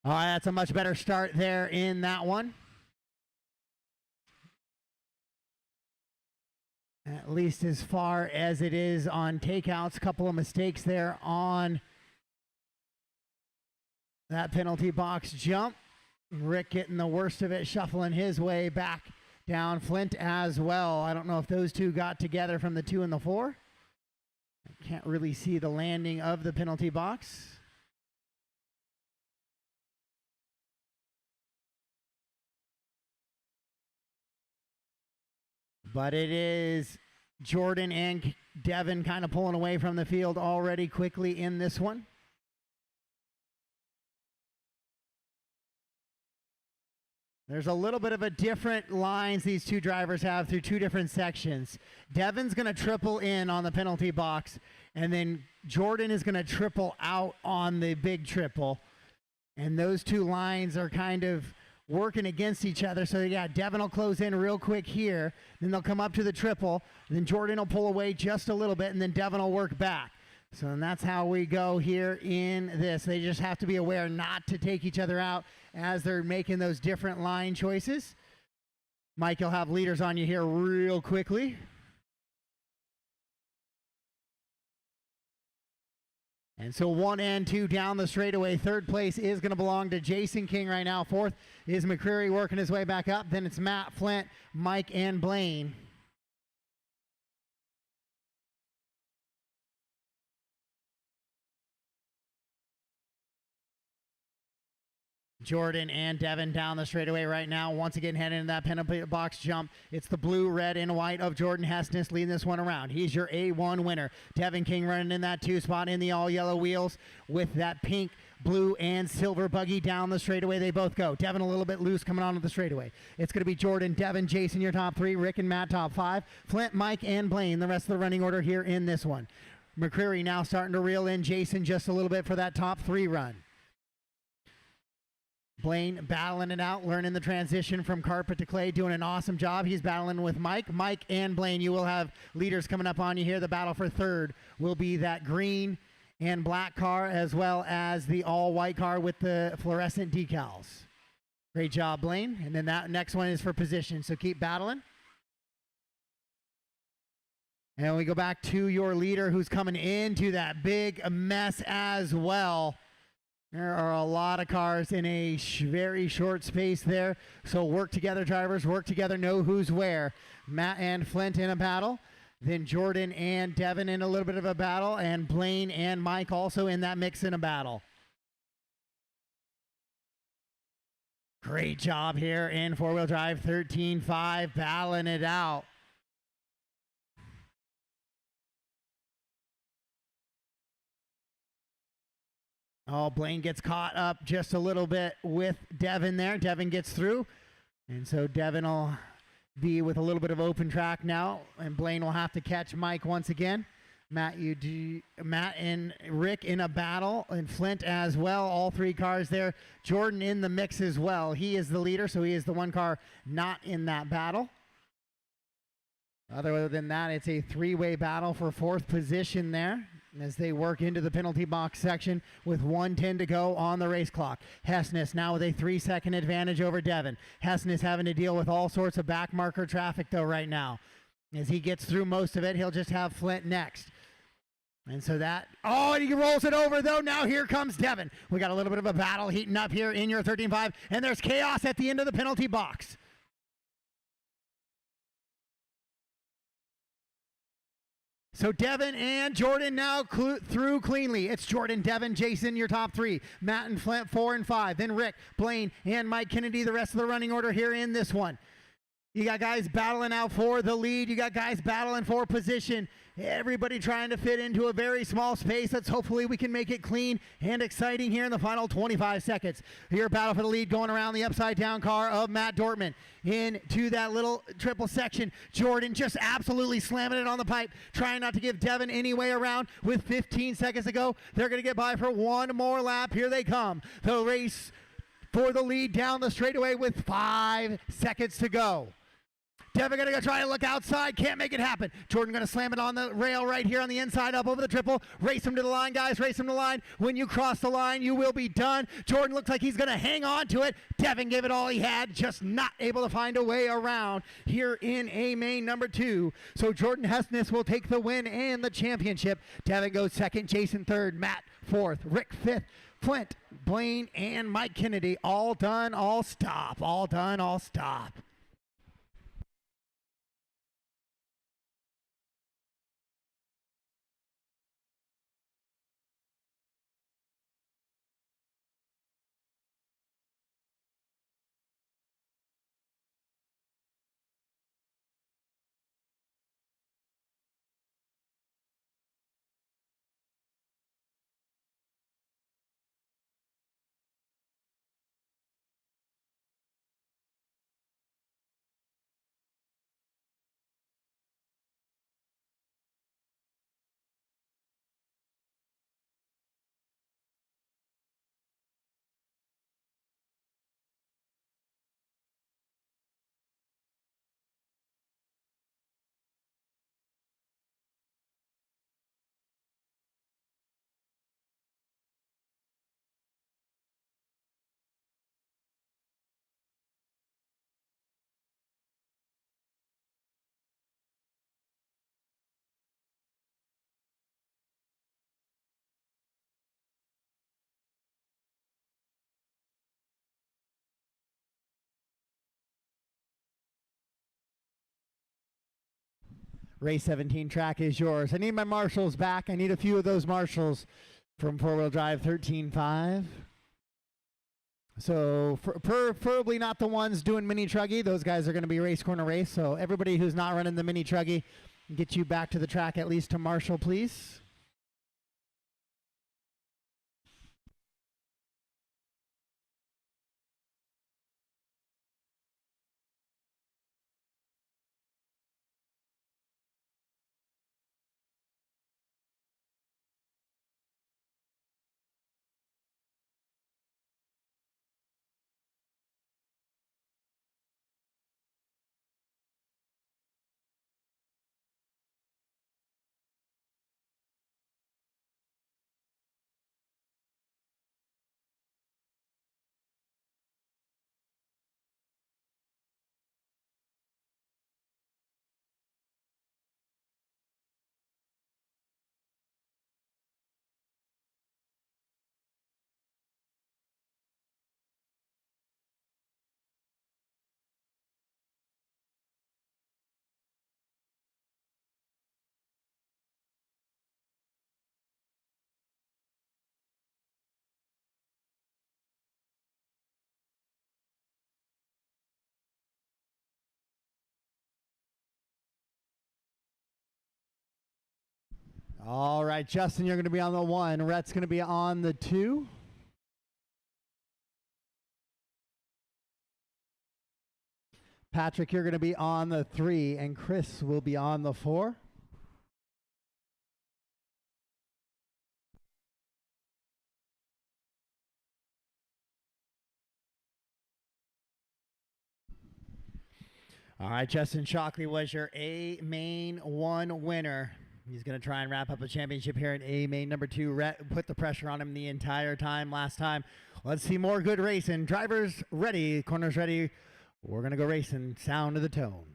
All right, that's a much better start there in that one. At least as far as it is on takeouts. Couple of mistakes there on that penalty box jump. Rick getting the worst of it, shuffling his way back down. Flint as well. I don't know if those two got together from the 2 and the 4. I can't really see the landing of the penalty box. But it is Jordan and Devin kind of pulling away from the field already quickly in this one. There's a little bit of a different lines these two drivers have through two different sections. Devin's going to triple in on the penalty box, and then Jordan is going to triple out on the big triple. And those two lines are kind of working against each other. So, yeah, Devin will close in real quick here. Then they'll come up to the triple. Then Jordan will pull away just a little bit, and then Devin will work back. So and that's how we go here in this. They just have to be aware not to take each other out as they're making those different line choices. Mike, you'll have leaders on you here real quickly. And so 1 and 2 down the straightaway. Third place is going to belong to Jason King right now. Fourth is McCreary working his way back up. Then it's Matt, Flint, Mike, and Blaine. Jordan and Devin down the straightaway right now. Once again, heading into that penalty box jump. It's the blue, red, and white of Jordan Hessness leading this one around. He's your A1 winner. Devin King running in that 2 spot in the all-yellow wheels with that pink, blue, and silver buggy down the straightaway. They both go. Devin a little bit loose coming onto the straightaway. It's going to be Jordan, Devin, Jason, your top 3. Rick and Matt, top 5. Flint, Mike, and Blaine, the rest of the running order here in this one. McCreary now starting to reel in Jason just a little bit for that top 3 run. Blaine battling it out, learning the transition from carpet to clay, doing an awesome job. He's battling with Mike. Mike and Blaine, you will have leaders coming up on you here. The battle for third will be that green and black car as well as the all-white car with the fluorescent decals. Great job, Blaine. And then that next one is for position, so keep battling. And we go back to your leader who's coming into that big mess as well. There are a lot of cars in a very short space there. So work together, drivers. Work together. Know who's where. Matt and Flint in a battle. Then Jordan and Devin in a little bit of a battle. And Blaine and Mike also in that mix in a battle. Great job here in four-wheel drive 13.5. Battling it out. Oh, Blaine gets caught up just a little bit with Devin there. Devin gets through. And so Devin will be with a little bit of open track now. And Blaine will have to catch Mike once again. Matt and Rick in a battle. And Flint as well. All 3 cars there. Jordan in the mix as well. He is the leader, so he is the one car not in that battle. Other than that, it's a 3-way battle for 4th position there as they work into the penalty box section with 1:10 to go on the race clock. Hessness now with a 3-second advantage over Devin. Hessness having to deal with all sorts of back marker traffic though right now. As he gets through most of it, he'll just have Flint next. And so that, and he rolls it over though. Now here comes Devin. We got a little bit of a battle heating up here in your 13.5, and there's chaos at the end of the penalty box. So Devin and Jordan now through cleanly. It's Jordan, Devin, Jason, your top 3. Matt and Flint, 4 and 5. Then Rick, Blaine, and Mike Kennedy, the rest of the running order here in this one. You got guys battling out for the lead. You got guys battling for position. Everybody trying to fit into a very small space. Let's hopefully we can make it clean and exciting here in the final 25 seconds. Your battle for the lead going around the upside down car of Matt Dortmund into that little triple section. Jordan just absolutely slamming it on the pipe, trying not to give Devin any way around with 15 seconds to go. They're going to get by for one more lap. Here they come. The race for the lead down the straightaway with 5 seconds to go. Devin going to go try to look outside. Can't make it happen. Jordan going to slam it on the rail right here on the inside up over the triple. Race him to the line, guys. Race him to the line. When you cross the line, you will be done. Jordan looks like he's going to hang on to it. Devin gave it all he had, just not able to find a way around here in A main number 2. So Jordan Hessness will take the win and the championship. Devin goes second. Jason third. Matt fourth. Rick fifth. Flint, Blaine, and Mike Kennedy all done, all stop. All done, all stop. Race 17 track is yours. I need my marshals back. I need a few of those marshals from 4-wheel drive 13.5. So preferably not the ones doing mini truggy. Those guys are going to be race corner race. So everybody who's not running the mini truggy, get you back to the track at least to marshal, please. All right, Justin, you're going to be on the 1. Rhett's going to be on the 2. Patrick, you're going to be on the 3, and Chris will be on the 4. All right, Justin Shockley was your A main 1 winner. He's going to try and wrap up a championship here at A main number 2. Rhett put the pressure on him the entire time last time. Let's see more good racing. Drivers ready, corners ready. We're going to go racing. Sound of the tone.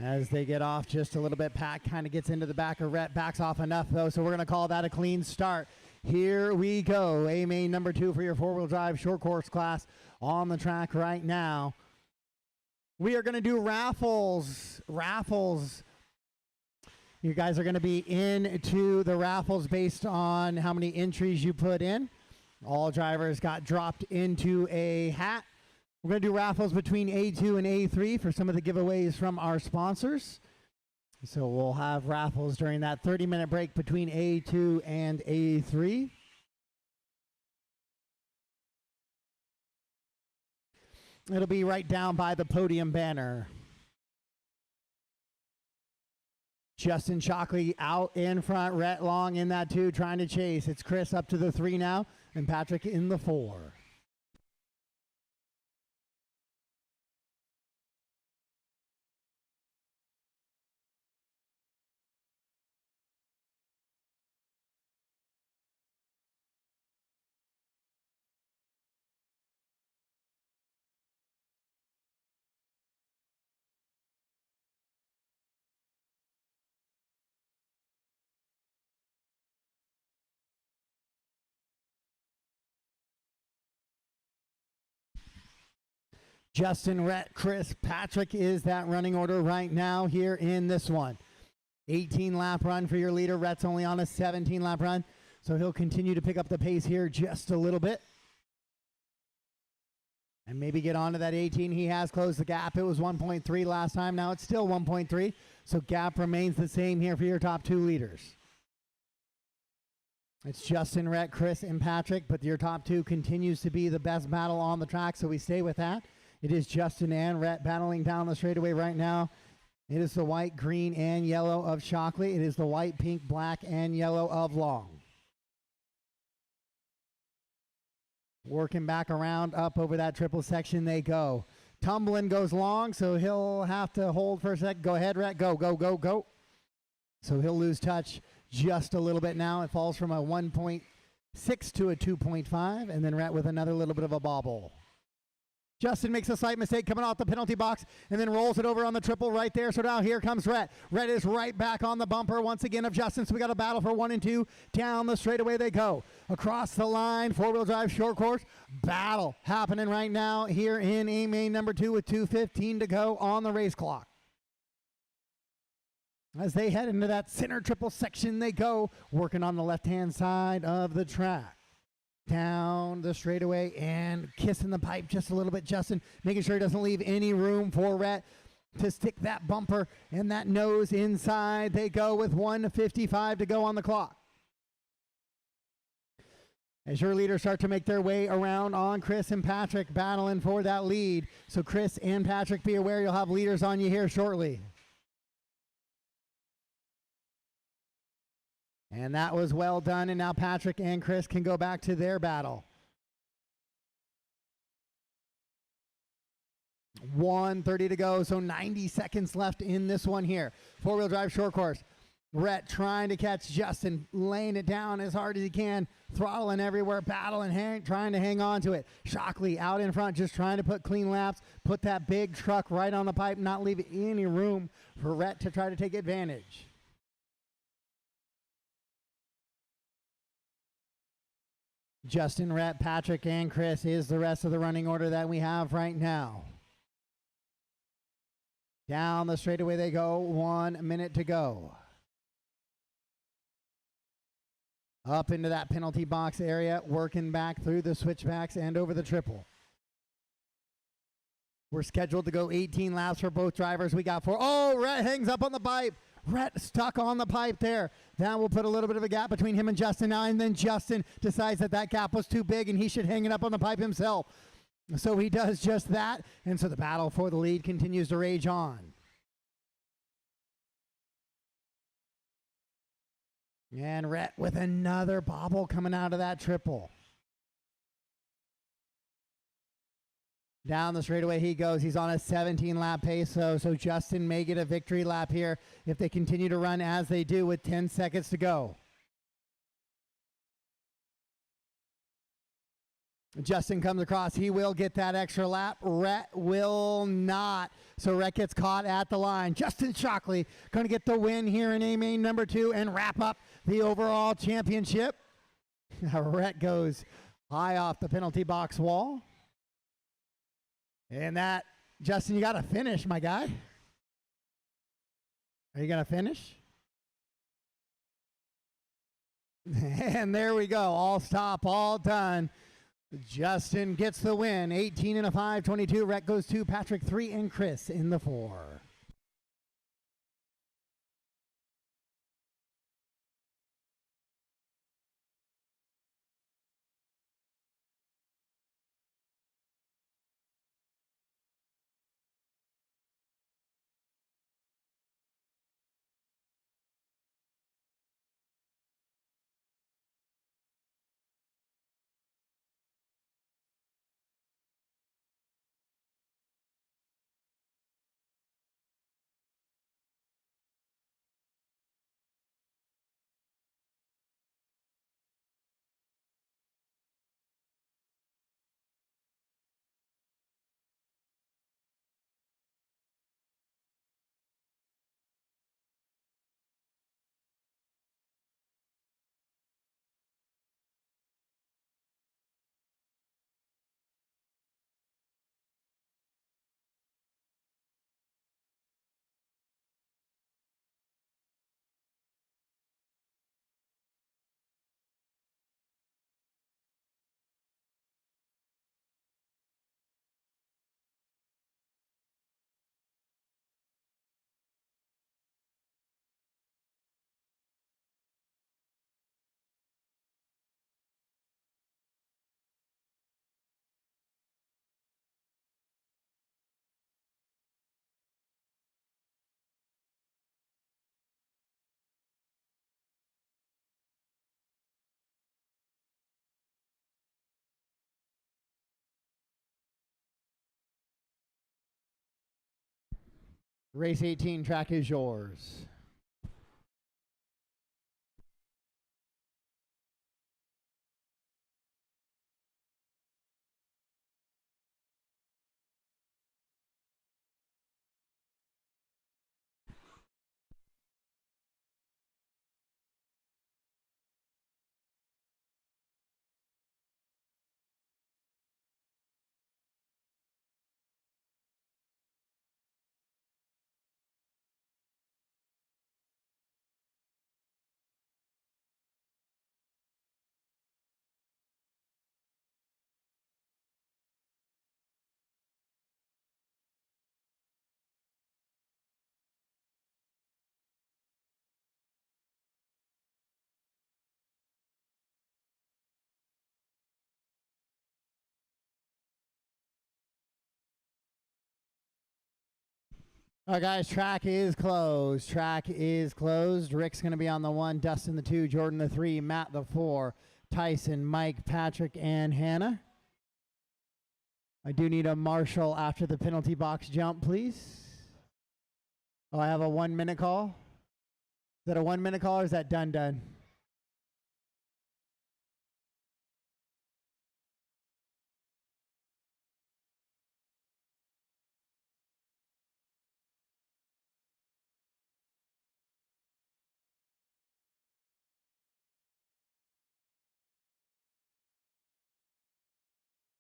As they get off just a little bit, Pat kind of gets into the back of Rhett, backs off enough though, so we're going to call that a clean start. Here we go. A main number 2 for your 4-wheel drive short course class on the track right now. We are going to do raffles. You guys are going to be into the raffles based on how many entries you put in. All drivers got dropped into a hat. We're going to do raffles between A2 and A3 for some of the giveaways from our sponsors. So we'll have raffles during that 30-minute break between A2 and A3. It'll be right down by the podium banner. Justin Shockley out in front. Rhett Long in that 2 trying to chase. It's Chris up to the 3 now and Patrick in the 4. Justin, Rhett, Chris, Patrick is that running order right now here in this one. 18 lap run for your leader. Rhett's only on a 17 lap run, so he'll continue to pick up the pace here just a little bit. And maybe get onto that 18. He has closed the gap. It was 1.3 last time. Now it's still 1.3, so gap remains the same here for your top 2 leaders. It's Justin, Rhett, Chris, and Patrick, but your top 2 continues to be the best battle on the track, so we stay with that. It is Justin and Rhett battling down the straightaway right now. It is the white, green, and yellow of Shockley. It is the white, pink, black, and yellow of Long. Working back around up over that triple section they go. Tumbling goes Long, so he'll have to hold for a sec. Go ahead, Rhett. Go, go, go, go. So he'll lose touch just a little bit now. It falls from a 1.6 to a 2.5, and then Rhett with another little bit of a bobble. Justin makes a slight mistake coming off the penalty box and then rolls it over on the triple right there. So now here comes Rhett. Rhett is right back on the bumper once again of Justin. So we got a battle for 1 and 2. Down the straightaway they go. Across the line, four-wheel drive short course. Battle happening right now here in A main number 2 with 2:15 to go on the race clock. As they head into that center triple section they go, working on the left-hand side of the track. Down the straightaway and kissing the pipe just a little bit, Justin, making sure he doesn't leave any room for Rhett to stick that bumper and that nose inside. They go with 1:55 to go on the clock. As your leaders start to make their way around on Chris and Patrick battling for that lead. So Chris and Patrick, be aware you'll have leaders on you here shortly. And that was well done, and now Patrick and Chris can go back to their battle. 1:30 to go, so 90 seconds left in this one here. Four-wheel drive short course. Rhett trying to catch Justin, laying it down as hard as he can, throttling everywhere, battling, trying to hang on to it. Shockley out in front, just trying to put clean laps, put that big truck right on the pipe, not leave any room for Rhett to try to take advantage. Justin, Rhett, Patrick, and Chris is the rest of the running order that we have right now. Down the straightaway they go, 1 minute to go. Up into that penalty box area, working back through the switchbacks and over the triple. We're scheduled to go 18 laps for both drivers. We got 4. Oh, Rhett hangs up on the pipe. Rhett stuck on the pipe there. That will put a little bit of a gap between him and Justin now, and then Justin decides that that gap was too big and he should hang it up on the pipe himself. So he does just that, and so the battle for the lead continues to rage on. And Rhett with another bobble coming out of that triple. Down the straightaway he goes. He's on a 17-lap pace, so Justin may get a victory lap here if they continue to run as they do with 10 seconds to go. Justin comes across. He will get that extra lap. Rhett will not. So Rhett gets caught at the line. Justin Shockley going to get the win here in A main number 2 and wrap up the overall championship. Rhett goes high off the penalty box wall. And that, Justin, you got to finish, my guy. Are you going to finish? And there we go. All stop, all done. Justin gets the win. 18 and a 5, 22. Rhett goes 2, Patrick 3, and Chris in the 4. Race 18, track is yours. All right, guys, track is closed. Track is closed. Rick's going to be on the 1, Dustin the 2, Jordan the 3, Matt the 4, Tyson, Mike, Patrick, and Hannah. I do need a marshal after the penalty box jump, please. Oh, I have a 1 minute call. Is that a 1 minute call or is that done?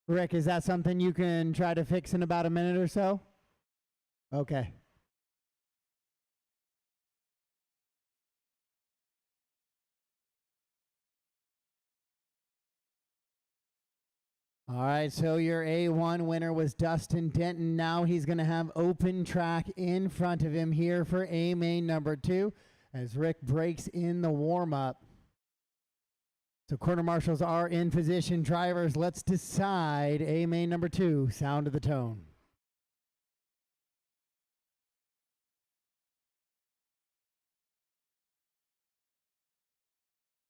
Rick, is that something you can try to fix in about a minute or so? Okay. All right, so your A1 winner was Dustin Denton. Now he's going to have open track in front of him here for A main number 2 as Rick breaks in the warm-up. So quarter marshals are in position. Drivers, let's decide A main number 2, sound of the tone.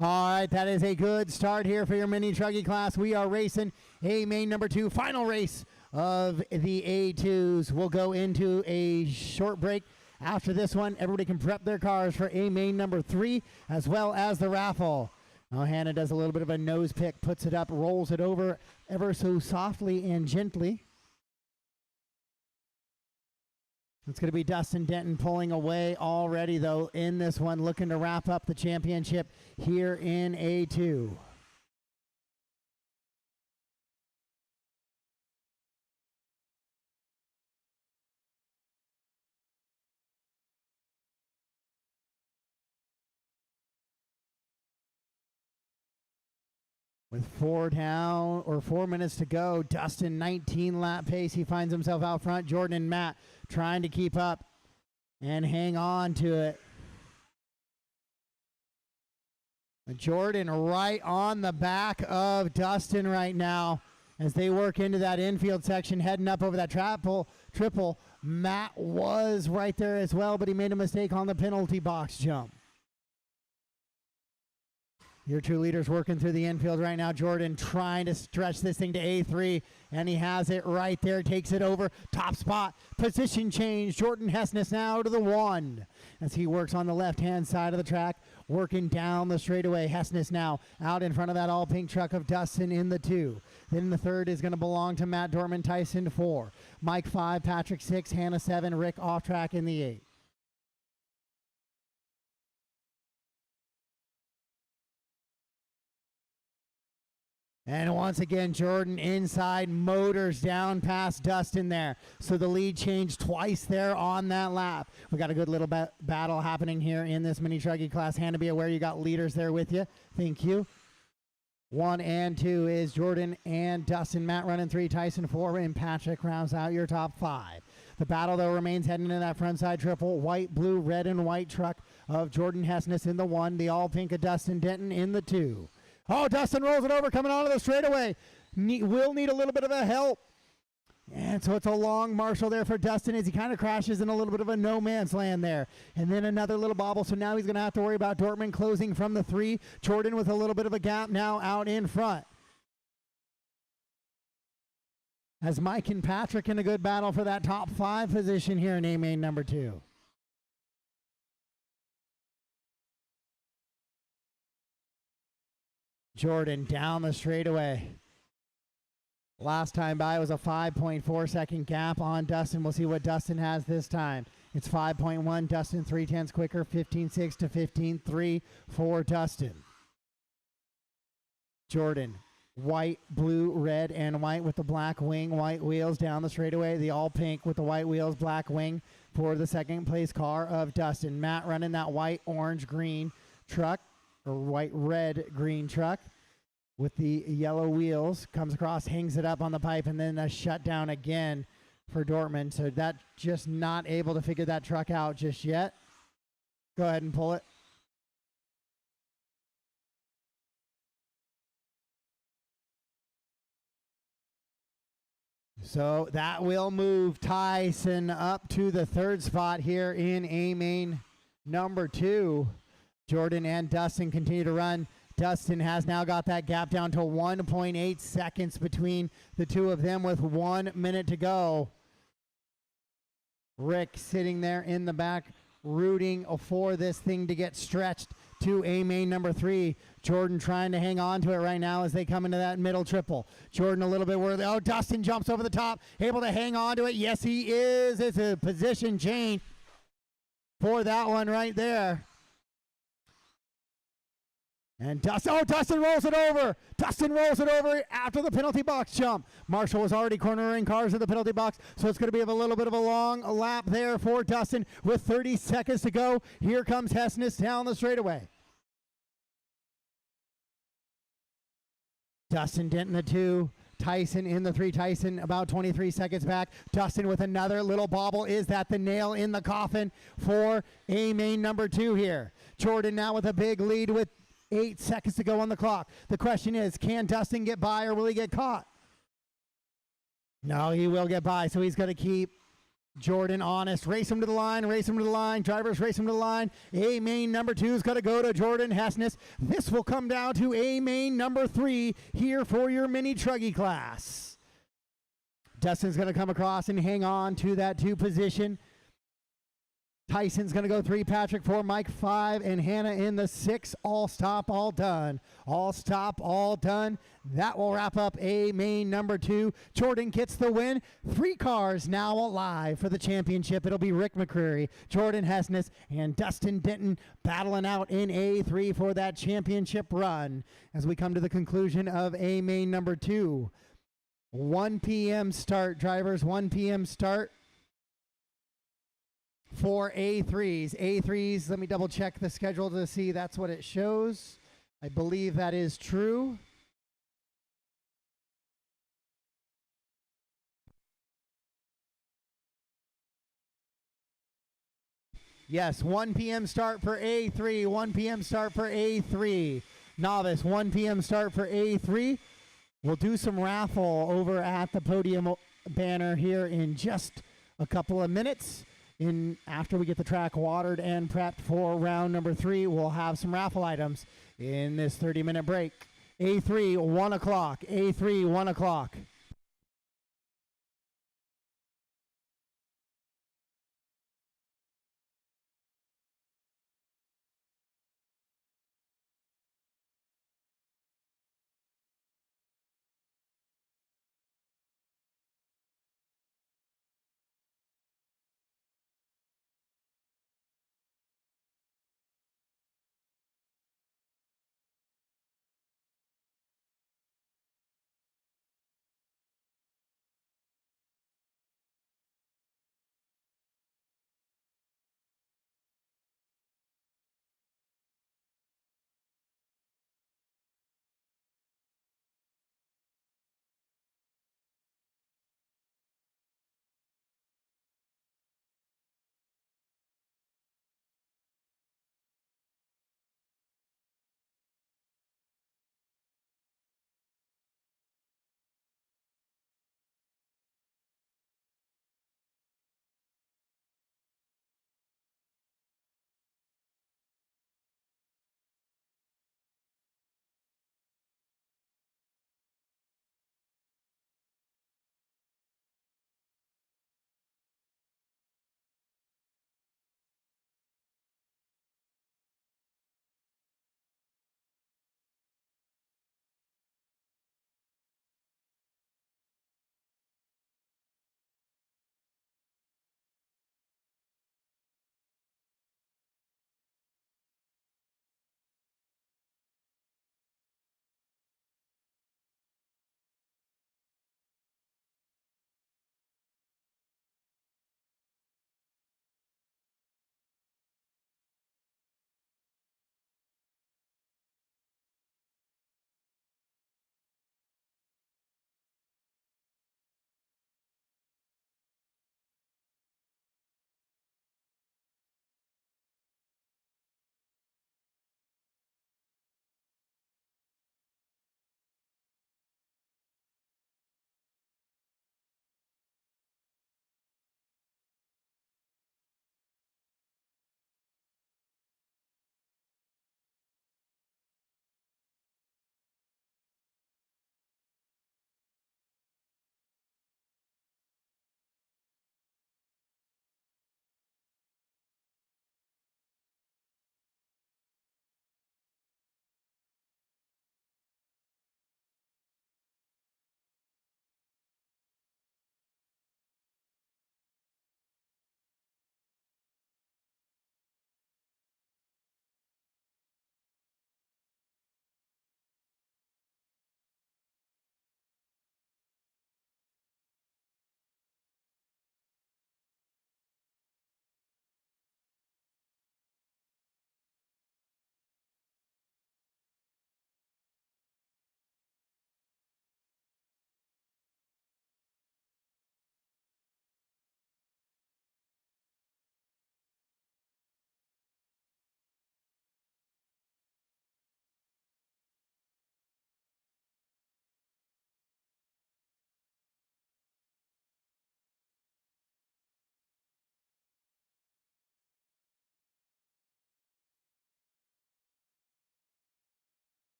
All right, that is a good start here for your mini truggy class. We are racing A main number 2, final race of the A2s. We'll go into a short break. After this one, everybody can prep their cars for A main number 3 as well as the raffle. Now Hannah does a little bit of a nose pick, puts it up, rolls it over ever so softly and gently. It's going to be Dustin Denton pulling away already, though, in this one, looking to wrap up the championship here in A2. With 4 minutes to go, Dustin 19 lap pace. He finds himself out front. Jordan and Matt trying to keep up and hang on to it. Jordan right on the back of Dustin right now as they work into that infield section, heading up over that triple. Matt was right there as well, but he made a mistake on the penalty box jump. Your 2 leaders working through the infield right now. Jordan trying to stretch this thing to A3, and he has it right there, takes it over, top spot, position change. Jordan Hessness now to the 1 as he works on the left-hand side of the track, working down the straightaway. Hessness now out in front of that all-pink truck of Dustin in the 2. Then the 3rd is going to belong to Matt Dorman, Tyson 4, Mike 5, Patrick 6, Hannah 7, Rick off track in the 8. And once again, Jordan inside, motors down past Dustin there. So the lead changed twice there on that lap. We got a good little battle happening here in this mini truggy class. Hannah, be aware you got leaders there with you. Thank you. 1 and 2 is Jordan and Dustin. Matt running 3, Tyson 4, and Patrick rounds out your top 5. The battle, though, remains heading into that front side triple. White, blue, red, and white truck of Jordan Hessness in the 1. The all pink of Dustin Denton in the 2. Oh, Dustin rolls it over, coming onto the straightaway. Will need a little bit of a help. And so it's a long marshal there for Dustin as he kind of crashes in a little bit of a no man's land there. And then another little bobble, so now he's going to have to worry about Dortmund closing from the 3. Jordan with a little bit of a gap now out in front. As Mike and Patrick in a good battle for that top 5 position here in A main number 2. Jordan down the straightaway. Last time by was a 5.4 second gap on Dustin. We'll see what Dustin has this time. It's 5.1. Dustin 3/10 quicker. 15.6 to 15.3 for Dustin. Jordan, white, blue, red, and white with the black wing. White wheels down the straightaway. The all pink with the white wheels, black wing for the second place car of Dustin. Matt running that white, orange, green truck. Or white, red, green truck with the yellow wheels, comes across, hangs it up on the pipe, and then a shutdown again for Dortmund. So that just not able to figure that truck out just yet. Go ahead and pull it. So that will move Tyson up to the third spot here in A main number 2. Jordan and Dustin continue to run. Dustin has now got that gap down to 1.8 seconds between the two of them with 1 minute to go. Rick sitting there in the back rooting for this thing to get stretched to A main number 3. Jordan trying to hang on to it right now as they come into that middle triple. Jordan a little bit worthy. Oh, Dustin jumps over the top, able to hang on to it. Yes, he is. It's a position change for that one right there. And Dustin rolls it over. Dustin rolls it over after the penalty box jump. Marshall was already cornering cars in the penalty box, so it's going to be a little bit of a long lap there for Dustin with 30 seconds to go. Here comes Hessness down the straightaway. Dustin Denton the 2. Tyson in the 3. Tyson about 23 seconds back. Dustin with another little bobble. Is that the nail in the coffin for A main number 2 here? Jordan now with a big lead with 8 seconds to go on the clock. The question is, can Dustin get by or will he get caught? No, he will get by, so he's going to keep Jordan honest. Race him to the line, race him to the line. Drivers race him to the line. A main number 2 is going to go to Jordan Hessness. This will come down to A main number 3 here for your mini truggy class. Dustin's going to come across and hang on to that 2 position. Tyson's going to go 3, Patrick 4, Mike 5, and Hannah in the 6. All stop, all done. All stop, all done. That will wrap up A main number 2. Jordan gets the win. 3 cars now alive for the championship. It'll be Rick McCreary, Jordan Hessness, and Dustin Denton battling out in A3 for that championship run as we come to the conclusion of A main number 2. 1 p.m. start, drivers. 1 p.m. start for A3s. A3s, let me double check the schedule to see that's what it shows. I believe that is true. Yes, 1 p.m. start for A3. 1 p.m. start for A3. Novice, 1 p.m. start for A3. We'll do some raffle over at the podium banner here in just a couple of minutes. After we get the track watered and prepped for round number 3, we'll have some raffle items in this 30-minute break. A3, 1 o'clock. A3, 1 o'clock.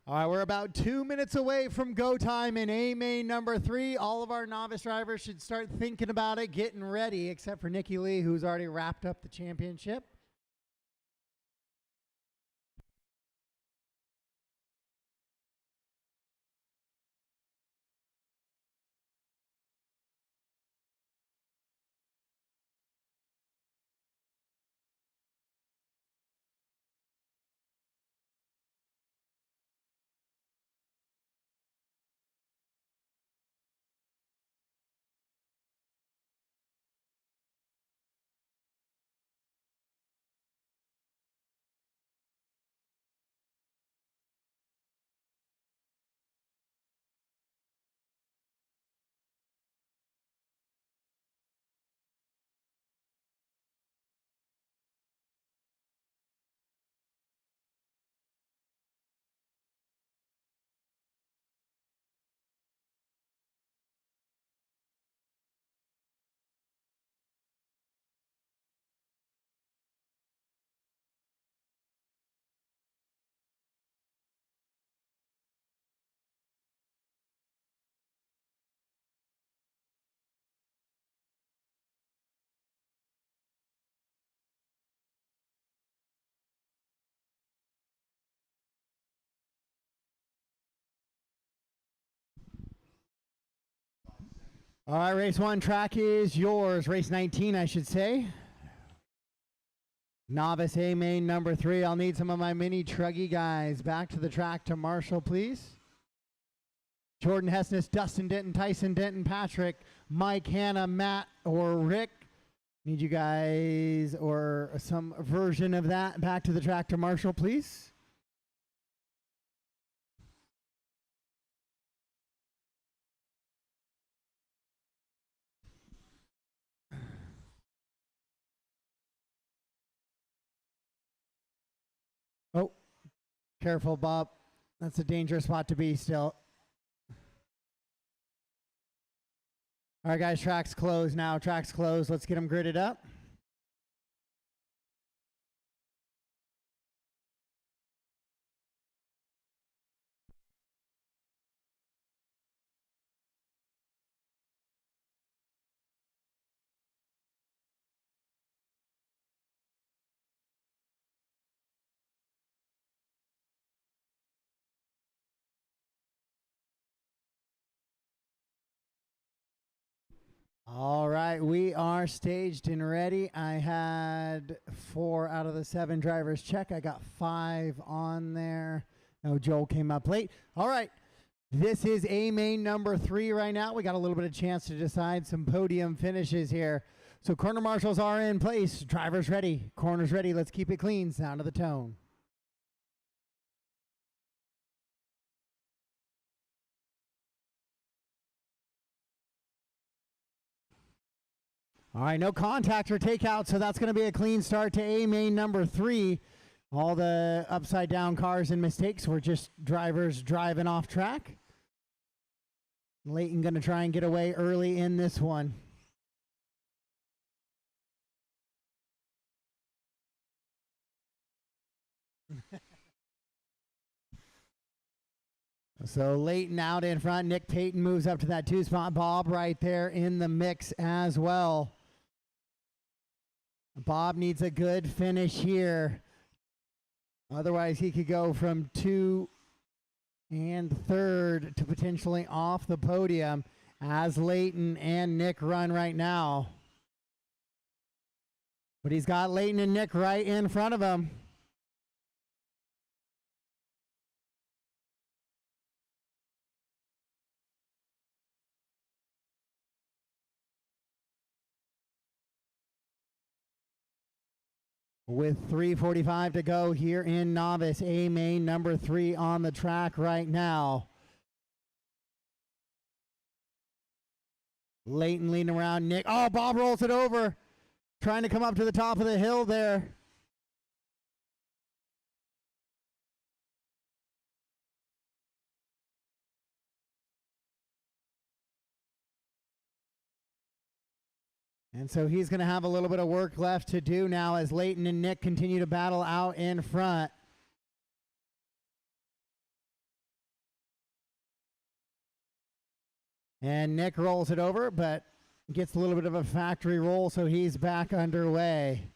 All right, we're about 2 minutes away from go time in A main number 3. All of our novice drivers should start thinking about it, getting ready, except for Nikki Lee, who's already wrapped up the championship. All right, race 1 track is yours. Race 19, I should say. Novice A main number 3. I'll need some of my mini truggy guys back to the track to Marshall, please. Jordan Hessness, Dustin Denton, Tyson Denton, Patrick, Mike, Hannah, Matt, or Rick. Need you guys or some version of that back to the track to Marshall, please. Oh, careful, Bob. That's a dangerous spot to be still. All right, guys, track's closed now. Track's closed. Let's get them gridded up. All right, we are staged and ready. I had 4 out of the 7 drivers check. I got 5 on there. No, Joel came up late. All right, this is A main number 3 right now. We got a little bit of chance to decide some podium finishes here. So corner marshals are in place. Drivers ready. Corners ready. Let's keep it clean. Sound of the tone. All right, no contact or takeout, so that's going to be a clean start to A main number 3. All the upside down cars and mistakes were just drivers driving off track. Leighton going to try and get away early in this one. So Leighton out in front. Nick Payton moves up to that 2 spot. Bob right there in the mix as well. Bob needs a good finish here. Otherwise, he could go from 2 and 3rd to potentially off the podium as Leighton and Nick run right now. But he's got Leighton and Nick right in front of him. With 3:45 to go here in novice A main number 3 on the track right now. Leighton leading around Nick. Oh, Bob rolls it over. Trying to come up to the top of the hill there. And so he's going to have a little bit of work left to do now as Leighton and Nick continue to battle out in front. And Nick rolls it over, but gets a little bit of a factory roll, so he's back underway.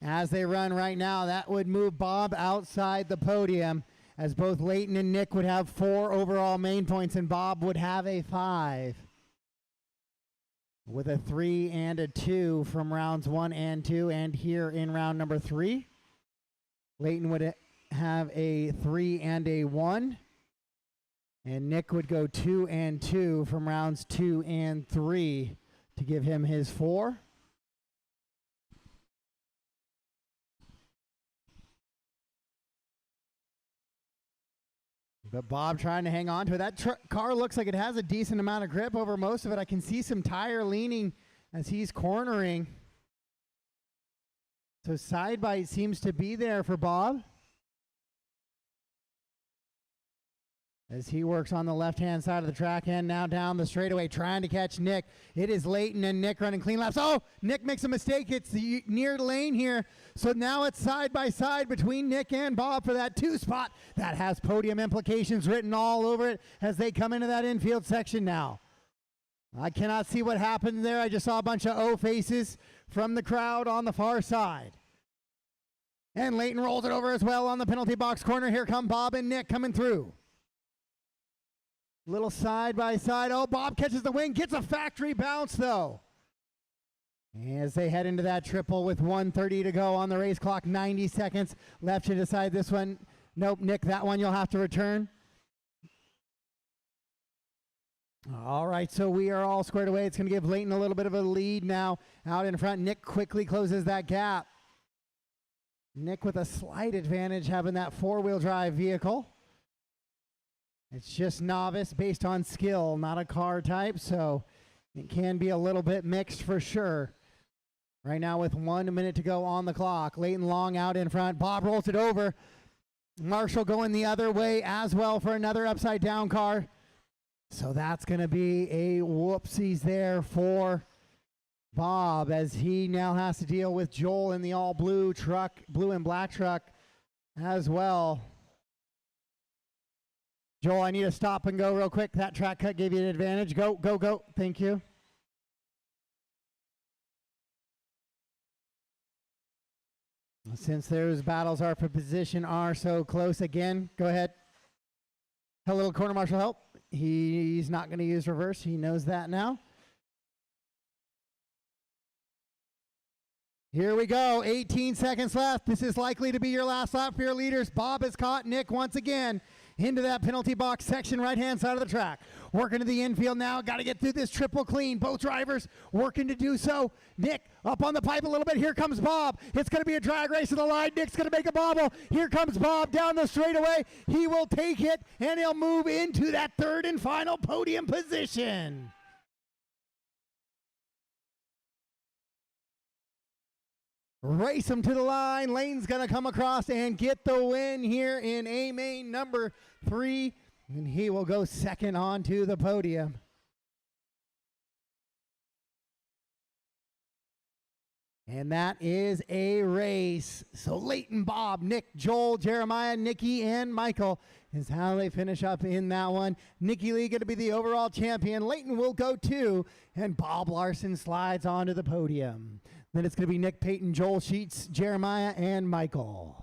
As they run right now, that would move Bob outside the podium, as both Leighton and Nick would have 4 overall main points, and Bob would have a 5. With a 3 and a 2 from rounds 1 and 2, and here in round number 3. Leighton would have a 3 and a 1. And Nick would go 2 and 2 from rounds 2 and 3 to give him his 4. But Bob trying to hang on to it. That car looks like it has a decent amount of grip over most of it. I can see some tire leaning as he's cornering. So side bite seems to be there for Bob, as he works on the left-hand side of the track and now down the straightaway trying to catch Nick. It is Leighton and Nick running clean laps. Oh, Nick makes a mistake. It's the near lane here. So now it's side by side between Nick and Bob for that 2 spot. That has podium implications written all over it as they come into that infield section now. I cannot see what happened there. I just saw a bunch of O faces from the crowd on the far side. And Leighton rolls it over as well on the penalty box corner. Here come Bob and Nick coming through. Little side by side. Oh, Bob catches the wing, gets a factory bounce though. As they head into that triple with 1:30 to go on the race clock, 90 seconds left to decide this one. Nope, Nick, that one you'll have to return. All right, so we are all squared away. It's going to give Leighton a little bit of a lead now out in front. Nick quickly closes that gap. Nick with a slight advantage having that 4-wheel drive vehicle. It's just novice based on skill, not a car type, so it can be a little bit mixed for sure. Right now with 1 minute to go on the clock. Leighton Long out in front. Bob rolls it over. Marshall going the other way as well for another upside down car. So that's going to be a whoopsies there for Bob, as he now has to deal with Joel in the all blue truck, blue and black truck as well. Joel, I need to stop and go real quick. That track cut gave you an advantage. Go, go, go. Thank you. Since those battles are for position are so close again, go ahead. Have a little corner marshal help. He's not going to use reverse. He knows that now. Here we go. 18 seconds left. This is likely to be your last lap for your leaders. Bob has caught Nick once again into that penalty box section, right-hand side of the track. Working to the infield now. Got to get through this triple clean. Both drivers working to do so. Nick up on the pipe a little bit. Here comes Bob. It's going to be a drag race to the line. Nick's going to make a bobble. Here comes Bob down the straightaway. He will take it, and he'll move into that third and final podium position. Race him to the line. Lane's going to come across and get the win here in A main number 3. And he will go second onto the podium. And that is a race. So Leighton, Bob, Nick, Joel, Jeremiah, Nikki, and Michael is how they finish up in that one. Nikki Lee going to be the overall champion. Leighton will go 2, and Bob Larson slides onto the podium. Then it's going to be Nick Payton, Joel Sheets, Jeremiah, and Michael.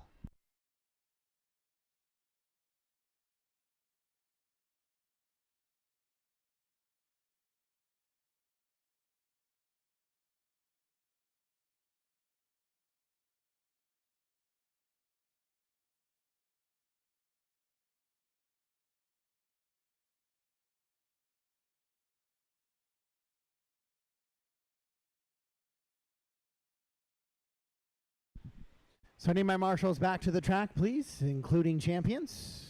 So I need my marshals back to the track, please, including champions.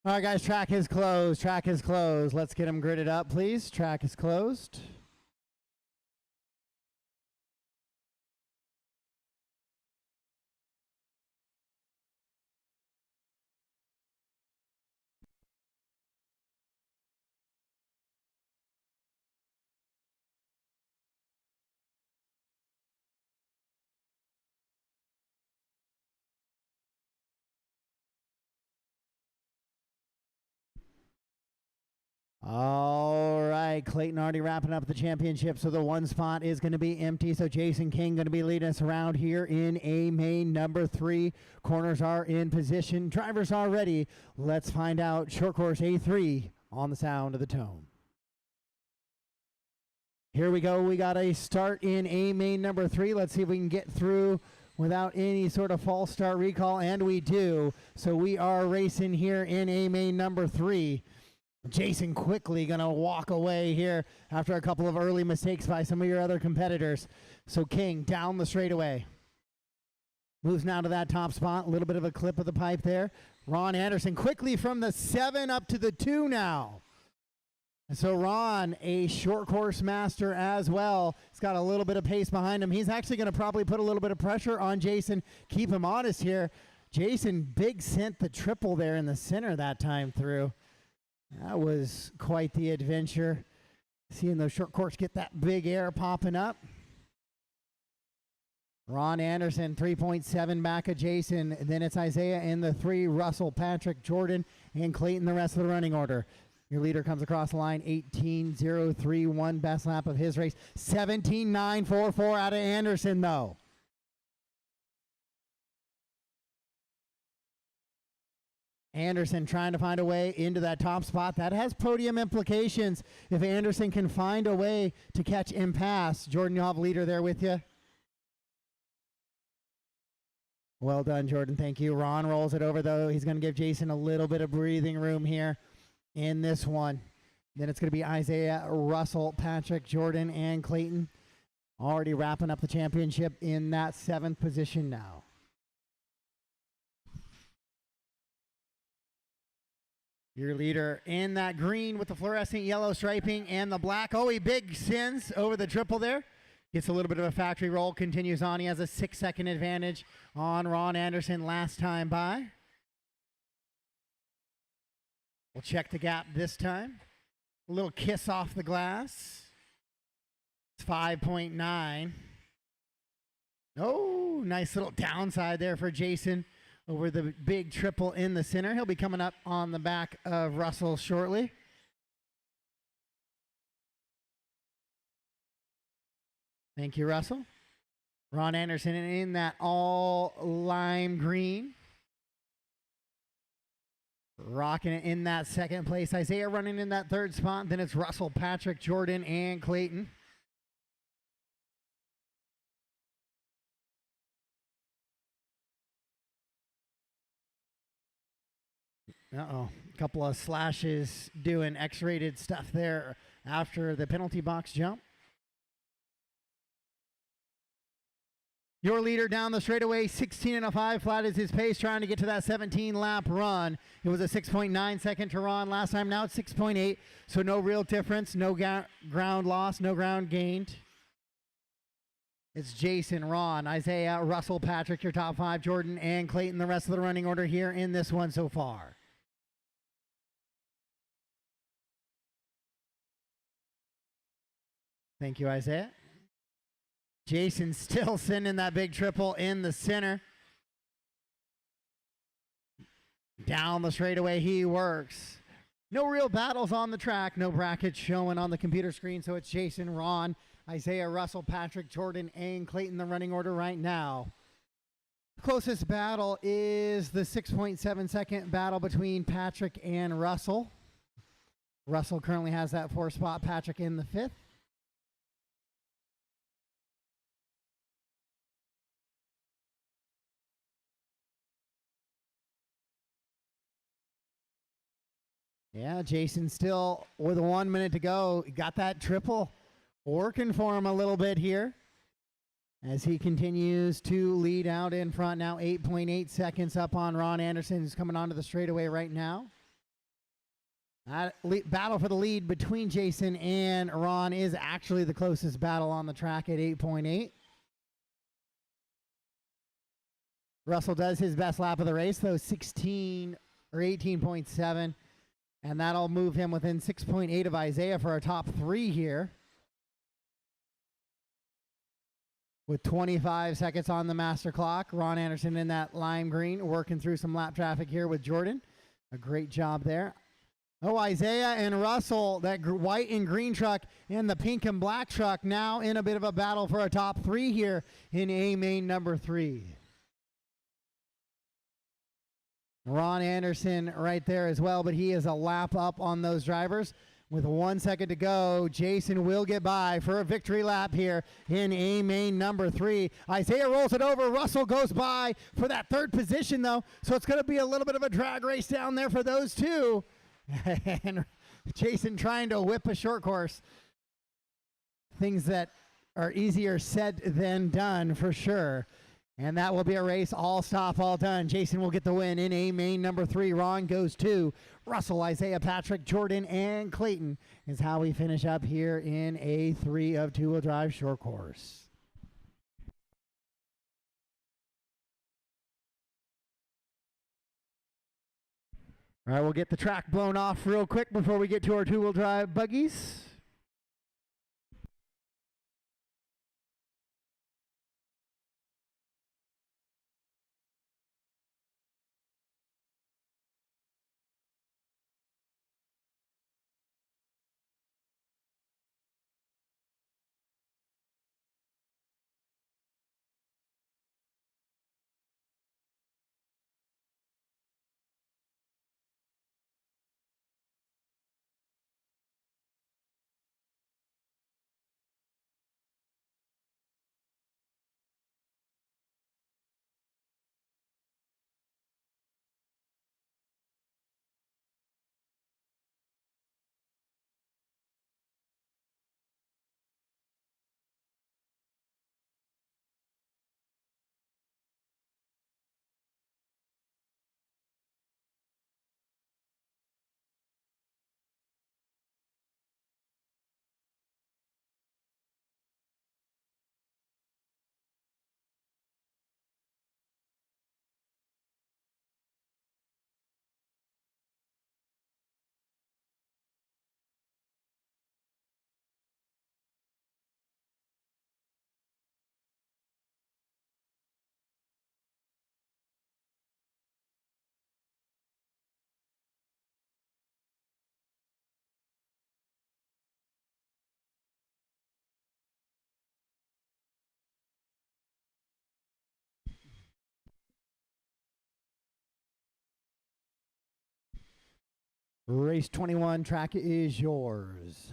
All right, guys, track is closed. Track is closed. Let's get them gridded up, please. Track is closed. All right, Clayton already wrapping up the championship, so the one spot is going to be empty. So Jason King going to be leading us around here in A main number 3. Corners are in position. Drivers are ready. Let's find out short course A3 on the sound of the tone. Here we go. We got a start in A main number 3. Let's see if we can get through without any sort of false start recall, and we do. So we are racing here in A main number 3. Jason quickly going to walk away here after a couple of early mistakes by some of your other competitors. So King down the straightaway. Moves now to that top spot. A little bit of a clip of the pipe there. Ron Anderson quickly from the 7 up to the 2 now. And so Ron, a short course master as well. He's got a little bit of pace behind him. He's actually going to probably put a little bit of pressure on Jason. Keep him honest here. Jason big sent the triple there in the center that time through. That was quite the adventure. Seeing those short course get that big air popping up. Ron Anderson, 3.7 back of Jason. And then it's Isaiah in the 3, Russell, Patrick, Jordan, and Clayton the rest of the running order. Your leader comes across the line, 18.031, best lap of his race. 17.944 out of Anderson, though. Anderson trying to find a way into that top spot. That has podium implications if Anderson can find a way to catch and pass. Jordan, you'll have a leader there with you. Well done, Jordan. Thank you. Ron rolls it over, though. He's going to give Jason a little bit of breathing room here in this one. Then it's going to be Isaiah, Russell, Patrick, Jordan, and Clayton. Already wrapping up the championship in that 7th position now. Your leader in that green with the fluorescent yellow striping and the black. Oh, he big sins over the triple there. Gets a little bit of a factory roll. Continues on. He has a 6-second advantage on Ron Anderson last time by. We'll check the gap this time. A little kiss off the glass. It's 5.9. Oh, nice little downside there for Jason over the big triple in the center. He'll be coming up on the back of Russell shortly. Thank you, Russell. Ron Anderson in that all lime green. Rocking it in that 2nd place. Isaiah running in that 3rd spot. Then it's Russell, Patrick, Jordan, and Clayton. Uh-oh. A couple of slashes doing X-rated stuff there after the penalty box jump. Your leader down the straightaway, 16.5 flat is his pace, trying to get to that 17-lap run. It was a 6.9 second to Ron last time. Now it's 6.8, so no real difference, no ground lost, no ground gained. It's Jason, Ron, Isaiah, Russell, Patrick, your top 5, Jordan, and Clayton, the rest of the running order here in this one so far. Thank you, Isaiah. Jason still sending that big triple in the center. Down the straightaway he works. No real battles on the track. No brackets showing on the computer screen. So it's Jason, Ron, Isaiah, Russell, Patrick, Jordan, and Clayton, the running order right now. Closest battle is the 6.7 second battle between Patrick and Russell. Russell currently has that 4 spot. Patrick in the 5th. Yeah, Jason still with 1 minute to go. Got that triple working for him a little bit here as he continues to lead out in front now. 8.8 seconds up on Ron Anderson, who's coming onto the straightaway right now. That battle for the lead between Jason and Ron is actually the closest battle on the track at 8.8. Russell does his best lap of the race, though 16 or 18.7, and that'll move him within 6.8 of Isaiah for our top three here. With 25 seconds on the master clock, Ron Anderson in that lime green, working through some lap traffic here with Jordan. A great job there. Oh, Isaiah and Russell, that white and green truck and the pink and black truck now in a bit of a battle for a top three here in A main number 3. Ron Anderson right there as well, but he is a lap up on those drivers. With 1 second to go, Jason will get by for a victory lap here in A main number 3. Isaiah rolls it over. Russell goes by for that third position, though, so it's going to be a little bit of a drag race down there for those two. And Jason trying to whip a short course. Things that are easier said than done for sure. And that will be a race all stop, all done. Jason will get the win in A main number 3. Ron goes to Russell, Isaiah, Patrick, Jordan, and Clayton is how we finish up here in A3 of two-wheel drive short course. All right, we'll get the track blown off real quick before we get to our two-wheel drive buggies. Race 21, track is yours.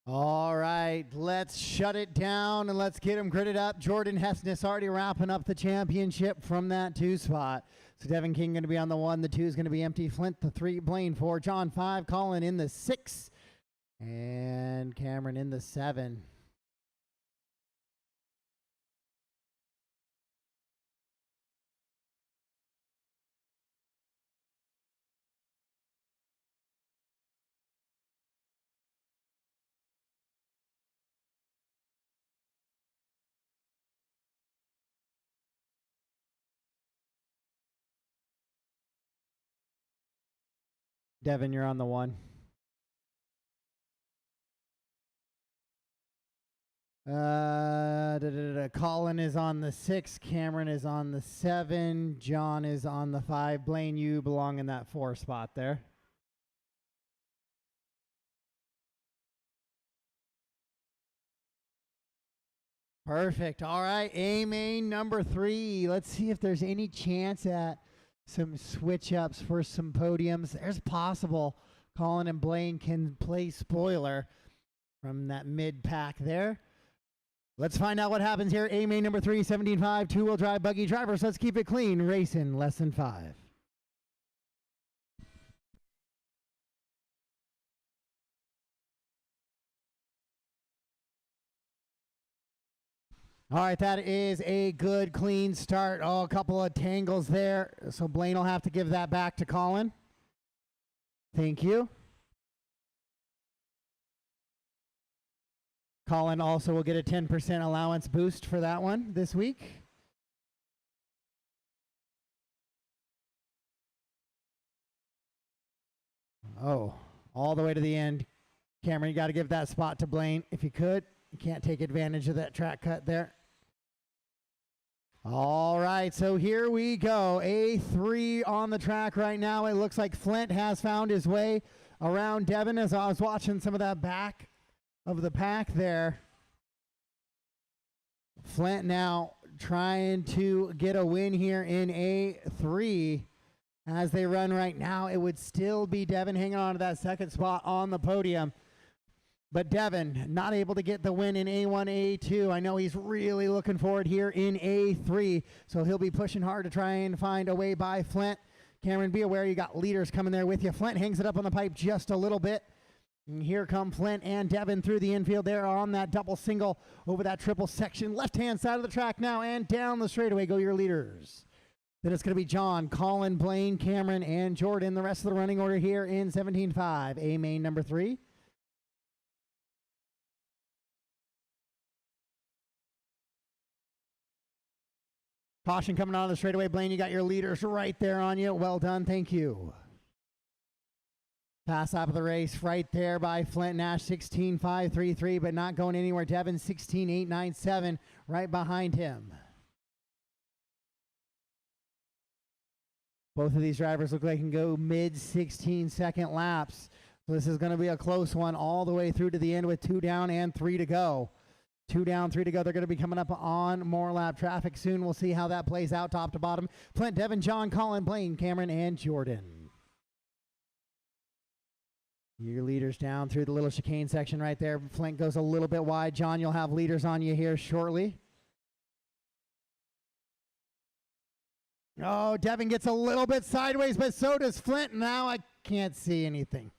All right, let's shut it down and let's get him gridded up. Jordan Hessness already wrapping up the championship from that 2 spot. So Devin King going to be on the 1, the 2 is going to be empty. Flint, the 3, Blaine 4, John 5, Colin in the 6, and Cameron in the 7. Devin, you're on the 1. Colin is on the 6. Cameron is on the 7. John is on the 5. Blaine, you belong in that 4 spot there. Perfect. All right, A main number 3. Let's see if there's any chance at some switch ups for some podiums. There's possible. Colin and Blaine can play spoiler from that mid pack there. Let's find out what happens here. A main number 3, 17.5, 2-wheel drive buggy drivers. Let's keep it clean. Racing less than 5. All right, that is a good, clean start. Oh, a couple of tangles there. So Blaine will have to give that back to Colin. Thank you. Colin also will get a 10% allowance boost for that one this week. Oh, all the way to the end. Cameron, you got to give that spot to Blaine if you could. You can't take advantage of that track cut there. All right, so here we go. A3 on the track right now. It looks like Flint has found his way around Devin as I was watching some of that back of the pack there. Flint now trying to get a win here in A3. As they run right now, it would still be Devin hanging on to that second spot on the podium. But Devin not able to get the win in A1, A2. I know he's really looking forward here in A3, so he'll be pushing hard to try and find a way by Flint. Cameron, be aware you got leaders coming there with you. Flint hangs it up on the pipe just a little bit. And here come Flint and Devin through the infield there on that double single over that triple section. Left-hand side of the track now and down the straightaway go your leaders. Then it's going to be John, Colin, Blaine, Cameron, and Jordan. The rest of the running order here in 17.5. A main number 3. Caution coming on the straightaway. Blaine, you got your leaders right there on you. Well done. Thank you. Pass up of the race right there by Flint Nash, 16.533, but not going anywhere. Devin, 16.897, right behind him. Both of these drivers look like they can go mid 16-second laps. So this is going to be a close one all the way through to the end with 2 down and 3 to go. 2 down, 3 to go. They're going to be coming up on more lap traffic soon. We'll see how that plays out top to bottom. Flint, Devin, John, Colin, Blaine, Cameron, and Jordan. Your leaders down through the little chicane section right there. Flint goes a little bit wide. John, you'll have leaders on you here shortly. Oh, Devin gets a little bit sideways, but so does Flint. Now I can't see anything.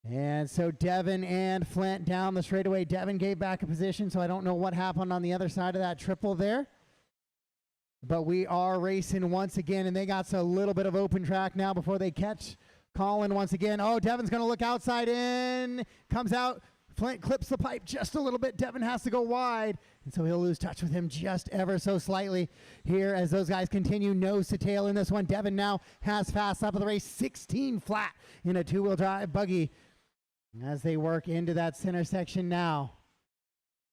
And so Devin and Flint down the straightaway. Devin gave back a position, so I don't know what happened on the other side of that triple there. But we are racing once again, and they got a little bit of open track now before they catch Colin once again. Oh, Devin's going to look outside in. Comes out. Flint clips the pipe just a little bit. Devin has to go wide, and so he'll lose touch with him just ever so slightly here as those guys continue nose to tail in this one. Devin now has fast up of the race, 16 flat in a 2-wheel drive buggy as they work into that center section now.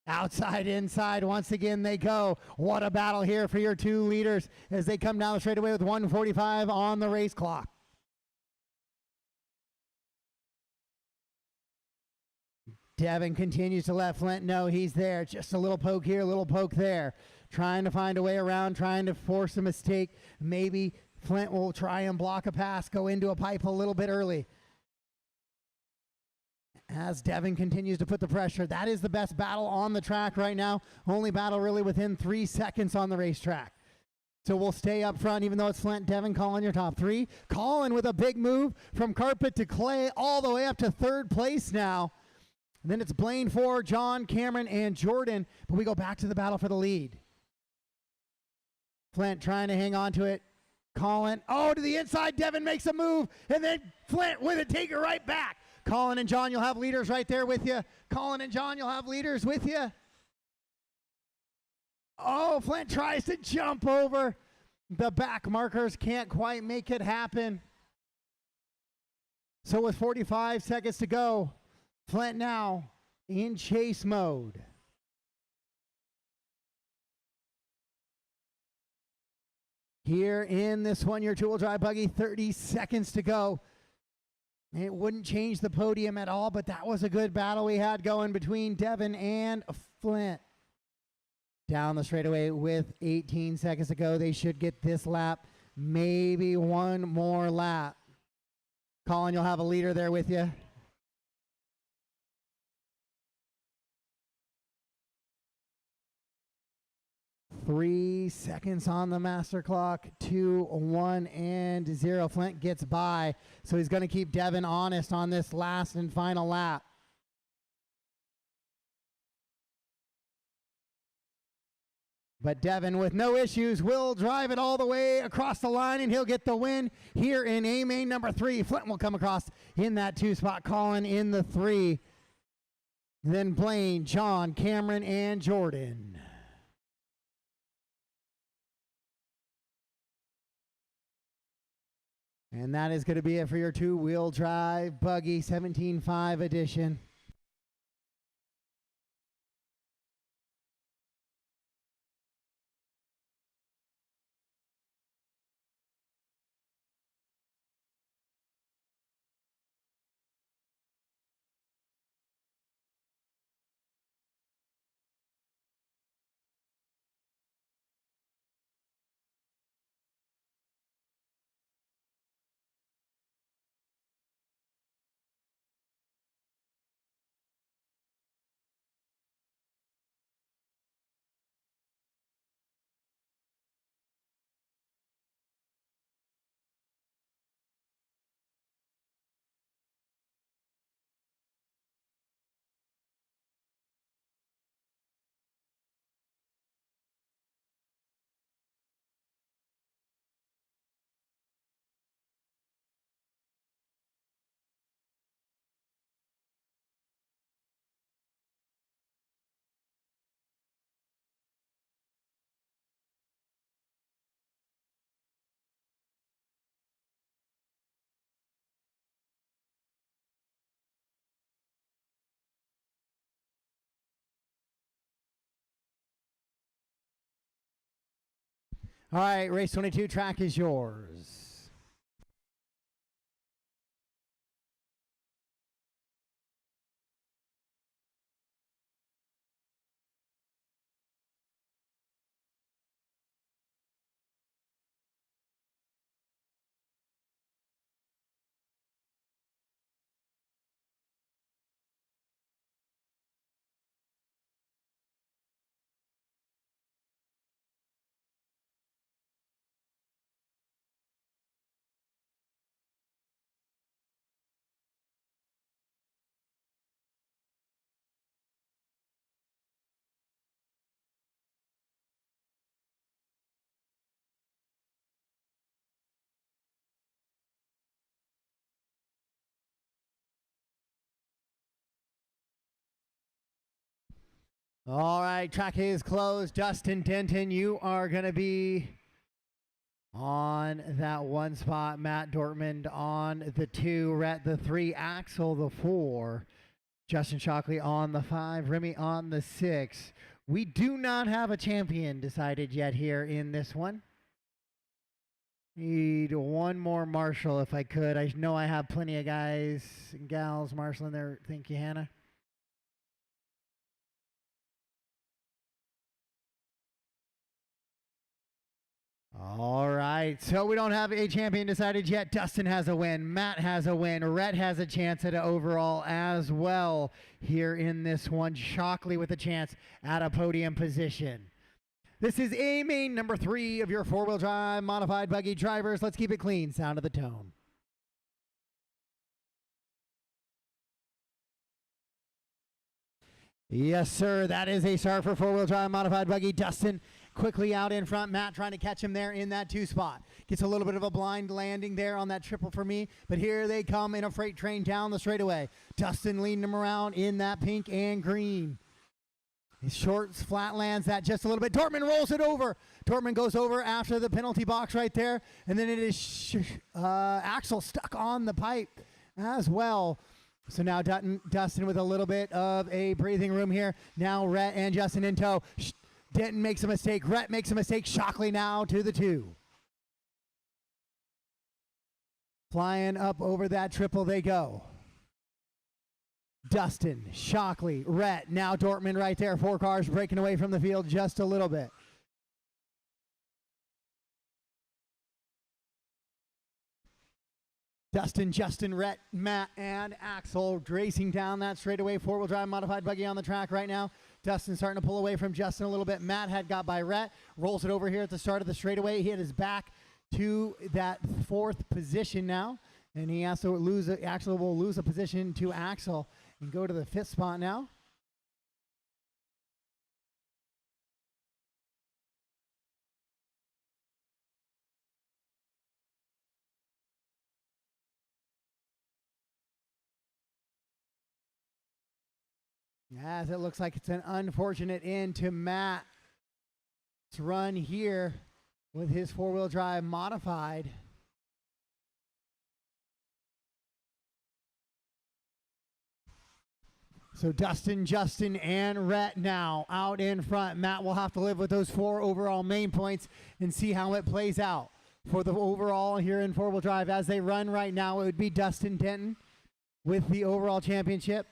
Outside, inside, once again they go. What a battle here for your 2 leaders as they come down the straightaway with 1:45 on the race clock. Devin continues to let Flint know he's there. Just a little poke here, a little poke there. Trying to find a way around, trying to force a mistake. Maybe Flint will try and block a pass, go into a pipe a little bit early. As Devin continues to put the pressure, that is the best battle on the track right now. Only battle really within 3 seconds on the racetrack. So we'll stay up front, even though it's Flint, Devin, Colin, your top 3. Colin with a big move from carpet to clay all the way up to 3rd place now. And then it's Blaine 4, John, Cameron, and Jordan. But we go back to the battle for the lead. Flint trying to hang on to it. Colin, oh, to the inside. Devin makes a move. And then Flint with it, take it right back. Colin and John, you'll have leaders right there with you. Colin and John, you'll have leaders with you. Oh, Flint tries to jump over. The back markers can't quite make it happen. So with 45 seconds to go, Flint now in chase mode. Here in this one-year two-wheel drive buggy, 30 seconds to go. It wouldn't change the podium at all, but that was a good battle we had going between Devin and Flint. Down the straightaway with 18 seconds to go. They should get this lap, maybe one more lap. Colin, you'll have a leader there with you. Three seconds on the master clock. 2, 1, and 0. Flint gets by, so he's going to keep Devin honest on this last and final lap. But Devin, with no issues, will drive it all the way across the line, and he'll get the win here in A main number 3. Flint will come across in that 2 spot. Colin in the 3. Then Blaine, John, Cameron, and Jordan. And that is going to be it for your two-wheel drive buggy 17.5 edition. All right, race 22 track is yours. All right, track is closed. Dustin Denton, you are going to be on that 1 spot. Matt Dortmund on the 2. Rhett the 3. Axel the 4. Justin Shockley on the 5. Remy on the 6. We do not have a champion decided yet here in this one. Need one more marshal if I could. I know I have plenty of guys and gals marshaling there. Thank you, Hannah. All right, so we don't have a champion decided yet. Dustin has a win. Matt has a win. Rhett has a chance at an overall as well here in this one. Shockley with a chance at a podium position. This is A main number 3 of your 4-wheel drive modified buggy drivers. Let's keep it clean. Sound of the tone. Yes, sir. That is a start for 4-wheel drive modified buggy. Dustin quickly out in front. Matt trying to catch him there in that 2 spot. Gets a little bit of a blind landing there on that triple for me. But here they come in a freight train down the straightaway. Dustin leading him around in that pink and green. Shorts, flat lands that just a little bit. Dortmund rolls it over. Dortmund goes over after the penalty box right there. And then it is Axel stuck on the pipe as well. So now Dustin with a little bit of a breathing room here. Now Rhett and Justin in tow. Denton makes a mistake. Rhett makes a mistake. Shockley now to the 2. Flying up over that triple they go. Dustin, Shockley, Rhett, now Dortmund right there. 4 cars breaking away from the field just a little bit. Dustin, Justin, Rhett, Matt, and Axel racing down that straightaway. 4-wheel drive modified buggy on the track right now. Dustin starting to pull away from Justin a little bit. Matt had got by Rhett. Rolls it over here at the start of the straightaway. He hit his back to that 4th position now. And he has to lose, Axel will lose a position to Axel and go to the 5th spot now. As it looks like it's an unfortunate end to Matt's run here with his 4-wheel drive modified. So Dustin, Justin, and Rhett now out in front. Matt will have to live with those 4 overall main points and see how it plays out for the overall here in 4-wheel drive. As they run right now, it would be Dustin Denton with the overall championship.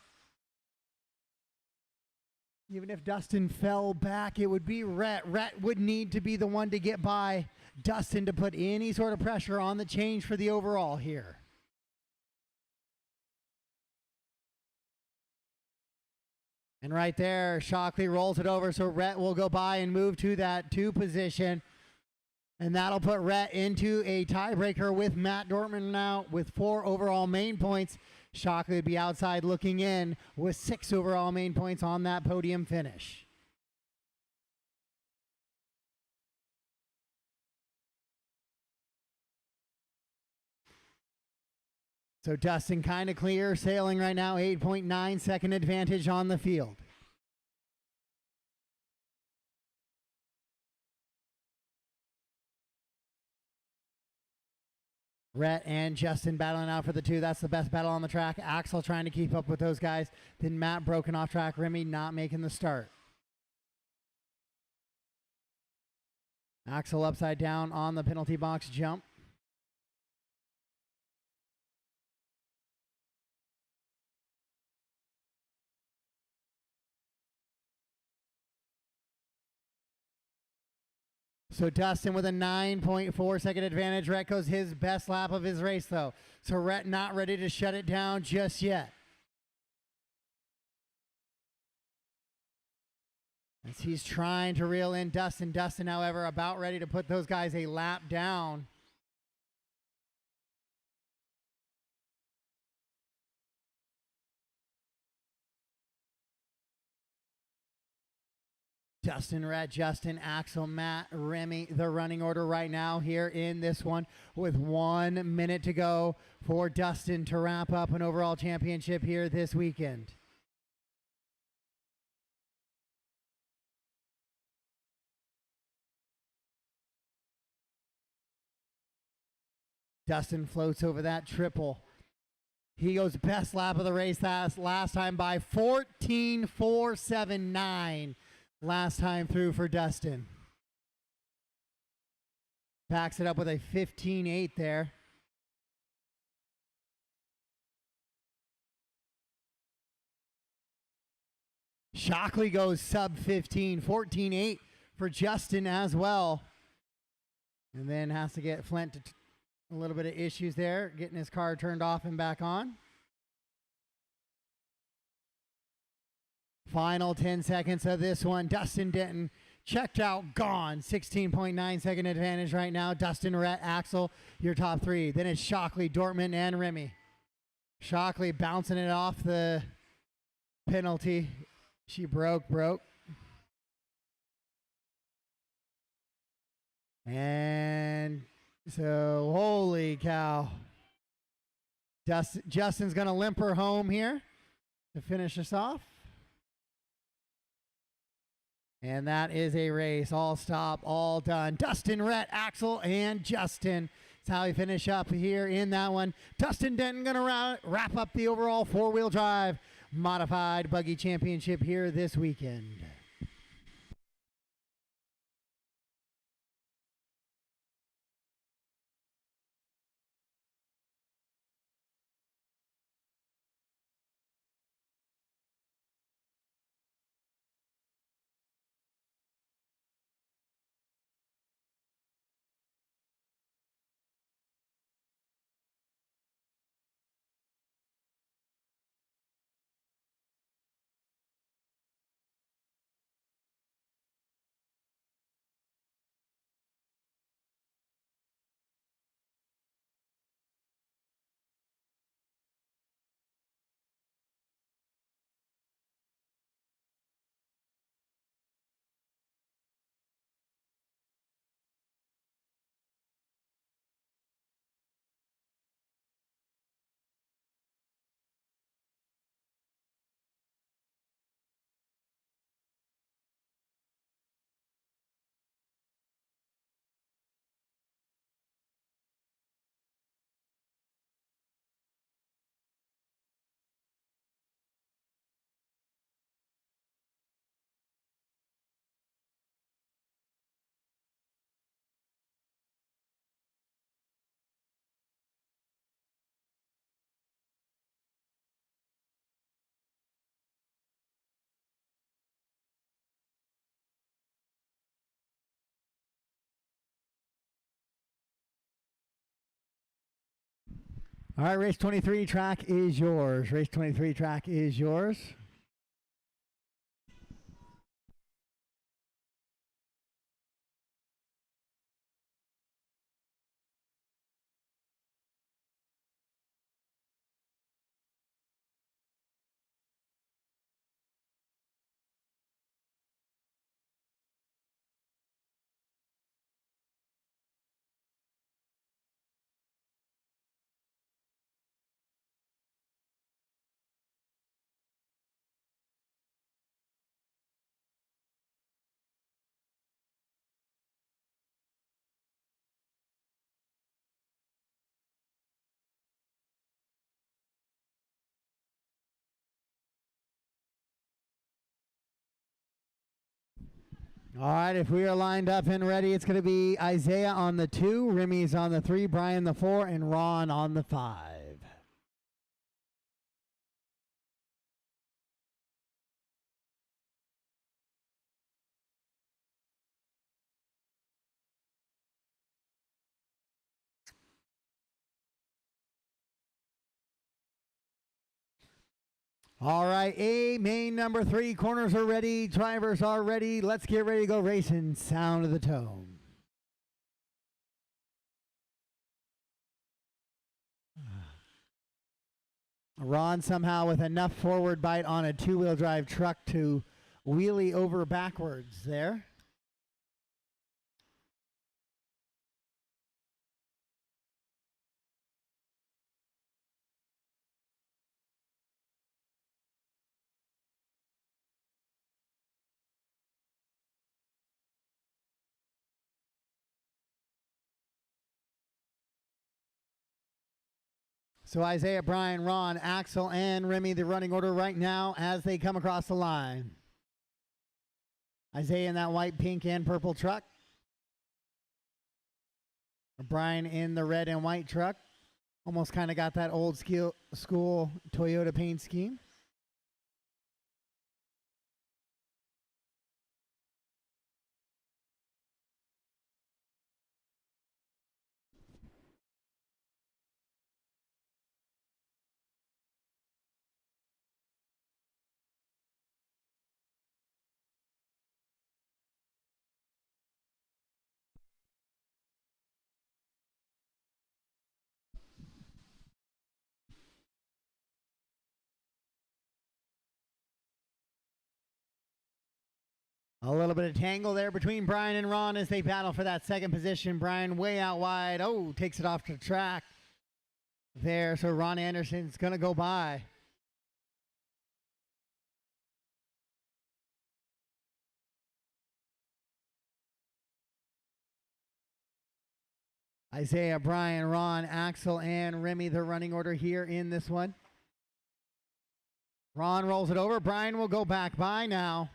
Even if Dustin fell back, it would be Rhett. Rhett would need to be the one to get by Dustin to put any sort of pressure on the change for the overall here. And right there, Shockley rolls it over, so Rhett will go by and move to that 2 position. And that'll put Rhett into a tiebreaker with Matt Dortmund now with 4 overall main points. Shockley would be outside looking in with 6 overall main points on that podium finish. So Dustin kind of clear sailing right now, 8.9 second advantage on the field. Rhett and Justin battling out for the 2. That's the best battle on the track. Axel trying to keep up with those guys. Then Matt broken off track. Remy not making the start. Axel upside down on the penalty box jump. So Dustin with a 9.4 second advantage. Rhett goes his best lap of his race though. So Rhett not ready to shut it down just yet. As he's trying to reel in Dustin. Dustin, however, about ready to put those guys a lap down. Dustin, Rhett, Justin, Axel, Matt, Remy, the running order right now here in this one with 1 minute to go for Dustin to wrap up an overall championship here this weekend. Dustin floats over that triple. He goes best lap of the race last time by 14.479. Last time through for Dustin. Backs it up with a 15.8 there. Shockley goes sub 15, 14.8 for Justin as well. And then has to get Flint to a little bit of issues there, getting his car turned off and back on. Final 10 seconds of this one. Dustin Denton checked out, gone. 16.9 second advantage right now. Dustin, Rhett, Axel, your top 3. Then it's Shockley, Dortmund, and Remy. Shockley bouncing it off the penalty. She broke. And so, holy cow. Justin's going to limp her home here to finish us off. And that is a race. All stop, all done. Dustin, Rhett, Axel, and Justin. That's how we finish up here in that one. Dustin Denton going to wrap up the overall four-wheel drive modified buggy championship here this weekend. All right, race 23 track is yours. Race 23 track is yours. All right, if we are lined up and ready, it's going to be Isaiah on the 2, Remy's on the 3, Brian the 4, and Ron on the 5. All right, A, main number 3, corners are ready, drivers are ready. Let's get ready to go racing. Sound of the tone. Ron somehow with enough forward bite on a two-wheel drive truck to wheelie over backwards there. So Isaiah, Brian, Ron, Axel, and Remy, the running order right now as they come across the line. Isaiah in that white, pink, and purple truck. Brian in the red and white truck. Almost kind of got that old school Toyota paint scheme. A little bit of tangle there between Brian and Ron as they battle for that second position. Brian way out wide. Oh, takes it off the track there. So Ron Anderson's going to go by. Isaiah, Brian, Ron, Axel, and Remy, the running order here in this one. Ron rolls it over. Brian will go back by now.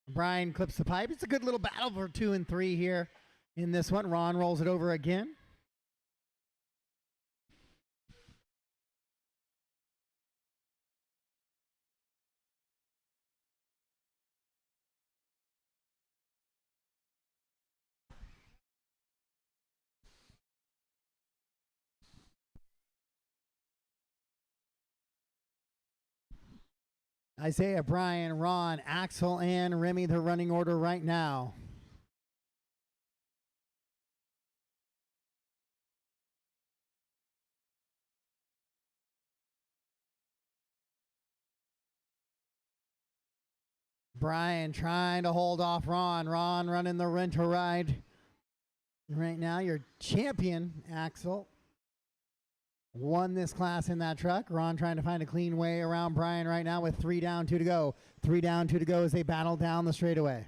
Brian clips the pipe. It's a good little battle for 2 and 3 here in this one. Ron rolls it over again. Isaiah, Brian, Ron, Axel, and Remy, the running order right now. Brian trying to hold off Ron. Ron running the rent-a-ride. Right now, your champion, Axel, won this class in that truck. Ron trying to find a clean way around Brian right now with 3 down, 2 to go. 3 down, 2 to go as they battle down the straightaway.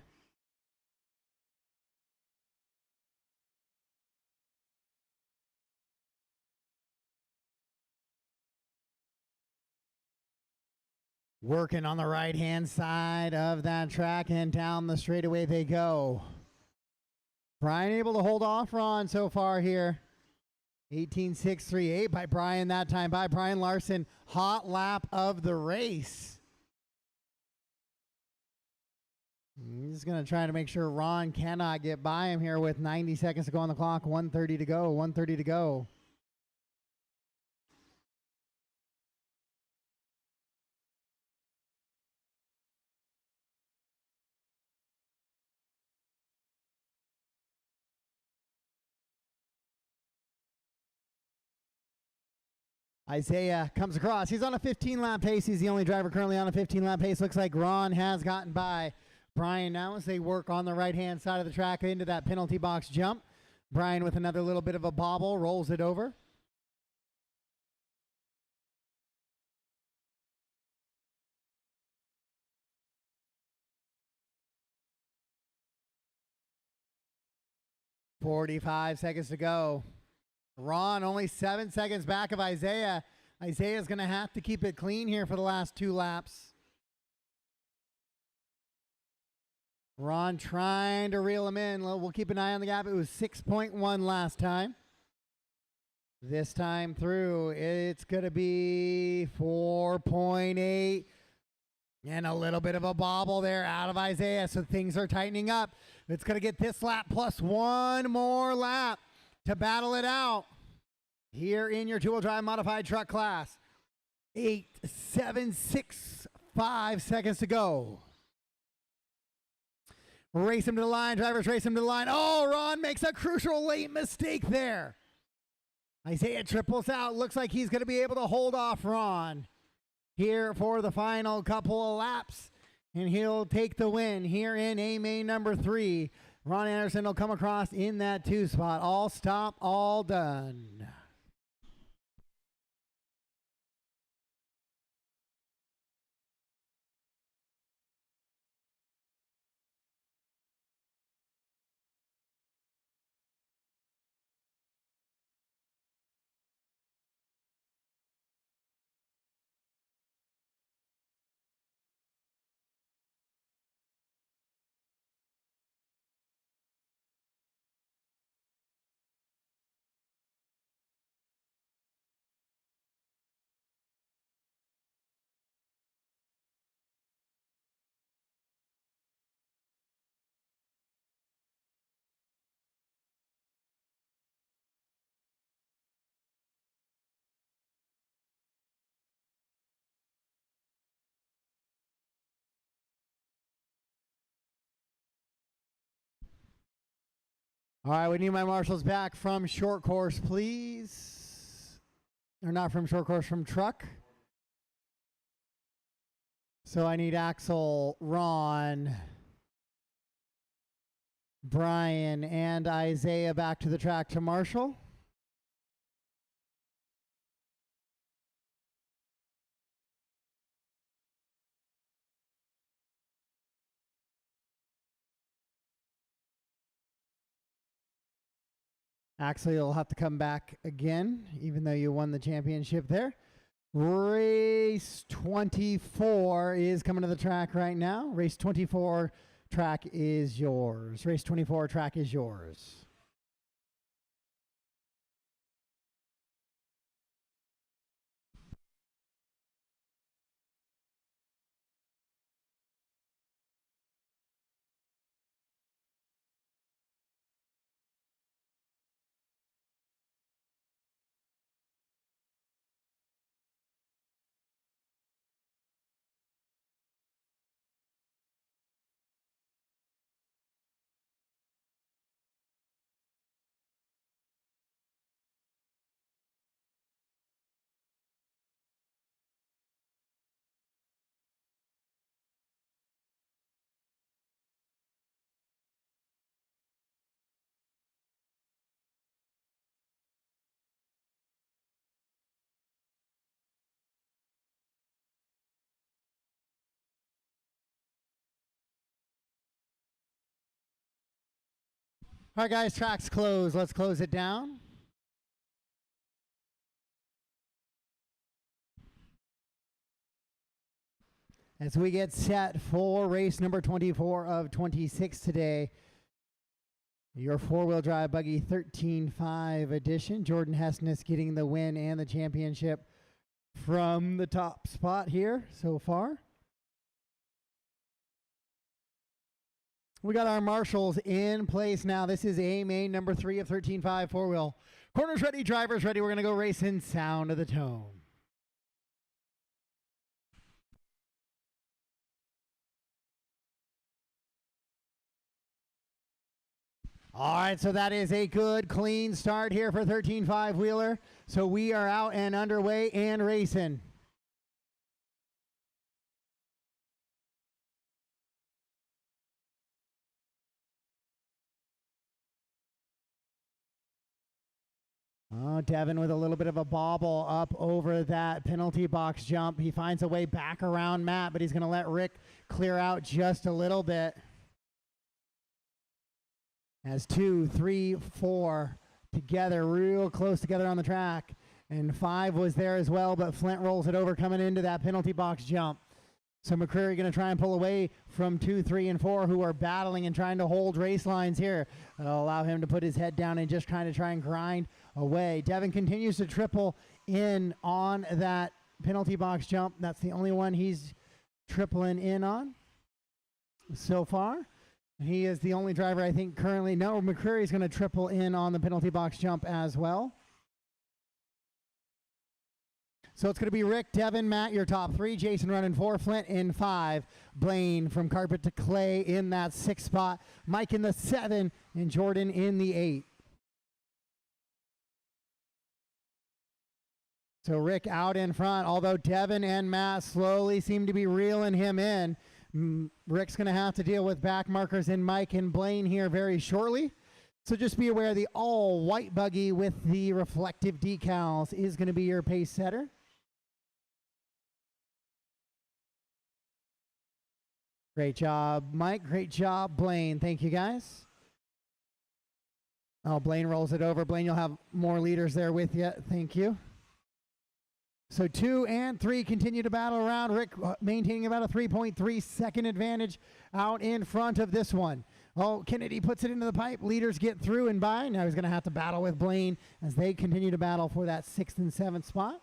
Working on the right-hand side of that track and down the straightaway they go. Brian able to hold off Ron so far here. 18.638 by Brian that time, by Brian Larson. Hot lap of the race. He's going to try to make sure Ron cannot get by him here with 90 seconds to go on the clock. 1:30 to go, 1:30 to go. Isaiah comes across. He's on a 15-lap pace. He's the only driver currently on a 15-lap pace. Looks like Ron has gotten by Brian now as they work on the right-hand side of the track into that penalty box jump. Brian with another little bit of a bobble, rolls it over. .45 seconds to go. Ron only 7 seconds back of Isaiah. Isaiah's going to have to keep it clean here for the last 2 laps. Ron trying to reel him in. We'll keep an eye on the gap. It was 6.1 last time. This time through, it's going to be 4.8. And a little bit of a bobble there out of Isaiah. So things are tightening up. It's going to get this lap plus 1 more lap to battle it out here in your 2-wheel drive modified truck class. 8, 7, 6, 5 seconds to go. Race him to the line. Drivers race him to the line. Oh, Ron makes a crucial late mistake there. Isaiah triples out. Looks like he's going to be able to hold off Ron here for the final couple of laps. And he'll take the win here in A-Main number 3. Ron Anderson will come across in that 2 spot. All stop, all done. All right, we need my marshals back from short course, please. Or not from short course, from truck. So I need Axel, Ron, Brian, and Isaiah back to the track to marshal. Actually, you'll have to come back again, even though you won the championship there. Race 24 is coming to the track right now. Race 24 track is yours. Race 24 track is yours. All right, guys, track's closed. Let's close it down. As we get set for race number 24 of 26 today, your four-wheel drive buggy 13.5 edition. Jordan Hessness getting the win and the championship from the top spot here so far. We got our marshals in place now. This is A main number 3 of 13.5 four-wheel. Corners ready, drivers ready. We're going to go racing. Sound of the tone. All right, so that is a good, clean start here for 13.5 wheeler. So we are out and underway and racing. Oh, Devin with a little bit of a bobble up over that penalty box jump. He finds a way back around Matt, but he's going to let Rick clear out just a little bit. As 2, 3, 4 together, real close together on the track. And 5 was there as well, but Flint rolls it over coming into that penalty box jump. So McCreary going to try and pull away from 2, 3, and 4 who are battling and trying to hold race lines here. That'll allow him to put his head down and just kind of try and grind away. Devin continues to triple in on that penalty box jump. That's the only one he's tripling in on so far. He is the only driver I think currently. No, McCreary's going to triple in on the penalty box jump as well. So it's going to be Rick, Devin, Matt, your top 3. Jason running 4, Flint in 5. Blaine from carpet to clay in that 6th spot. Mike in the 7, and Jordan in the 8. So Rick out in front, although Devin and Matt slowly seem to be reeling him in. Rick's going to have to deal with back markers in Mike and Blaine here very shortly. So just be aware the all-white buggy with the reflective decals is going to be your pace setter. Great job, Mike. Great job, Blaine. Thank you, guys. Oh, Blaine rolls it over. Blaine, you'll have more leaders there with you. Thank you. So 2 and 3 continue to battle around. Rick maintaining about a 3.3 second advantage out in front of this one. Oh, Kennedy puts it into the pipe. Leaders get through and by. Now he's going to have to battle with Blaine as they continue to battle for that 6th and 7th spot.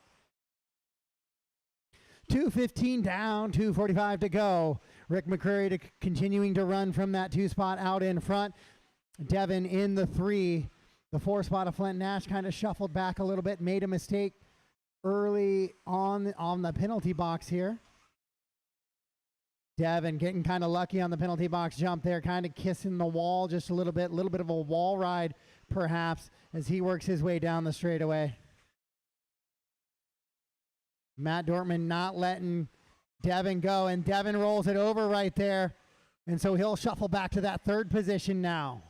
2:15 down, 2:45 to go. Rick McCreary continuing to run from that 2 spot out in front. Devin in the 3. The 4 spot of Flint Nash kind of shuffled back a little bit, made a mistake early on the penalty box here. Devin getting kind of lucky on the penalty box jump there, kind of kissing the wall just a little bit of a wall ride perhaps as he works his way down the straightaway. Matt Dortman not letting Devin go, and Devin rolls it over right there, and so he'll shuffle back to that 3rd position now.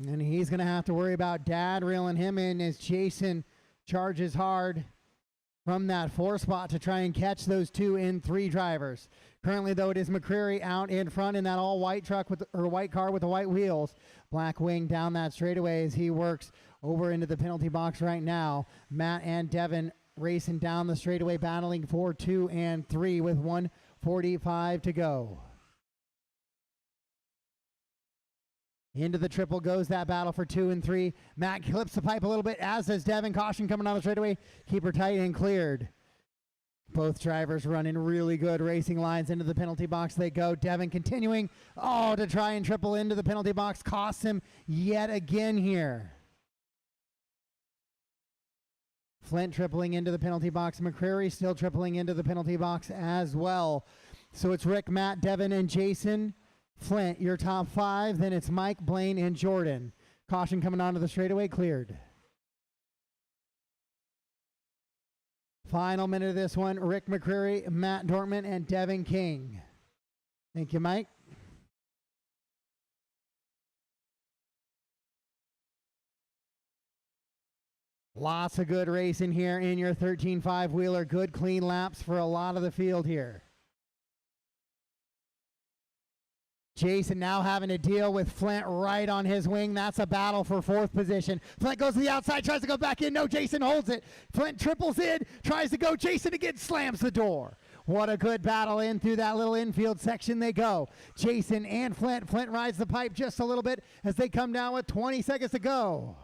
And he's going to have to worry about Dad reeling him in as Jason charges hard from that 4 spot to try and catch those 2 and 3 drivers. Currently, though, it is McCreary out in front in that all-white truck with white car with the white wheels. Black Wing down that straightaway as he works over into the penalty box right now. Matt and Devin racing down the straightaway, battling for 2 and 3 with 1:45 to go. Into the triple goes that battle for 2 and 3. Matt clips the pipe a little bit, as does Devin. Caution coming on the straightaway. Keep her tight and cleared. Both drivers running really good racing lines into the penalty box. They go. Devin continuing, to try and triple into the penalty box. Costs him yet again here. Flint tripling into the penalty box. McCreary still tripling into the penalty box as well. So it's Rick, Matt, Devin, and Jason. Flint, your top 5. Then it's Mike, Blaine, and Jordan. Caution coming onto the straightaway, cleared. Final minute of this one, Rick McCreary, Matt Dortmund, and Devin King. Thank you, Mike. Lots of good racing here in your 13.5 wheeler. Good clean laps for a lot of the field here. Jason now having to deal with Flint right on his wing. That's a battle for 4th position. Flint goes to the outside, tries to go back in. No, Jason holds it. Flint triples in, tries to go. Jason again slams the door. What a good battle in through that little infield section they go. Jason and Flint. Flint rides the pipe just a little bit as they come down with 20 seconds to go.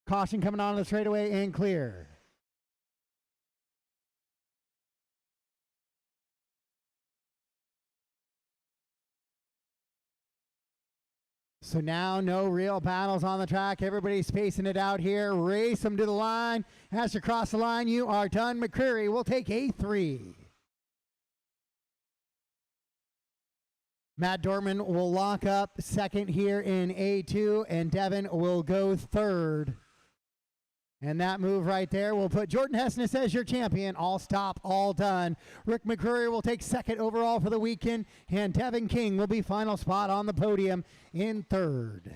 Caution coming on the straightaway and clear. So now no real battles on the track. Everybody's spacing it out here. Race them to the line. As you cross the line, you are done. McCreary will take A3. Matt Dortmund will lock up second here in A2, and Devin will go third. And that move right there will put Jordan Hessness as your champion. All stop, all done. Rick McCreary will take second overall for the weekend, and Devin King will be final spot on the podium in third.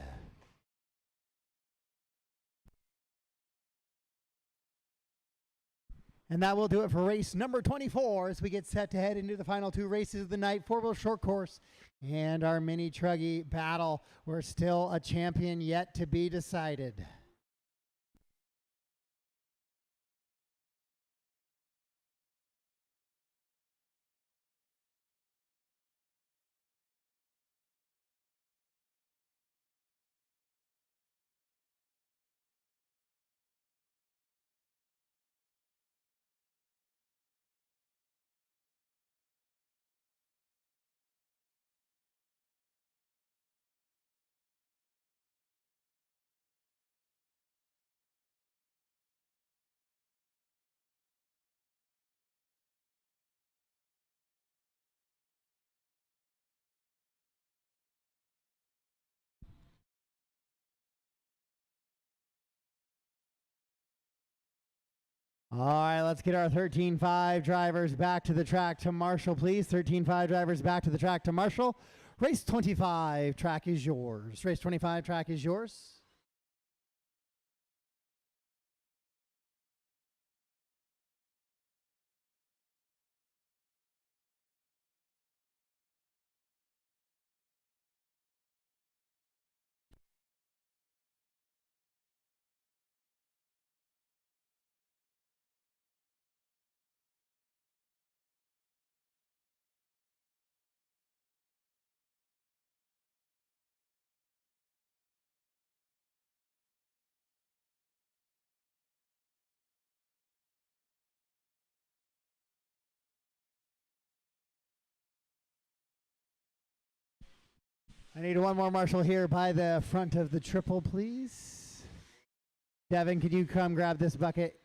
And that will do it for race number 24 as we get set to head into the final 2 races of the night. 4-wheel short course and our mini truggy battle. We're still a champion yet to be decided. All right, let's get our 13.5 drivers back to the track to Marshall, please. 13.5 drivers back to the track to Marshall. Race 25, track is yours. Race 25, track is yours. I need one more Marshall here by the front of the triple, please. Devin, can you come grab this bucket?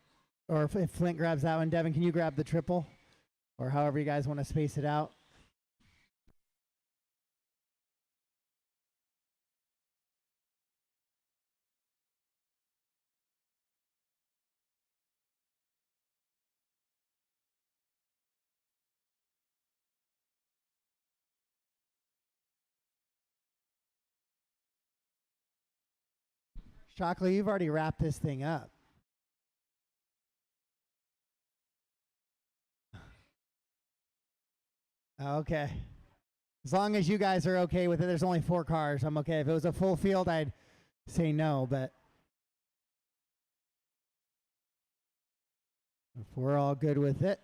Or if Flint grabs that one, Devin, can you grab the triple? Or however you guys want to space it out. Shockley, you've already wrapped this thing up. Okay. As long as you guys are okay with it, there's only 4 cars. I'm okay. If it was a full field, I'd say no, but if we're all good with it.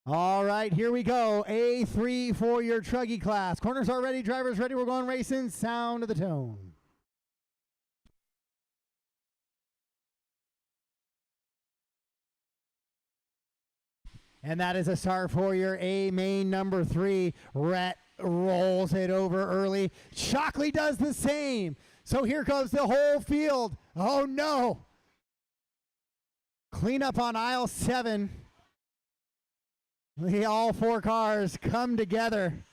All right, here we go. A3 for your truggy class. Corners are ready, drivers ready. We're going racing. Sound of the tone. And that is a start for your A main number 3. Rhett rolls it over early. Shockley does the same. So here comes the whole field. Oh no. Cleanup on aisle 7. All 4 cars come together.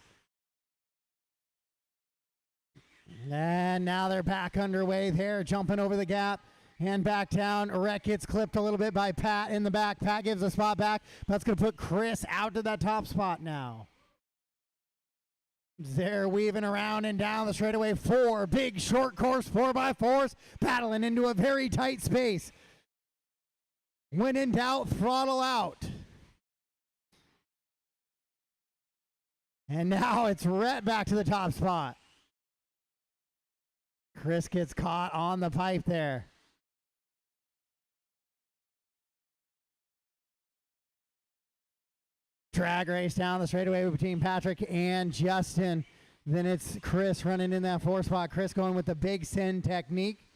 And now they're back underway there, jumping over the gap and back down. Rhett gets clipped a little bit by Pat in the back. Pat gives a spot back. That's going to put Chris out to that top spot now. They're weaving around and down the straightaway. 4 big short course 4x4s battling into a very tight space. When in doubt, throttle out. And now it's Rhett back to the top spot. Chris gets caught on the pipe there. Drag race down the straightaway between Patrick and Justin. Then it's Chris running in that 4 spot. Chris going with the big send technique.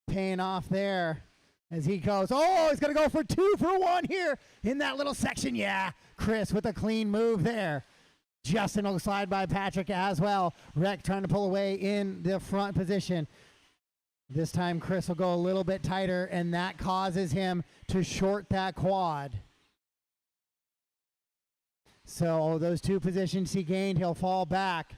Paying off there as he goes. Oh, he's going to go for 2 for 1 here in that little section. Yeah, Chris with a clean move there. Justin will slide by Patrick as well. Rhett trying to pull away in the front position. This time Chris will go a little bit tighter, and that causes him to short that quad. So those 2 positions he gained, he'll fall back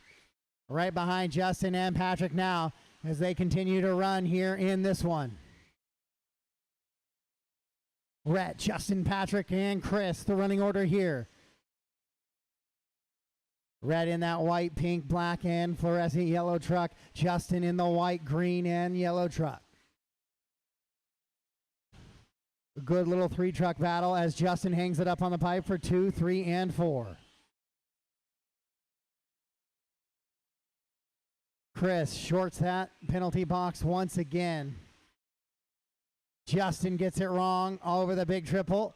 right behind Justin and Patrick now as they continue to run here in this one. Rhett, Justin, Patrick, and Chris, the running order here. Rhett in that white, pink, black, and fluorescent yellow truck. Justin in the white, green, and yellow truck. A good little 3-truck battle as Justin hangs it up on the pipe for 2, 3, and 4. Chris shorts that penalty box once again. Justin gets it wrong all over the big triple.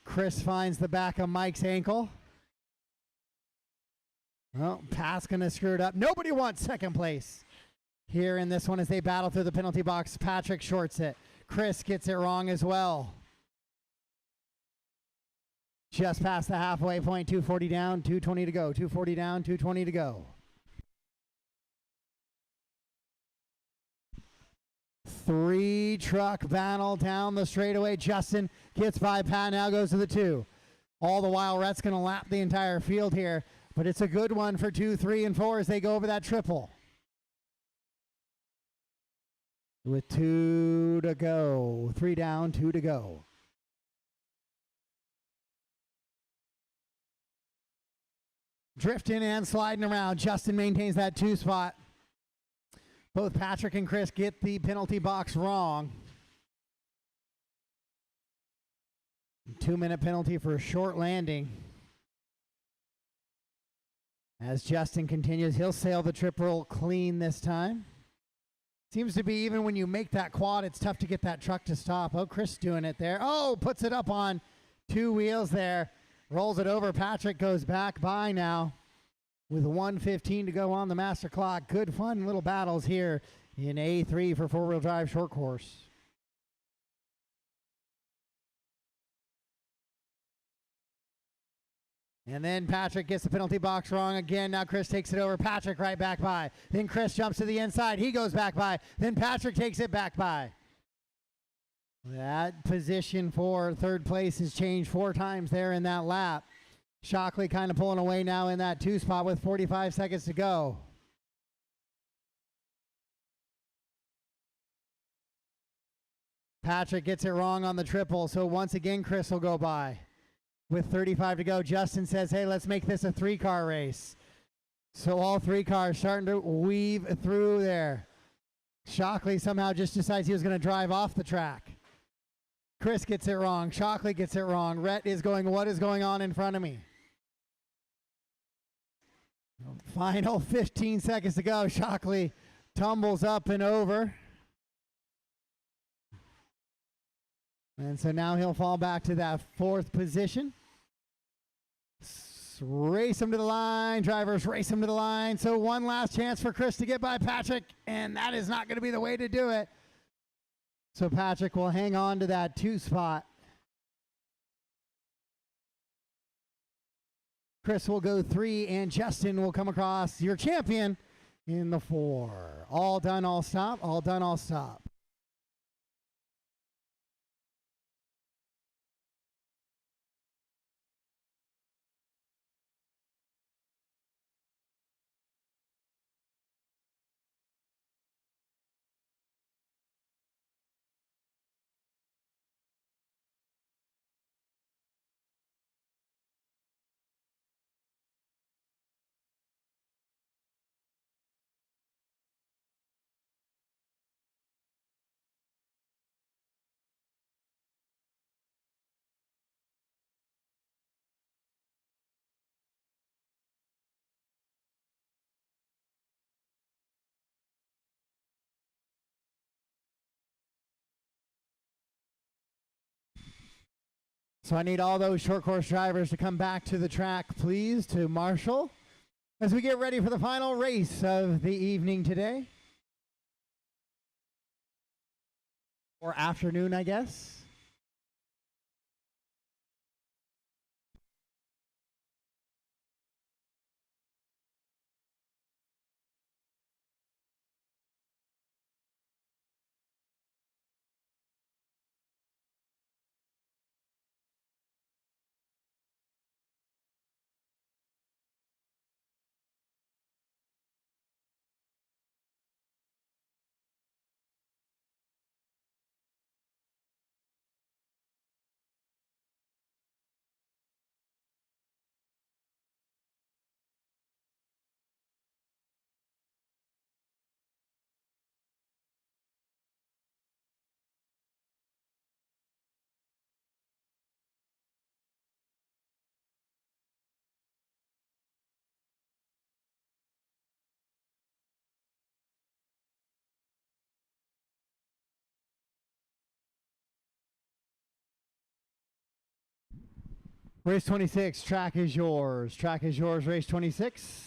Chris finds the back of Mike's ankle. Well, Pat's going to screw it up. Nobody wants second place here in this one as they battle through the penalty box. Patrick shorts it. Chris gets it wrong as well. Just past the halfway point, 240 down, 220 to go. 240 down, 220 to go. 3-truck battle down the straightaway. Justin gets by Pat, now goes to the 2. All the while, Rhett's going to lap the entire field here. But it's a good one for 2, 3, and 4 as they go over that triple. With 2 to go. 3 down, 2 to go. Drifting and sliding around. Justin maintains that 2 spot. Both Patrick and Chris get the penalty box wrong. 2-minute penalty for a short landing. As Justin continues, he'll sail the triple clean this time. Seems to be even when you make that quad, it's tough to get that truck to stop. Oh, Chris doing it there. Oh, puts it up on 2 wheels there. Rolls it over. Patrick goes back by now with 1:15 to go on the master clock. Good fun little battles here in A3 for 4-wheel drive short course. And then Patrick gets the penalty box wrong again. Now Chris takes it over. Patrick right back by. Then Chris jumps to the inside. He goes back by. Then Patrick takes it back by. That position for 3rd place has changed 4 times there in that lap. Shockley kind of pulling away now in that 2 spot with 45 seconds to go. Patrick gets it wrong on the triple, so once again Chris will go by. With 35 to go, Justin says, hey, let's make this a 3-car race. So all 3 cars starting to weave through there. Shockley somehow just decides he was going to drive off the track. Chris gets it wrong. Shockley gets it wrong. Rhett is going, what is going on in front of me? Final 15 seconds to go. Shockley tumbles up and over. And so now he'll fall back to that fourth position. Race him to the line. Drivers race him to the line. So one last chance for Chris to get by Patrick, and that is not going to be the way to do it. So Patrick will hang on to that 2 spot. Chris will go 3, and Justin will come across, your champion, in the 4. All done, all stop. All done, all stop. So I need all those short course drivers to come back to the track, please, to Marshall, as we get ready for the final race of the evening today. Or afternoon, I guess. Race 26, track is yours. Track is yours, race 26.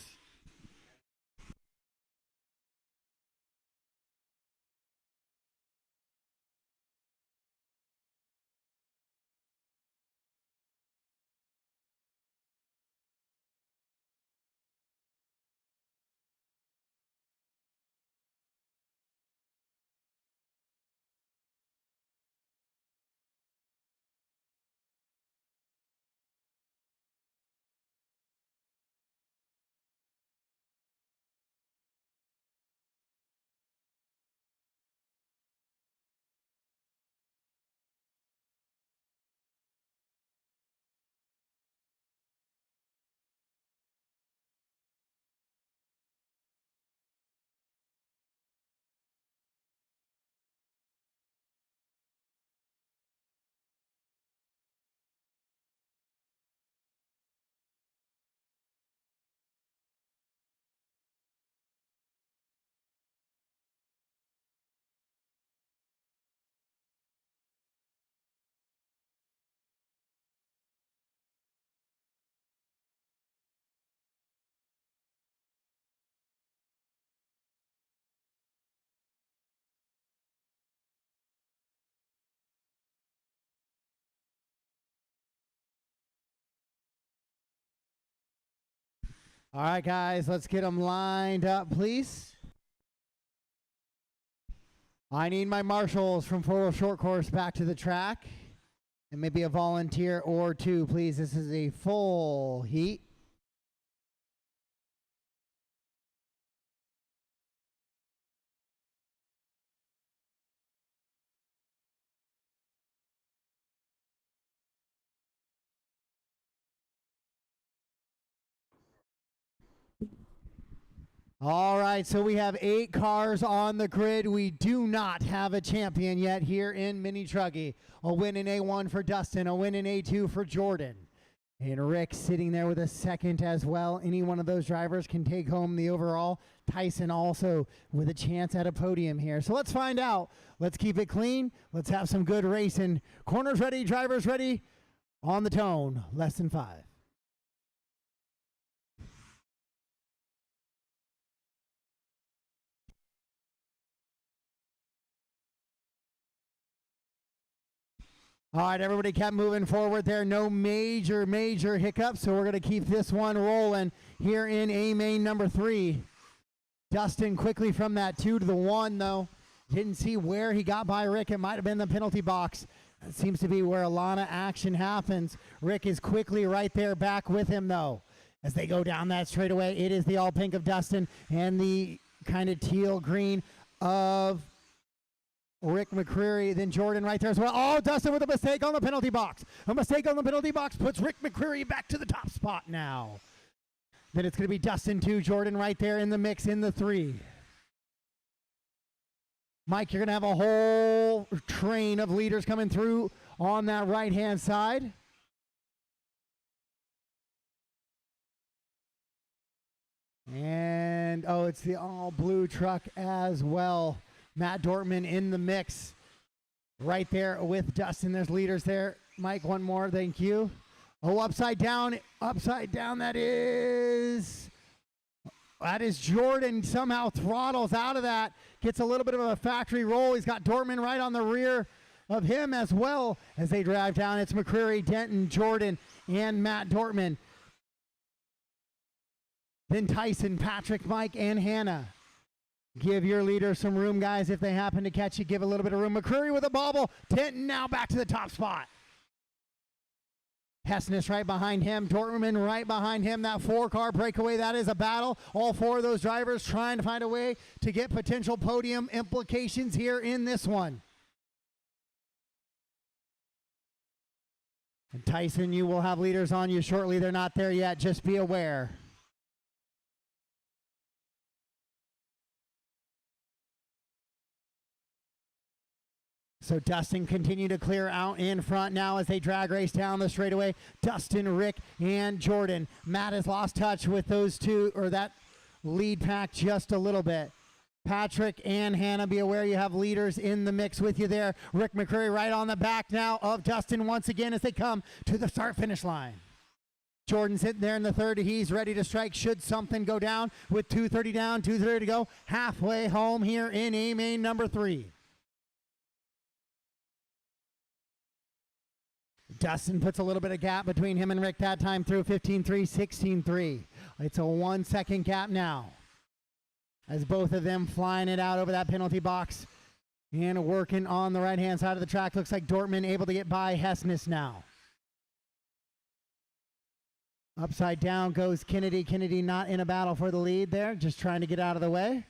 All right, guys, let's get them lined up, please. I need my marshals from 4 short course back to the track. And maybe a volunteer or 2, please. This is a full heat. All right, so we have 8 cars on the grid. We do not have a champion yet here in Mini Truggy. A win in A1 for Dustin, a win in A2 for Jordan. And Rick sitting there with a second as well. Any one of those drivers can take home the overall. Tyson also with a chance at a podium here. So let's find out. Let's keep it clean. Let's have some good racing. Corners ready, drivers ready. On the tone, less than 5. All right, everybody kept moving forward there. No major hiccups, so we're going to keep this one rolling here in A main number 3. Dustin quickly from that 2 to the 1, though. Didn't see where he got by Rick. It might have been the penalty box. That seems to be where a lot of action happens. Rick is quickly right there back with him, though. As they go down that straightaway, it is the all pink of Dustin and the kind of teal green of Rick McCreary, then Jordan right there as well. Oh, Dustin with a mistake on the penalty box. A mistake on the penalty box puts Rick McCreary back to the top spot now. Then it's going to be Dustin 2, Jordan right there in the mix in the 3. Mike, you're going to have a whole train of leaders coming through on that right-hand side. And, oh, it's the all-blue truck as well. Matt Dortman in the mix right there with Dustin. There's leaders there. Mike, one more. Thank you. Oh, upside down. That is Jordan. Somehow throttles out of that. Gets a little bit of a factory roll. He's got Dortman right on the rear of him as well as they drive down. It's McCreary, Denton, Jordan, and Matt Dortman. Then Tyson, Patrick, Mike, and Hannah. Give your leader some room, guys. If they happen to catch you, give a little bit of room. McCreary with a bobble. Denton now back to the top spot. Hessness right behind him. Dortmund right behind him. That 4-car breakaway, that is a battle. All 4 of those drivers trying to find a way to get potential podium implications here in this one. And Tyson, you will have leaders on you shortly. They're not there yet. Just be aware. So Dustin continue to clear out in front now as they drag race down the straightaway. Dustin, Rick, and Jordan. Matt has lost touch with those two, or that lead pack just a little bit. Patrick and Hannah, be aware you have leaders in the mix with you there. Rick McCreary right on the back now of Dustin once again as they come to the start-finish line. Jordan's hitting there in the 3rd. He's ready to strike should something go down with 2:30 down, 2:30 to go. Halfway home here in A main number 3. Dustin puts a little bit of gap between him and Rick that time through 15-3, 16-3. It's a 1-second gap now as both of them flying it out over that penalty box and working on the right-hand side of the track. Looks like Dortmund able to get by Hessness now. Upside down goes Kennedy. Kennedy not in a battle for the lead there, just trying to get out of the way.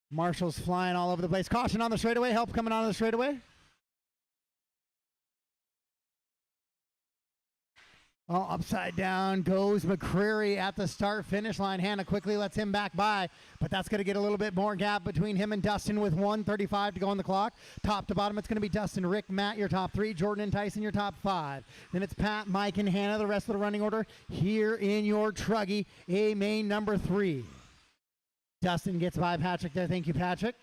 Marshall's flying all over the place. Caution on the straightaway. Help coming on the straightaway. Oh, upside down goes McCreary at the start-finish line. Hannah quickly lets him back by, but that's going to get a little bit more gap between him and Dustin with 1:35 to go on the clock. Top to bottom, it's going to be Dustin, Rick, Matt, your top 3, Jordan and Tyson, your top 5. Then it's Pat, Mike, and Hannah, the rest of the running order here in your Truggy, A main number 3. Dustin gets by Patrick there. Thank you, Patrick.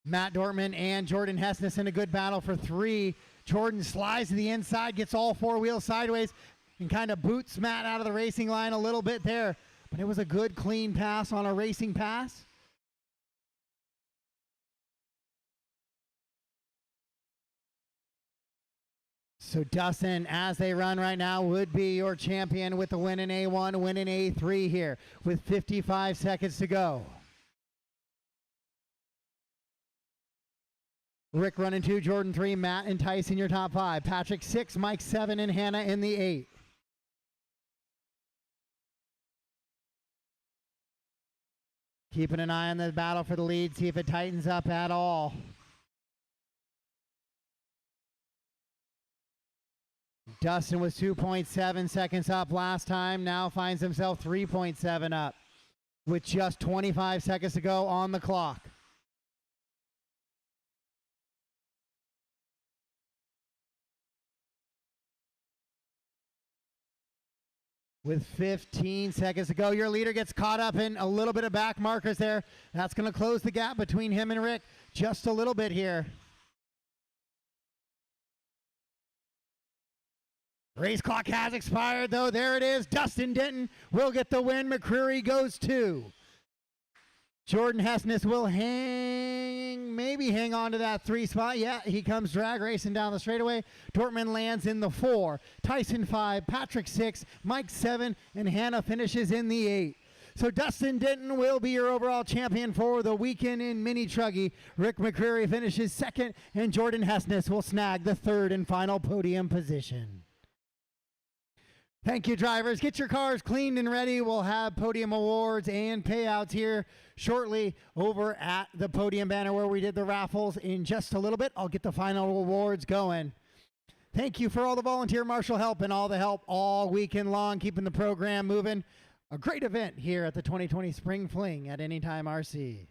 Matt Dortman and Jordan Hessness in a good battle for 3. Jordan slides to the inside, gets all 4 wheels sideways, and kind of boots Matt out of the racing line a little bit there. But it was a good, clean pass on a racing pass. So Dustin, as they run right now, would be your champion with the win in A1, win in A3 here with 55 seconds to go. Rick running 2, Jordan 3, Matt and Tyson your top 5. Patrick 6, Mike 7, and Hannah in the 8. Keeping an eye on the battle for the lead, see if it tightens up at all. Dustin was 2.7 seconds up last time, now finds himself 3.7 up with just 25 seconds to go on the clock. with 15 seconds to go. Your leader gets caught up in a little bit of back markers there. That's going to close the gap between him and Rick just a little bit here. Race clock has expired, though. There it is. Dustin Denton will get the win. McCreary goes 2. Jordan Hessness will maybe hang on to that 3 spot. Yeah, he comes drag racing down the straightaway. Dortmund lands in the 4. Tyson 5, Patrick 6, Mike 7, and Hannah finishes in the 8. So Dustin Denton will be your overall champion for the weekend in Mini Truggy. Rick McCreary finishes 2nd, and Jordan Hessness will snag the 3rd and final podium position. Thank you, drivers. Get your cars cleaned and ready. We'll have podium awards and payouts here shortly over at the podium banner where we did the raffles. In just a little bit, I'll get the final awards going. Thank you for all the volunteer marshal help and all the help all weekend long, keeping the program moving. A great event here at the 2020 Spring Fling at Anytime RC.